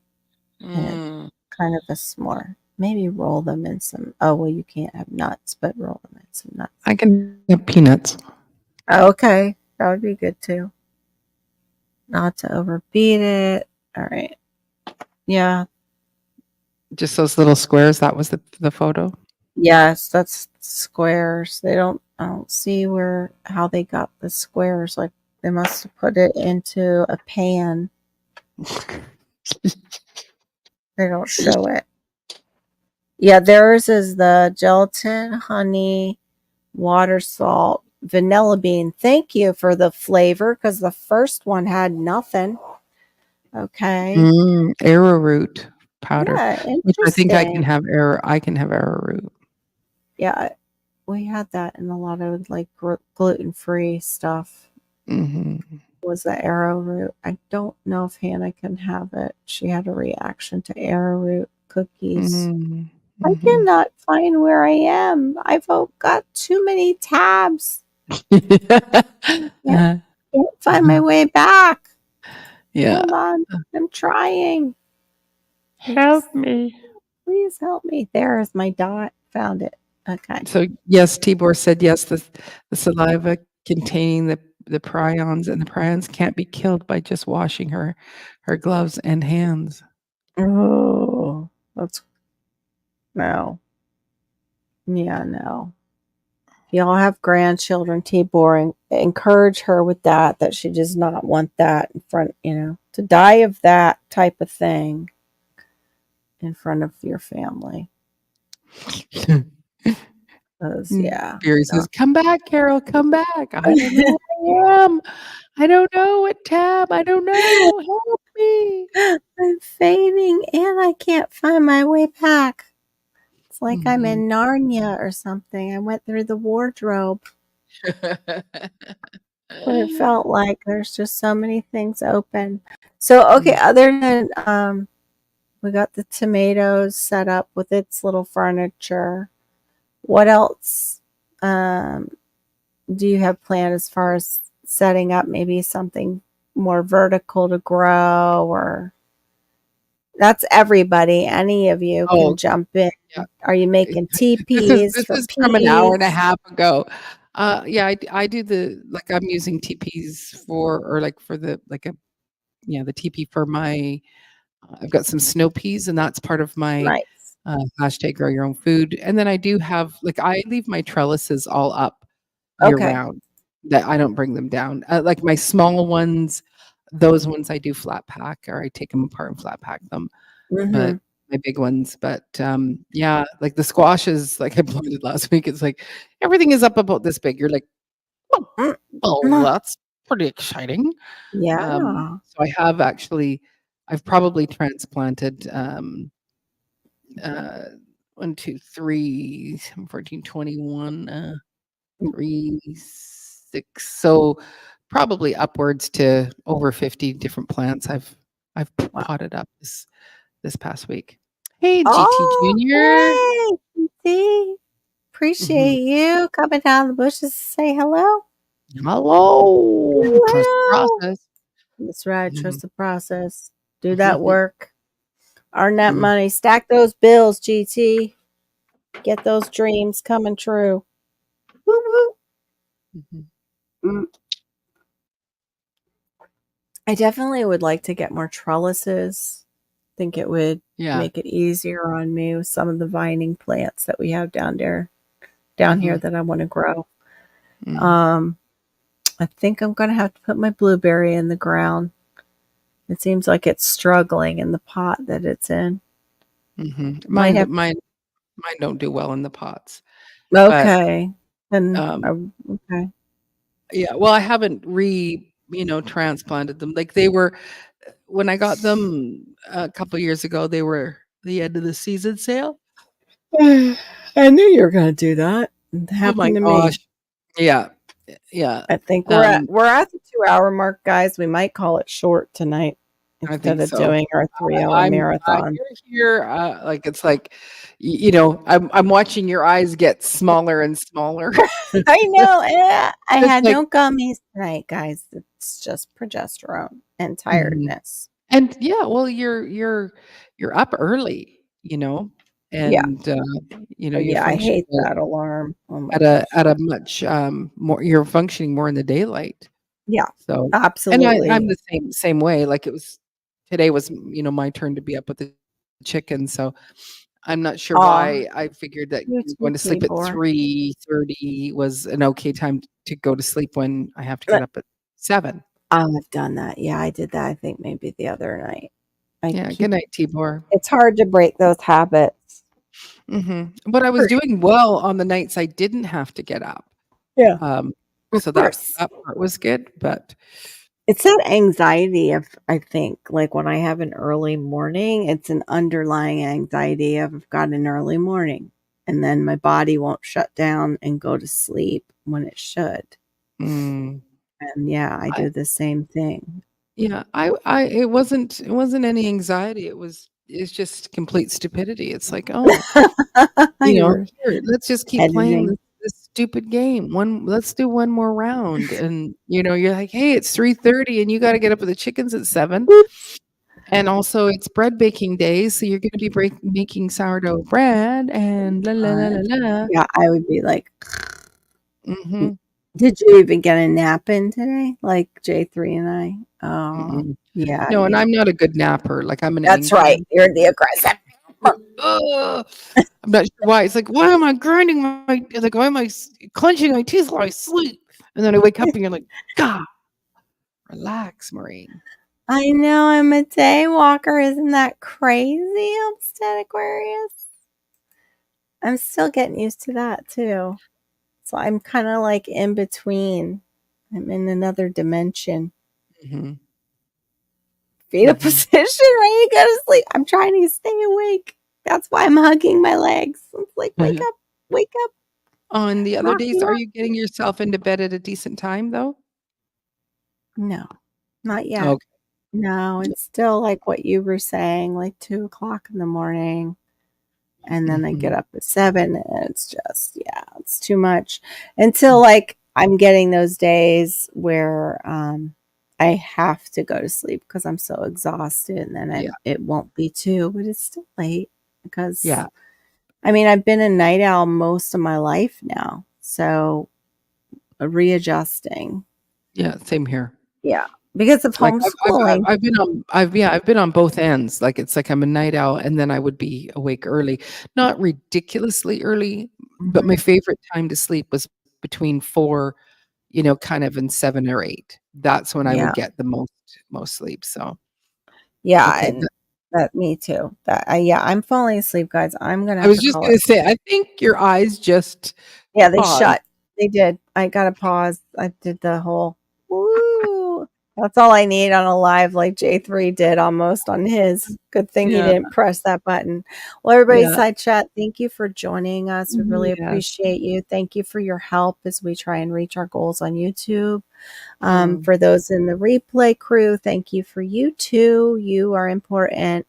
and Mm. kind of a s'more. Maybe roll them in some. Oh well, you can't have nuts, but roll them in some nuts. I can have peanuts. Okay, that would be good too. Not to overbeat it. All right. Yeah. Just those little squares. That was the photo. Yes, that's squares. They don't. I don't see how they got the squares. Like they must have put it into a pan. They don't show it. Yeah, theirs is the gelatin, honey, water, salt, vanilla bean. Thank you for the flavor because the first one had nothing. Okay. Arrowroot powder, Yeah, which I think I can interesting. have arrowroot. Yeah, we had that in a lot of like gluten-free stuff. Mhm. Was the arrowroot. I don't know if Hannah can have it. She had a reaction to arrowroot cookies. Mhm. I Mhm. cannot find where I am. I've got too many tabs. Can't, Uh, can't find my way back. yeah. Hold on. I'm trying. Help me. Please help me. There is my dot. Found it. Okay. So yes, Tibor said yes. The saliva containing the prions, and the prions can't be killed by just washing her gloves and hands. Oh, that's no. Yeah, no. Y'all have grandchildren, Tibor, encourage her with that she does not want that in front, to die of that type of thing in front of your family. Because, yeah. Barry says, "Come back, Carol, come back. I don't know where I am. I don't know what tab. I don't know. Help me." I'm fading and I can't find my way back. It's like I'm in Narnia or something. I went through the wardrobe. What it felt like. There's just so many things open. So, okay, other than we got the tomatoes set up with its little furniture. What else do you have planned as far as setting up maybe something more vertical to grow? Or that's everybody. Any of you Oh, can jump in. yeah. Are you making teepees This for is from an hour and a peas? half ago. Yeah, I do I'm using TPs for the the TP for my I've got some snow peas, and that's part of my Nice. hashtag grow your own food. And then I do have I leave my trellises all up year Okay. round. That I don't bring them down. Like my small ones, those ones I do flat pack, or I take them apart and flat pack them. Mm-hmm. But my big ones, but yeah, like the squashes, like I planted last week. It's like everything is up about this big. You're like, oh, well, Mm. that's pretty exciting. Yeah. So I've probably transplanted uh 1, 2, 3, 14, 21, 3, 6. So probably upwards to over 50 different plants I've Wow. potted up this past week. Hey, GT Oh, Junior. hey, see? Mhm. Appreciate you coming down the bushes to say hello. Hello. Trust the Hello. process. That's right. Mhm. Trust the process. Do that work. Earn that Mm, money. Stack those bills, GT. Get those dreams coming true. Woo woo. mhm. Mm. I definitely would like to get more trellises. Think it would Yeah. make it easier on me with some of the vining plants that we have down here Mhm. that I want to grow. Mm. Um, I think I'm gonna have to put my blueberry in the ground. It seems like it's struggling in the pot that it's in. Mhm. Might Mine have mine don't do well in the pots, but, okay. Then um, okay. yeah, well, I haven't transplanted them. Like, they were when I got them a couple years ago, they were the end of the season sale. I knew you were gonna do that. It Oh my happened to gosh. me. Yeah. Yeah. I think we're at Um, we're at the 2 hour mark, guys. We might call it short tonight I instead think of so. doing our 3 hour marathon. You're here, it's like, I'm watching your eyes get smaller and smaller. I know. I It's had like no gummies tonight, guys. It's just progesterone and mhm. tiredness. And yeah, well, you're up early, you know, Yeah. and, Oh, you're yeah. I functioning hate that alarm. Oh my at gosh. a much, more you're functioning more in the daylight. Yeah. So and I'm Absolutely. the same way, like, today was, my turn to be up with the chicken, so I'm not sure Aw. why I figured that You too, going to sleep at Tibor. 3:30 was an okay time to go to sleep when I have to get But up at 7. I've done that. Yeah, I did that. I think maybe the other night. I Yeah, good keep. night, Tibor. It's hard to break those habits. Mhm. But I was For doing well on the nights I didn't have to get up. Yeah, Um, of so course. that part was good, but It's that anxiety of, I think, like when I have an early morning, it's an underlying anxiety of I've got an early morning, and then my body won't shut down and go to sleep when it should. mm, And yeah, I I do the same thing. yeah, it wasn't any anxiety. It's just complete stupidity. It's like, "Oh, You were here, let's just keep playing editing. this stupid game. Let's do one more round. And you're like, hey, it's 3:30 and you got to get up with the chickens at 7. And also it's bread baking day. So you're going to be making sourdough bread and la la la la la. Yeah, I would be like, Mm-hmm. did you even get a nap in today? Like J3 and I? Oh, Mm-mm. yeah. No, and I'm not a good napper. Like I'm an That's angry right. napper. You're the aggressive. Ugh. I'm not sure why. It's like, why am I grinding why am I clenching my teeth while I sleep? And then I wake up and you're like, God, relax, Maureen. I know I'm a day walker. Isn't that crazy, Homestead Aquarius? I'm still getting used to that too. So I'm kind of like in between. I'm in another dimension. Mm-hmm. Fetal position, ready to go to sleep. I'm trying to stay awake. That's why I'm hugging my legs. It's like, wake up, wake up. On the other Rock days, me are up. you getting yourself into bed at a decent time though? No, not yet. Okay. No, it's still like what you were saying, like 2 o'clock in the morning. And then I get Mm-hmm. up at 7 and it's just, yeah, it's too much until like I'm getting those days where I have to go to sleep because I'm so exhausted and then it won't be 2, but it's still late because Yeah. I mean, I've been a night owl most of my life now. So readjusting. Yeah. Same here. Yeah. Because of Like homeschooling. I've been on both ends. Like it's like I'm a night owl and then I would be awake early. Not ridiculously early, but my Mhm. favorite time to sleep was between 4, kind of, and 7 or 8. That's when I would Yeah. get the most sleep. So Yeah. okay. And that me too. Yeah, I'm falling asleep, guys. I'm gonna I have was to just call it. gonna say, I think your eyes just Yeah, they paused. shut. They did. I got to pause. I did the whole woo. That's all I need on a live like J3 did almost on his. Good thing he Yeah, didn't press that button. Well, everybody, yeah. side chat, thank you for joining us. We really Yes. appreciate you. Thank you for your help as we try and reach our goals on YouTube. Mm. For those in the replay crew, thank you for you too. You are important.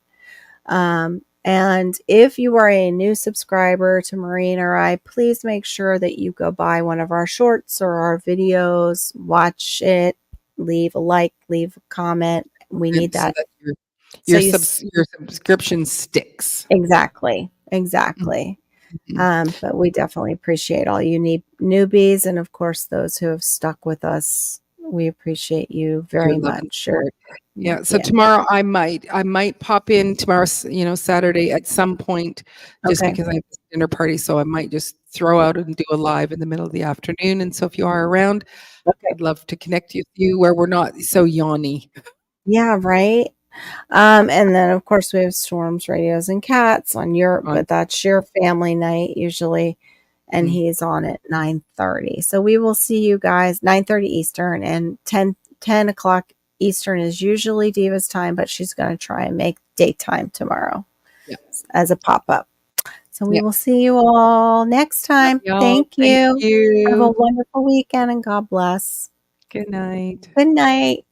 And if you are a new subscriber to Maureen or I, please make sure that you go buy one of our shorts or our videos, watch it, leave a like, leave a comment. We need So that. that So your subscription sticks. exactly, exactly. Mhm. But we definitely appreciate all you newbies, and of course those who have stuck with us. We appreciate you Your very love and much. support. Yeah, so Yeah. tomorrow I might pop in tomorrow, Saturday at some point just Okay. because I have this dinner party, so I might just throw out and do a live in the middle of the afternoon, and so if you are around, Okay. I'd love to connect with you where we're not so yawny. Yeah. Right. And then of course we have Storms, Radios, and Cats on On but that's your family night usually, and Mhm. he's on at 9:30. So we will see you guys 9:30 Eastern and 10 o'clock Eastern is usually Diva's time, but she's going to try and make daytime tomorrow Yeah. as a pop up. So we Yeah. will see you all next Love time. y'all. Thank Thank you. Have a you. wonderful weekend and God bless. Good night. Good night.